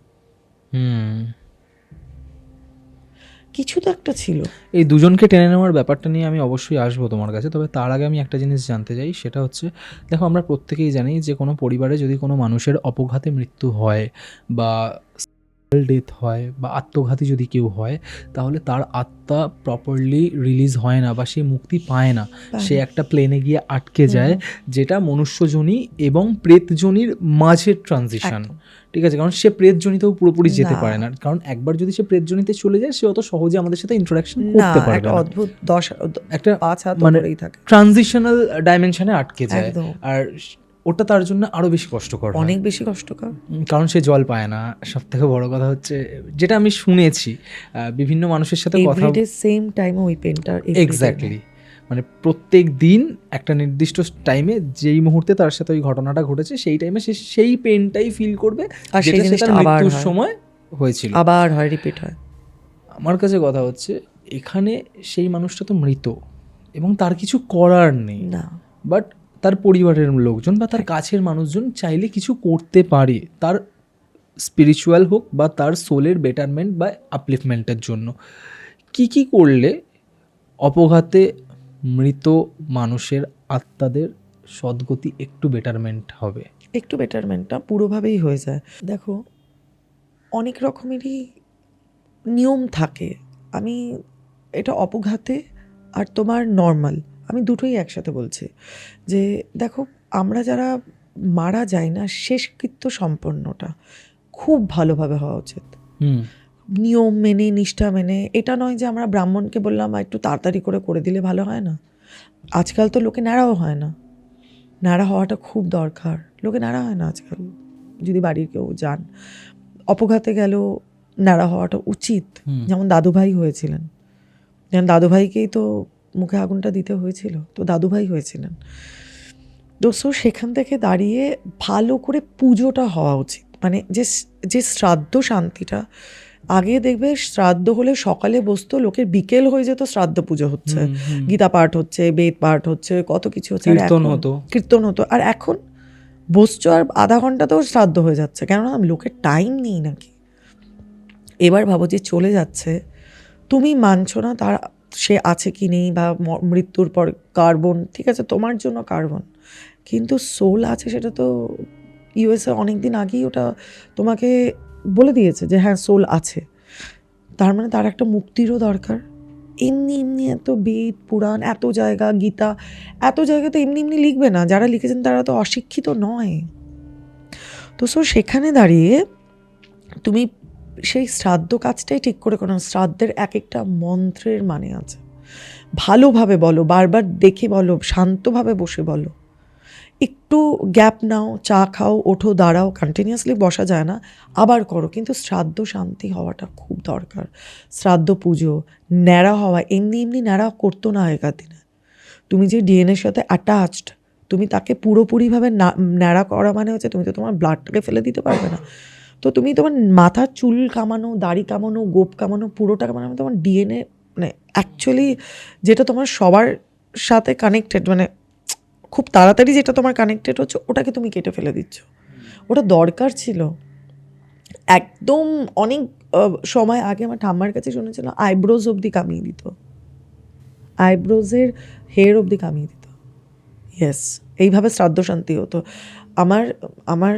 কিছু তো একটা ছিল। এই দুজনকে টেনে নেওয়ার ব্যাপারটা নিয়ে আমি অবশ্যই আসবো তোমার কাছে, তবে তার আগে আমি একটা জিনিস জানতে চাই, সেটা হচ্ছে দেখো আমরা প্রত্যেকেই জানি যে কোনো পরিবারে যদি কোনো মানুষের অপঘাতে মৃত্যু হয় বা ডেথ হয় বা আত্মঘাতী যদি কেউ হয়, তাহলে তার আত্মা প্রপারলি রিলিজ হয় না বা সে মুক্তি পায় না, সে একটা প্লেনে গিয়ে আটকে যায়, যেটা মনুষ্যজনী এবং প্রেতজনীর মাঝের ট্রানজিশন। ঠিক আছে, কারণ সে প্রেতজনিতেও পুরোপুরি যেতে পারে না, কারণ একবার যদি সে প্রেতজনিতে চলে যায় সে অত সহজে আমাদের সাথে ইন্টারাকশন করতে পারবে না, অদ্ভুত একটা 5 হাত মানে উপরেই থাকে, ট্রানজিশনাল ডাইমেনশনে আটকে যায়। একদম। আর ওটা তার জন্য আরো বেশি কষ্টকর হয়। অনেক বেশি কষ্টকর, কারণ সে জল পায় না। সব থেকে বড় কথা হচ্ছে যেটা আমি শুনেছি বিভিন্ন মানুষের সাথে কথা, এভরিডে সেম টাইমে ওই পেনটা, এক্স্যাক্টলি, মানে প্রত্যেক দিন একটা নির্দিষ্ট টাইমে যেই মুহূর্তে তার সাথে ওই ঘটনাটা ঘটেছে সেই টাইমে সে সেই পেনটাই ফিল করবে, আর সেই যেটা সে জিনিসটা তার আবার মৃত্যুর হয়, সময় হয়েছিল, আবার হয়, রিপিট হয়। আমার কাছে কথা হচ্ছে এখানে সেই মানুষটা তো মৃত এবং তার কিছু করার নেই, না, বাট তার পরিবারের লোকজন বা তার কাছের মানুষজন চাইলে কিছু করতে পারে তার স্পিরিচুয়াল হোক বা তার সোলের বেটারমেন্ট বা আপলিফমেন্টের জন্য। কি কি করলে অপঘাতে মৃত মানুষের আত্মাদের সদ্গতি একটু বেটারমেন্ট হবে? একটু বেটারমেন্টটা পুরোভাবেই হয়ে যায়। দেখো অনেক রকমেরই নিয়ম থাকে, আমি এটা অপঘাতে আর তোমার নর্মাল আমি দুটোই একসাথে বলছি, যে দেখো আমরা যারা মারা যাই না, শেষকৃত্য সম্পন্নটা খুব ভালোভাবে হওয়া উচিত, নিয়ম মেনে নিষ্ঠা মেনে। এটা নয় যে আমরা ব্রাহ্মণকে বললাম একটু তাড়াতাড়ি করে দিলে ভালো হয় না। আজকাল তো লোকে ন্যাড়াও হয় না, ন্যাড়া হওয়াটা খুব দরকার, লোকে ন্যাড়া হয় না আজকাল। যদি বাড়ির কেউ যান অপঘাতে গেল, ন্যাড়া হওয়াটা উচিত। যেমন দাদুভাই হয়েছিলেন, যেমন দাদুভাইকেই তো মুখে আগুনটা দিতে হয়েছিল, তো দাদুভাই হয়েছিলেন। তো সেখান থেকে দাঁড়িয়ে ভালো করে পুজোটা হওয়া উচিত, মানে যে শ্রাদ্ধ শান্তিটা। আগে দেখবে শ্রাদ্ধ হলে সকালে বসতো, লোকের বিকেল হয়ে যেত, শ্রাদ্ধ পুজো হচ্ছে, গীতা পাঠ হচ্ছে, বেদ পাঠ হচ্ছে, কত কিছু হচ্ছে, কীর্তন হতো। আর এখন বসছো আর আধা ঘন্টাতেও শ্রাদ্ধ হয়ে যাচ্ছে, কেননা লোকের টাইম নেই নাকি। এবার ভাবো যে চলে যাচ্ছে, তুমি মানছো না তার সে আছে কি নেই, বা মৃত্যুর পর কার্বন, ঠিক আছে তোমার জন্য কার্বন, কিন্তু সোল আছে সেটা তো ইউএসএ অনেক দিন আগেই ওটা তোমাকে বলে দিয়েছে যে হ্যাঁ সোল আছে। তার মানে তার একটা মুক্তিরও দরকার। এমনি এত বেদ পুরাণ, এত জায়গা, গীতা, এত জায়গা তো এমনি লিখবে না, যারা লিখেছেন তারা তো অশিক্ষিত নয়। তো সেখানে দাঁড়িয়ে তুমি সেই শ্রাদ্ধ কাজটাই ঠিক করে করো। শ্রাদ্ধের এক একটা মন্ত্রের মানে আছে, ভালোভাবে বলো, বারবার দেখে বলো, শান্তভাবে বসে বলো, একটু গ্যাপ নাও, চা খাও, ওঠো, দাঁড়াও, কন্টিনিউয়াসলি বসা যায় না, আবার করো, কিন্তু শ্রাদ্ধ শান্তি হওয়াটা খুব দরকার। শ্রাদ্ধ পুজো, ন্যাড়া হওয়া, এমনি ন্যাড়া করতো না আগেকার দিনে। তুমি যে ডিএনএর সাথে অ্যাটাচড, তুমি তাকে পুরোপুরিভাবে ন্যাড়া করা মানে হচ্ছে তুমি তো তোমার ব্লাডটাকে ফেলে দিতে পারবে না। তো তুমি তোমার মাথার চুল কামানো, দাড়ি কামানো, গোপ কামানো, পুরোটা কামানো, তোমার ডিএনএ মানে অ্যাকচুয়ালি যেটা তোমার সবার সাথে কানেক্টেড, মানে খুব তাড়াতাড়ি যেটা তোমার কানেক্টেড হচ্ছে, ওটাকে তুমি কেটে ফেলে দিচ্ছ। ওটা দরকার ছিল একদম। অনেক সময় আগে আমার ঠাম্মার কাছে শুনেছিলাম আইব্রোজ অবধি কামিয়ে দিত, আইব্রোজের হেয়ার অবধি কামিয়ে দিত। ইয়েস, এইভাবে শ্রাদ্ধ শান্তি হতো। আমার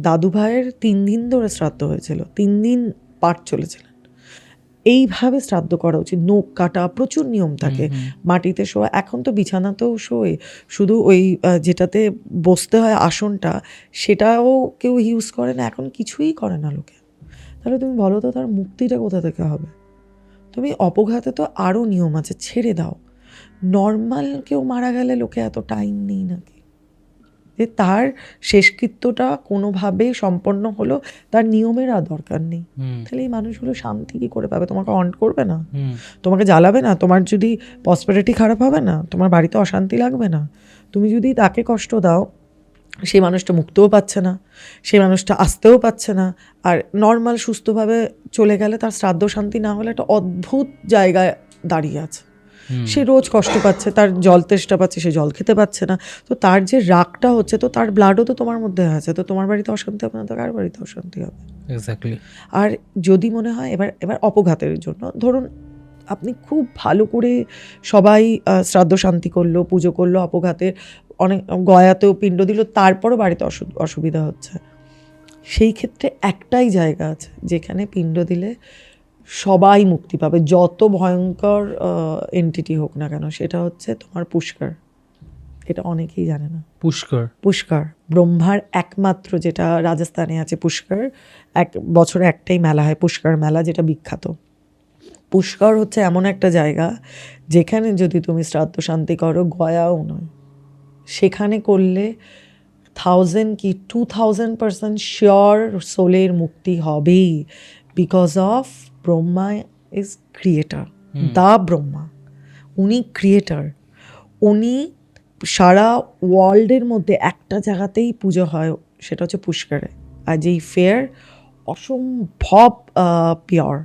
দাদু ভাইয়ের 3 দিন ধরে শ্রাদ্ধ হয়েছিল, 3 দিন পাঠ চলেছিলেন। এইভাবে শ্রাদ্ধ করা উচিত। নখ কাটা, প্রচুর নিয়ম থাকে। মাটিতে শোয়া, এখন তো বিছানাতেও শোয়, শুধু ওই যেটাতে বসতে হয় আসনটা, সেটাও কেউ ইউজ করে না, এখন কিছুই করে না লোকে। তাহলে তুমি বলো তো তার মুক্তিটা কোথা থেকে হবে? তুমি অপঘাতে তো আরও নিয়ম আছে, ছেড়ে দাও। নর্মাল কেউ মারা গেলে লোকে এত টাইম নেই নাকি যে তার শেষকৃত্যটা কোনোভাবে সম্পন্ন হলো, তার নিয়মের আর দরকার নেই। তাহলে এই মানুষগুলো শান্তি কী করে পাবে? তোমাকে অন্ট করবে না, তোমাকে জ্বালাবে না, তোমার যদি প্রসপেরিটি খারাপ হবে না, তোমার বাড়িতে অশান্তি লাগবে না? তুমি যদি তাকে কষ্ট দাও, সেই মানুষটা মুক্তও পাচ্ছে না, সেই মানুষটা আসতেও পাচ্ছে না, আর নর্মাল সুস্থভাবে চলে গেলে তার শ্রাদ্ধ শান্তি না হলে একটা অদ্ভুত জায়গায় দাঁড়িয়ে আছে। সে রোজ কষ্ট পাচ্ছে, তার জল তেষ্টা পাচ্ছে, সে জল খেতে পাচ্ছে না, তো তার যে রাগটা হচ্ছে, তো তার ব্লাডও তো তোমার মধ্যে আছে, তো তোমার বাড়িতে অশান্তি হবে না তো কার বাড়িতে অশান্তি হবে? এক্স্যাক্টলি। আর যদি মনে হয় এবার অপঘাতের জন্য ধরুন আপনি খুব ভালো করে সবাই শ্রাদ্ধ শান্তি করলো, পুজো করলো, অপঘাতের অনেক গয়াতেও পিণ্ড দিল, তারপরও বাড়িতে অসুবিধা হচ্ছে, সেই ক্ষেত্রে একটাই জায়গা আছে যেখানে পিণ্ড দিলে সবাই মুক্তি পাবে, যত ভয়ঙ্কর এন্টিটি হোক না কেন, সেটা হচ্ছে তোমার পুষ্কর। এটা অনেকেই জানে না। পুষ্কর ব্রহ্মার একমাত্র, যেটা রাজস্থানে আছে পুষ্কর, বছরে একটাই মেলা হয়, পুষ্কর মেলা, যেটা বিখ্যাত। পুষ্কর হচ্ছে এমন একটা জায়গা যেখানে যদি তুমি শ্রাদ্ধ শান্তি করো, গয়াও নয়, সেখানে করলে 1000 কি 2000% শিওর সোলের মুক্তি হবেই, because of Brahma is creator, the Brahma, উনি ক্রিয়েটার, উনি সারা ওয়ার্ল্ডের মধ্যে একটা জায়গাতেই পুজো হয়, সেটা হচ্ছে পুষ্করে। আর যেই ফেয়ার অসম্ভব পিওর,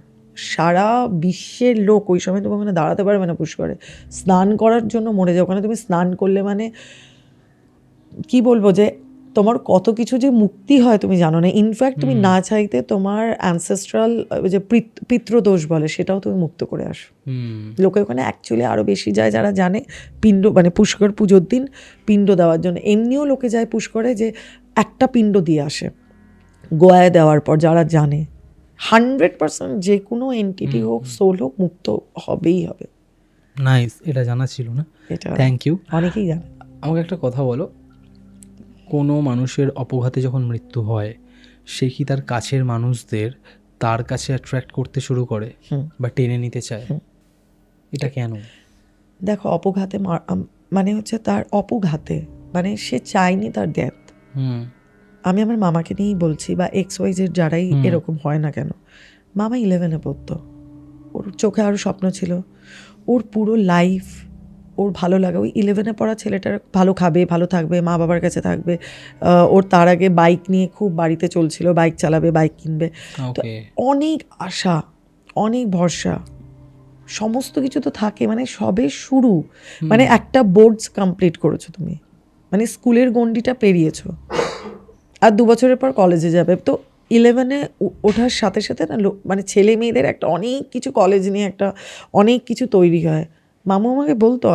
সারা বিশ্বের লোক ওই সময় তুমি ওখানে দাঁড়াতে পারবে না পুষ্করে, স্নান করার জন্য মরে যাও। ওখানে তুমি স্নান করলে মানে কি বলবো, যে তোমার কত কিছু যে মুক্তি হয় তুমি জানো না। ইনফ্যাক্ট তুমি না চাইতে তোমার অ্যানসেস্ট্রাল যে পিতৃদোষ বলে, সেটাও তুমি মুক্ত করে আসো। লোকে ওখানে অ্যাকচুয়ালি আরও বেশি যায় যারা জানে পিণ্ড, মানে পুষ্কর পুজোর দিন পিণ্ড দেওয়ার জন্য। এমনিও লোকে যায় পুষ্করে যে একটা পিণ্ড দিয়ে আসে গোয়ায় দেওয়ার পর, যারা জানে 100% যে কোনো এন্টিটি হোক, সোল হোক, মুক্ত হবেই হবে। নাইস, এটা জানা ছিল না, এটা থ্যাংক ইউ। অনেকেই জানে। আমাকে একটা কথা বলো, কোনো মানুষের অপঘাতে যখন মৃত্যু হয়, সে কি তার কাছের মানুষদের তার কাছে অ্যাট্রাক্ট করতে শুরু করে বা টেনে নিতে চায়? এটা কেন? দেখো, অপঘাতে মানে হচ্ছে তার অপঘাতে মানে সে চায়নি তার ডেথ। আমি আমার মামাকে নিয়েই বলছি, বা XYZ যারাই এরকম হয় না কেন, মামা 11-এ পড়তো, ওর চোখে আরও স্বপ্ন ছিল, ওর পুরো লাইফ ওর ভালো লাগে। ওই 11-এ পড়া ছেলেটার ভালো খাবে, ভালো থাকবে, মা বাবার কাছে থাকবে। ওর তার আগে বাইক নিয়ে খুব বাড়িতে চলছিল, বাইক চালাবে, বাইক কিনবে, তো অনেক আশা, অনেক ভরসা, সমস্ত কিছু তো থাকে। মানে সবে শুরু, মানে একটা বোর্ডস কমপ্লিট করেছো তুমি, মানে স্কুলের গণ্ডিটা পেরিয়েছো, আর 2 বছরের পর কলেজে যাবে। তো 11-এ ওঠার সাথে সাথে না, মানে ছেলে মেয়েদের একটা অনেক কিছু, কলেজ নিয়ে একটা অনেক কিছু তৈরি হয়। মামু আমাকে বলতো,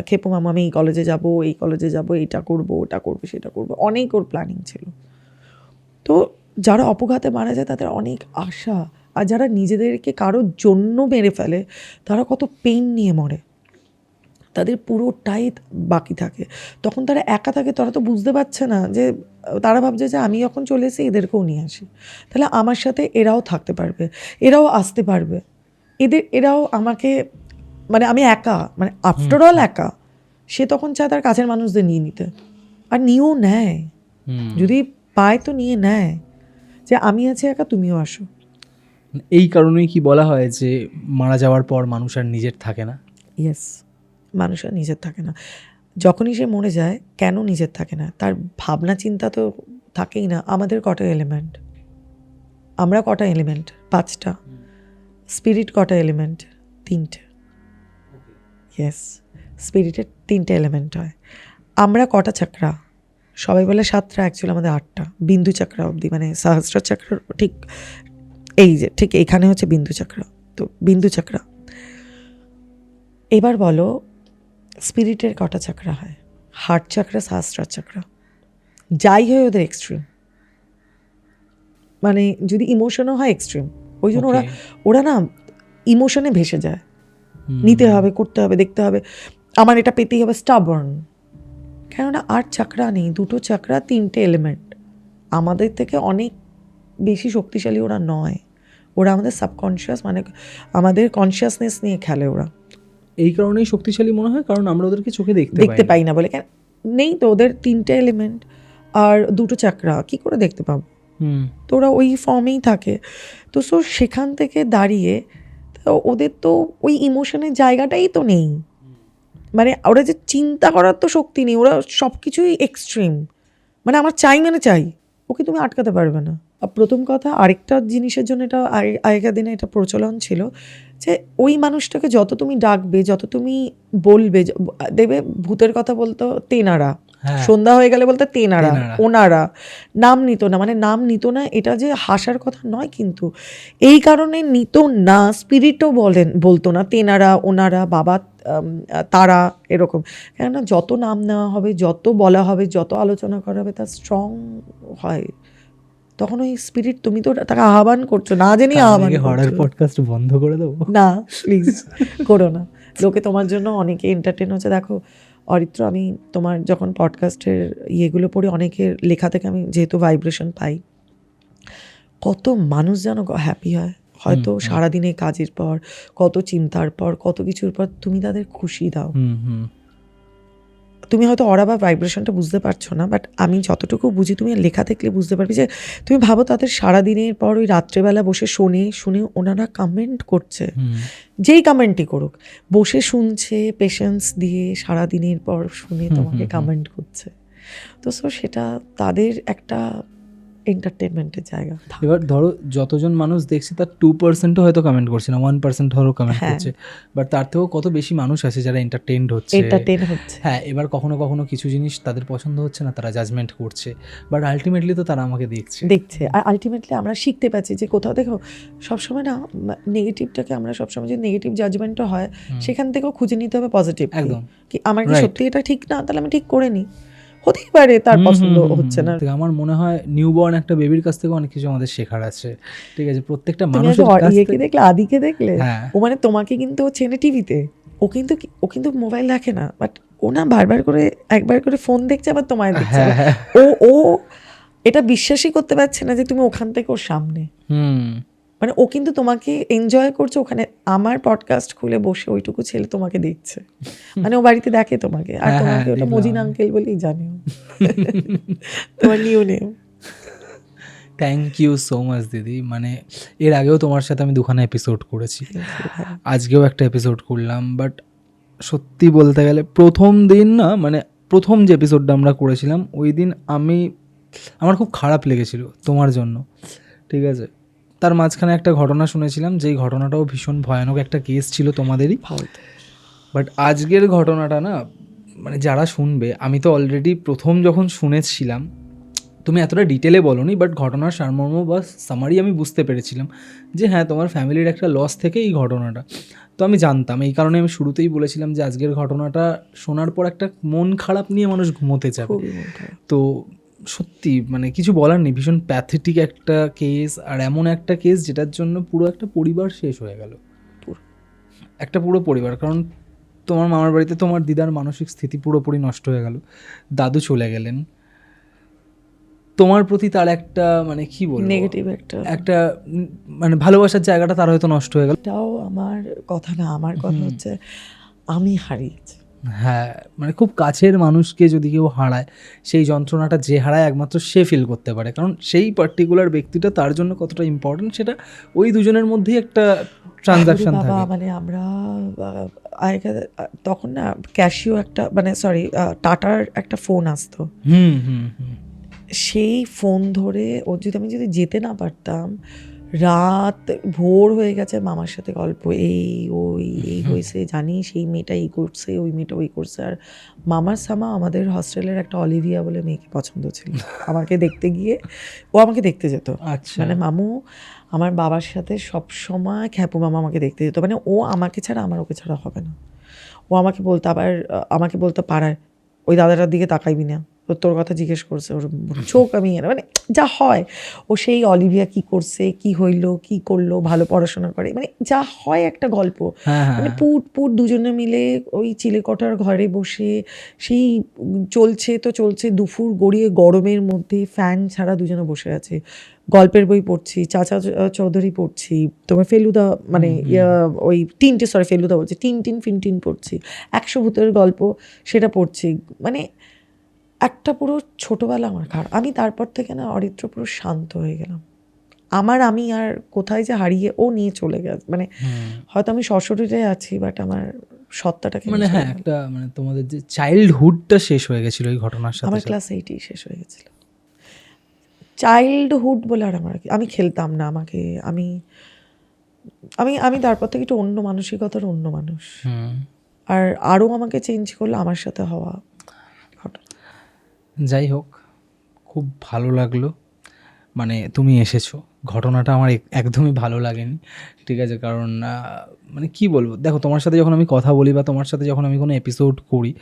খেপু মামু, আমি এই কলেজে যাব, এই কলেজে যাব, এইটা করবো, ওটা করবো, সেটা করবো, অনেক ওর প্ল্যানিং ছিল। তো যারা অপঘাতে মারা যায় তাদের অনেক আশা, আর যারা নিজেদেরকে কারোর জন্য মেরে ফেলে তারা কত পেইন নিয়ে মরে, তাদের পুরোটাই বাকি থাকে। তখন তারা একা থাকে, তারা তো বুঝতে পারছে না, যে তারা ভাবছে যে আমি যখন চলে এসে এদেরকেও নিয়ে আসি, তাহলে আমার সাথে এরাও থাকতে পারবে, এরাও আসতে পারবে, এরাও আমাকে, মানে আমি একা, মানে আফটার অল একা। সে তখন চায় তার কাছের মানুষদের নিয়ে নিতে, আর নিয়েও নেয়, যদি পায় তো নিয়ে নেয়, যে আমি আছি একা, তুমিও আসো। এই কারণেই কি বলা হয় যে মারা যাওয়ার পর মানুষ আর নিজের থাকে না? ইয়েস, মানুষ আর নিজের থাকে না। যখনই সে মরে যায়, কেন নিজের থাকে না? তার ভাবনা চিন্তা তো থাকেই না। আমাদের কটা এলিমেন্ট? আমরা কটা এলিমেন্ট? 5টা। স্পিরিট কটা এলিমেন্ট? 3টে। ইয়েস, স্পিরিটের 3টে এলিমেন্ট হয়। আমরা কটা চক্রা? সবাই বলে 7টা, অ্যাকচুয়ালি আমাদের 8টা। বিন্দু চক্রা অবধি, মানে সহস্র চক্র, ঠিক এই যে ঠিক এখানে হচ্ছে বিন্দু চক্র। তো বিন্দু চক্র, এবার বলো স্পিরিটের কটা চক্রা হয়? হার্ট চক্রা, সহস্রার চক্রা, যাই হয় ওদের এক্সট্রিম, মানে যদি ইমোশনও হয় এক্সট্রিম। ওই জন্য ওরা না ইমোশনে ভেসে যায়, নিতে হবে, করতে হবে, দেখতে হবে, আমার এটা পেতেই হবে, স্টাবর্ন। কেননা আর চাকরা নেই, 2টো চাকরা, 3টে এলিমেন্ট। আমাদের থেকে অনেক বেশি শক্তিশালী ওরা নয়, ওরা আমাদের সাবকনশিয়াস মানে আমাদের কনসিয়াসনেস নিয়ে খেলে ওরা। এই কারণেই শক্তিশালী মনে হয়, কারণ আমরা ওদেরকে চোখে দেখতে পাই না বলে। কেন নেই তো ওদের 3টে এলিমেন্ট আর 2টো চাকরা, কি করে দেখতে পাবো? তো ওরা ওই ফর্মেই থাকে। তো সো সেখান থেকে দাঁড়িয়ে তো ওদের তো ওই ইমোশনের জায়গাটাই তো নেই, মানে ওরা যে চিন্তা করার তো শক্তি নেই, ওরা সব কিছুই এক্সট্রিম, মানে আমার চাই মানে চাই, ওকে তুমি আটকাতে পারবে না। আর প্রথম কথা, আরেকটা জিনিসের জন্য এটা আগেকার দিনে এটা প্রচলন ছিল যে ওই মানুষটাকে যত তুমি ডাকবে, যত তুমি বলবে, দেবে ভূতের কথা বলতো তেনারা, সন্ধ্যা হয়ে গেলে বলতে তেনারা, ওনারা, নাম নিত না। মানে নাম নিত না এটা যে হাসার কথা নয়, কিন্তু এই কারণে নিত না, স্পিরিটও বলতো না তেনারা, ওনারা, বাবা, তারা, এরকম। কেননা যত নাম নেওয়া হবে, যত বলা হবে, যত আলোচনা করা হবে, তা স্ট্রং হয়। তখন ওই স্পিরিট, তুমি তো তাকে আহ্বান করছো, না জানি আহ্বান হরর পডকাস্ট বন্ধ করে দেবো না, প্লিজ করো না। লোকে তোমার জন্য অনেকে এন্টারটেন হচ্ছে। দেখো অরিত্র, আমি তোমার যখন পডকাস্টের ইয়েগুলো পড়ি, অনেকের লেখা থেকে আমি যেহেতু ভাইব্রেশন পাই, কত মানুষ যেন হ্যাপি হয়। হয়তো সারাদিনে কাজের পর, কত চিন্তার পর, কত কিছুর পর তুমি তাদের খুশি দাও। তুমি হয়তো অরা বা ভাইব্রেশনটা বুঝতে পারছো না, বাট আমি যতটুকু বুঝি, তুমি লেখা দেখলে বুঝতে পারবি যে তুমি ভাবো তাদের সারাদিনের পর ওই রাত্রেবেলা বসে শুনে ওনারা কমেন্ট করছে, যেই কমেন্টই করুক, বসে শুনছে পেশেন্স দিয়ে, সারাদিনের পর শুনে তোমাকে কমেন্ট করছে। তো সো সেটা তাদের একটা এন্টারটেনমেন্টের জায়গা। এবার ধরো যতজন মানুষ দেখছে তার 2%ও হয়তো কমেন্ট করছে না, 1% ধরো কমেন্ট করছে, বাট তার থেকেও কত বেশি মানুষ আছে যারা এন্টারটেইনড হচ্ছে। হ্যাঁ, এবার কখনো কখনো কিছু জিনিস তাদের পছন্দ হচ্ছে না, তারা জাজমেন্ট করছে, বাট আলটিমেটলি তো তারা আমাকে দেখছে। আর আলটিমেটলি আমরা শিখতে পাচ্ছি যে কোথাও দেখো সবসময় না নেগেটিভটাকে আমরা সবসময় যে নেগেটিভ জাজমেন্টও হয়, সেখান থেকেও খুঁজে নিতে হবে পজিটিভ। একদম, কি আমার কি সত্যি এটা ঠিক না, তাহলে আমি ঠিক করে নিই, হতেই পারে তার পছন্দ হচ্ছে না। আমার মনে হয় নিউবর্ন একটা বেবির কাছ থেকে অনেক কিছু আমাদের শেখার আছে। ঠিক আছে, প্রত্যেকটা মানুষের কাছ থেকে। দেখলে আদিকে দেখলে, ও মানে তোমাকে কিন্তু ও চেনে টিভিতে, ও কিন্তু মোবাইল দেখে না, বাট ও না একবার করে ফোন দেখছে, আবার তোমায় দেখছে। ও এটা বিশ্বাসই করতে পারছে না যে তুমি ওখান থেকে ওর সামনে, মানে ও কিন্তু তোমাকে এনজয় করছে ওখানে। আমার পডকাস্ট খুলে বসে ওইটুকু ছেলে তোমাকে দেখছে, মানে ও বাড়িতে দেখে তোমাকে, আর তোমাকে ওটা মজিন আঙ্কেল বলেই জানে তোমার new name. Thank you so much দিদি। মানে এর আগেও তোমার সাথে আমি 2খানা এপিসোড করেছি, আজকেও একটা এপিসোড করলাম, বাট সত্যি বলতে গেলে প্রথম দিন না, মানে প্রথম যে এপিসোডটা আমরা করেছিলাম ওই দিন আমার খুব খারাপ লেগেছিল তোমার জন্য। ঠিক আছে, তার মাঝখানে একটা ঘটনা শুনেছিলাম, যেই ঘটনাটাও ভীষণ ভয়ানক একটা কেস ছিল তোমাদেরই। বাট আজকের ঘটনাটা না, মানে যারা শুনবে, আমি তো অলরেডি প্রথম যখন শুনেছিলাম, তুমি এতটা ডিটেলে বলোনি, বাট ঘটনার সারমর্ম বা সামারি আমি বুঝতে পেরেছিলাম যে হ্যাঁ, তোমার ফ্যামিলির একটা লস থেকে এই ঘটনাটা। তো আমি জানতাম, এই কারণে আমি শুরুতেই বলেছিলাম যে আজকের ঘটনাটা শোনার পর একটা মন খারাপ নিয়ে মানুষ ঘুমোতে যাবে। তো সত্যি মানে কিছু বলার নেই, ভীষণ প্যাথেটিক একটা কেস, আর এমন একটা কেস যেটার জন্য পুরো একটা পরিবার শেষ হয়ে গেল, একটা পুরো পরিবার। কারণ তোমার মামার বাড়িতে তোমার দিদার মানসিক স্থিতি পুরোপুরি নষ্ট হয়ে গেল, দাদু চলে গেলেন, তোমার প্রতি তার একটা মানে কি বলবো, নেগেটিভ একটা মানে ভালোবাসার জায়গাটা তার হয়তো নষ্ট হয়ে গেল। এটাও আমার কথা না, আমার কথা হচ্ছে আমি হারিয়েছি। হ্যাঁ, মানে খুব কাছের মানুষকে যদি কেউ হারায়, সেই যন্ত্রণাটা যে হারায় একমাত্র সে ফিল করতে পারে, কারণ সেই পার্টিকুলার ব্যক্তিটা তার জন্য কতটা ইম্পর্টেন্ট সেটা ওই দুজনের মধ্যেই একটা ট্রানজাকশন থাকে। মানে আমরা তখন না ক্যাশিও একটা, মানে সরি, টাটার একটা ফোন আসতো, সেই ফোন ধরে আমি যদি যেতে না পারতাম, রাত ভোর হয়ে গেছে, মামার সাথে গল্প, এই হয়েছে জানিস, এই মেয়েটা এই করছে, ওই মেয়েটা ওই করছে। আর মামার আমাদের হস্টেলের একটা অলিভিয়া বলে মেয়েকে পছন্দ ছিল, আমাকে দেখতে গিয়ে ও আমাকে দেখতে যেত। মানে মামু আমার বাবার সাথে সবসময় খ্যাপু মামা আমাকে দেখতে যেত, মানে ও আমাকে ছাড়া আমার ওকে ছাড়া হবে না। ও আমাকে বলতো, আবার আমাকে বলতো পাড়ায় ওই দাদাটার দিকে তাকাইবি না, তোর কথা জিজ্ঞেস করছে, ওর চোখ আমি মানে যা হয়, ও সেই অলিভিয়া কি করছে, কি হইলো, কি করলো, ভালো পড়াশোনা করে, মানে যা হয় একটা গল্প, মানে পুট দুজনে মিলে ওই চিলেকোঠার ঘরে বসে সেই চলছে তো চলছে, দুপুর গড়িয়ে গরমের মধ্যে ফ্যান ছাড়া দুজনে বসে আছে, গল্পের বই পড়ছি, চাচা চৌধুরী পড়ছি, তোমার ফেলুদা মানে ওই ফেলুদা বলছি, টিন ফিনটিন পড়ছি, 100 ভূতের গল্প সেটা পড়ছি, মানে একটা পুরো ছোটবেলা আমার খারাপ। আমি তারপর থেকে না অরিত্র পুরো শান্ত হয়ে গেলাম। আমি আর কোথায় যে হারিয়ে ও নিয়ে চলে গেছে, মানে হয়তো আমি সশরীরে আছি, বাট আমার সত্তাটাকে মানে হ্যাঁ একটা মানে তোমাদের যে চাইল্ডহুডটা শেষ হয়ে গেছিল এই ঘটনার সাথে। আমার ক্লাস 8 শেষ হয়ে গেছিল। চাইল্ডহুড বলে আর আমি খেলতাম না, আমি আমি আমি তারপর থেকে একটু অন্য মানসিকতার অন্য মানুষ, আর আরও আমাকে চেঞ্জ করলো আমার সাথে হওয়া ঘটনা। যাই হোক, খুব ভালো লাগলো মানে তুমি এসেছো। ঘটনাটা আমার একদমই ভালো লাগেনি, ঠিক আছে, কারণ মানে কি বলবো, দেখো তোমার সাথে যখন আমি কথা বলি বা তোমার সাথে যখন আমি কোনো এপিসোড করি,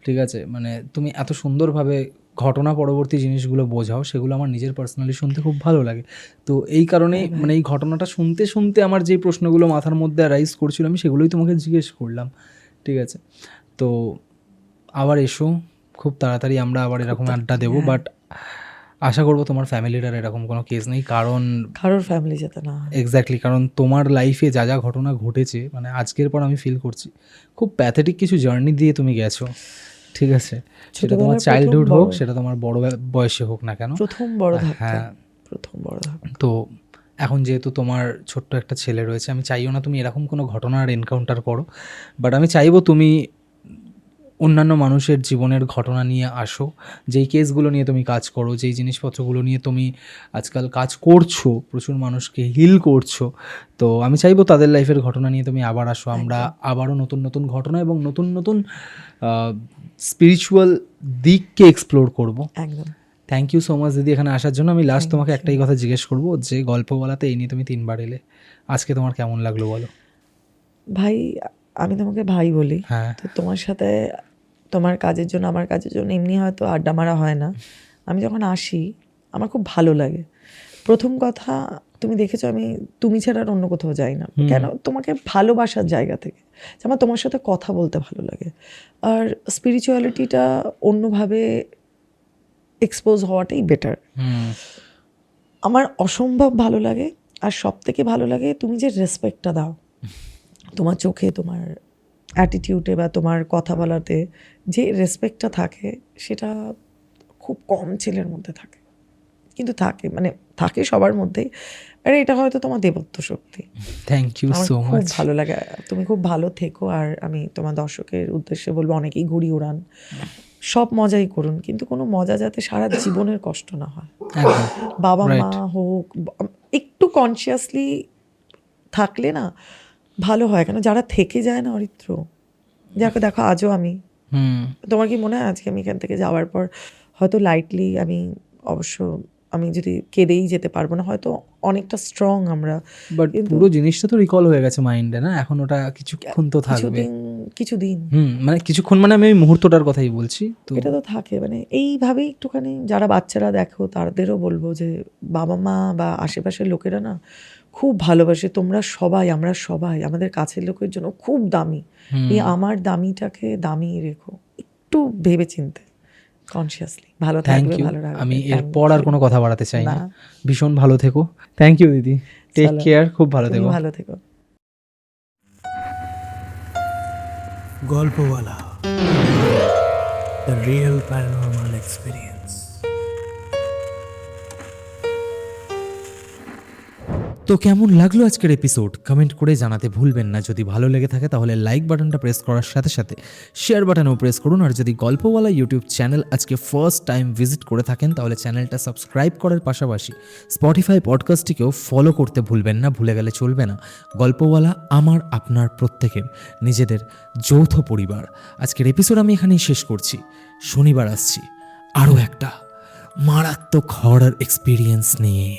ঠিক আছে, মানে তুমি এত সুন্দরভাবে ঘটনা পরবর্তী জিনিসগুলো বোঝাও, সেগুলো আমার নিজের পার্সোনালি শুনতে খুব ভালো লাগে। তো এই কারণেই মানে এই ঘটনাটা শুনতে শুনতে আমার যে প্রশ্নগুলো মাথার মধ্যে রাইজ করছিল আমি সেগুলোই তোমাকে জিজ্ঞেস করলাম, ঠিক আছে। তো আবার এসো, খুব তাড়াতাড়ি আমরা আবার এরকম আড্ডা দেবো, বাট আশা করবো তোমার ফ্যামিলির আর এরকম কোনো কেস নেই, কারণ কারোর ফ্যামিলি যাতে না। এক্স্যাক্টলি, কারণ তোমার লাইফে যা যা ঘটনা ঘটেছে মানে আজকের পর আমি ফিল করছি খুব প্যাথেটিক কিছু জার্নি দিয়ে তুমি গেছো, ঠিক আছে, সেটা তোমার চাইল্ডহুড হোক, সেটা তোমার বড় বয়সে হোক না কেন, প্রথম বড় ধাপ। হ্যাঁ প্রথম বড় ধাপ। তো এখন যেহেতু তোমার ছোট্ট একটা ছেলে রয়েছে, আমি চাইও না তুমি এরকম কোনো ঘটনার এনকাউন্টার করো, বাট আমি চাইবো তুমি অন্যান্য মানুষের জীবনের ঘটনা নিয়ে আসো, যেই কেসগুলো নিয়ে তুমি কাজ করো, যেই জিনিসপত্রগুলো নিয়ে তুমি আজকাল কাজ করছো, প্রচুর মানুষকে হিল করছো, তো আমি চাইবো তাদের লাইফের ঘটনা নিয়ে তুমি আবার আসো, আমরা আবারও নতুন নতুন ঘটনা এবং নতুন নতুন স্পিরিচুয়াল দিককে এক্সপ্লোর করবো। একদম। থ্যাংক ইউ সো মাচ দিদি এখানে আসার জন্য। আমি লাস্ট তোমাকে একটাই কথা জিজ্ঞেস করবো, যে গল্প বলাতে এই নিয়ে তুমি 3বার এলে, আজকে তোমার কেমন লাগলো বলো? ভাই, আমি তোমাকে ভাই বলি, হ্যাঁ, তো তোমার সাথে তোমার কাজের জন্য আমার কাজের জন্য এমনি হয়তো আড্ডা মারা হয় না, আমি যখন আসি আমার খুব ভালো লাগে। প্রথম কথা, তুমি দেখেছো আমি তুমি ছাড়া আর অন্য কোথাও যাই না, কেন? তোমাকে ভালোবাসার জায়গা থেকে, যে আমার তোমার সাথে কথা বলতে ভালো লাগে, আর স্পিরিচুয়ালিটিটা অন্যভাবে এক্সপোজ হওয়াটাই বেটার। আমার অসম্ভব ভালো লাগে, আর সব থেকে ভালো লাগে তুমি যে রেসপেক্টটা দাও, তোমার চোখে, তোমার অ্যাটিটিউডে বা তোমার কথা বলাতে যে রেসপেক্টটা থাকে, সেটা খুব কম ছেলের মধ্যে থাকে, কিন্তু থাকে, মানে থাকে সবার মধ্যেই। আর এটা হয়তো তোমার দেবত্ব শক্তি। থ্যাংক ইউ সো খুব মাচ, ভালো লাগে, তুমি খুব ভালো থেকো। আর আমি তোমার দর্শকের উদ্দেশ্যে বলবো, অনেকেই ঘুড়ি উড়ান, সব মজাই করুন, কিন্তু কোনো মজা যাতে সারা জীবনের কষ্ট না হয়। বাবা মা হোক, একটু কনসিয়াসলি থাকলে না ভালো হয়, কেন যারা থেকে যায় না অরিত্র, যাকে দেখো আজও আমি, তোমার কি মনে হয় আজকে আমি এখান থেকে যাওয়ার পর হয়তো লাইটলি, আমি অবশ্য আমি যদি কেঁদেই যেতে পারবো না, হয়তো অনেকটা স্ট্রং আমরা, বাট পুরো জিনিসটা তো রিকল হয়ে গেছে মাইন্ডে না, এখন ওটা কিছুক্ষণ তো থাকবে, কিছুদিন মানে কিছুক্ষণ, মানে আমি ওই মুহূর্তটার কথাই বলছি, তো এটা তো থাকে। মানে এইভাবেই একটুখানি যারা বাচ্চারা দেখো তাদেরও বলবো যে বাবা মা বা আশেপাশের লোকেরা না খুব ভালোবাসে, তোমরা সবাই, আমরা সবাই আমাদের কাছের লোকের জন্য খুব দামি, এই আমার দামিটাকে দামি রেখো, একটু ভেবে চিনতে, কনসিয়াসলি ভালো থাকবে, ভালো রাখবে। আমি এরপর আর কোনো কথা বাড়াতে চাই না, ভীষণ ভালো থেকো। থ্যাংক ইউ দিদি, টেক কেয়ার, খুব ভালো থেকো। ভালো থেকো। গল্পওয়ালা, দ্য রিয়েল প্যারানর্মাল এক্সপিরিয়েন্স। তো কেমন লাগলো আজকের এপিসোড কমেন্ট করে জানাতে ভুলবেন না। যদি ভালো লেগে থাকে তাহলে লাইক বাটনটা প্রেস করার সাথে সাথে শেয়ার বাটনও প্রেস করুন। আর যদি গল্পওয়ালা ইউটিউব চ্যানেল আজকে ফার্স্ট টাইম ভিজিট করে থাকেন তাহলে চ্যানেলটা সাবস্ক্রাইব করার পাশাপাশি স্পটিফাই পডকাস্টটিকেও ফলো করতে ভুলবেন না, ভুলে গেলে চলবে না। গল্পওয়ালা আমার আপনার প্রত্যেকের নিজেদের যৌথ পরিবার। আজকের এপিসোড আমি এখানেই শেষ করছি। শনিবার আসছি আরও একটা মারাত্মক হরর এক্সপিরিয়েন্স নিয়ে।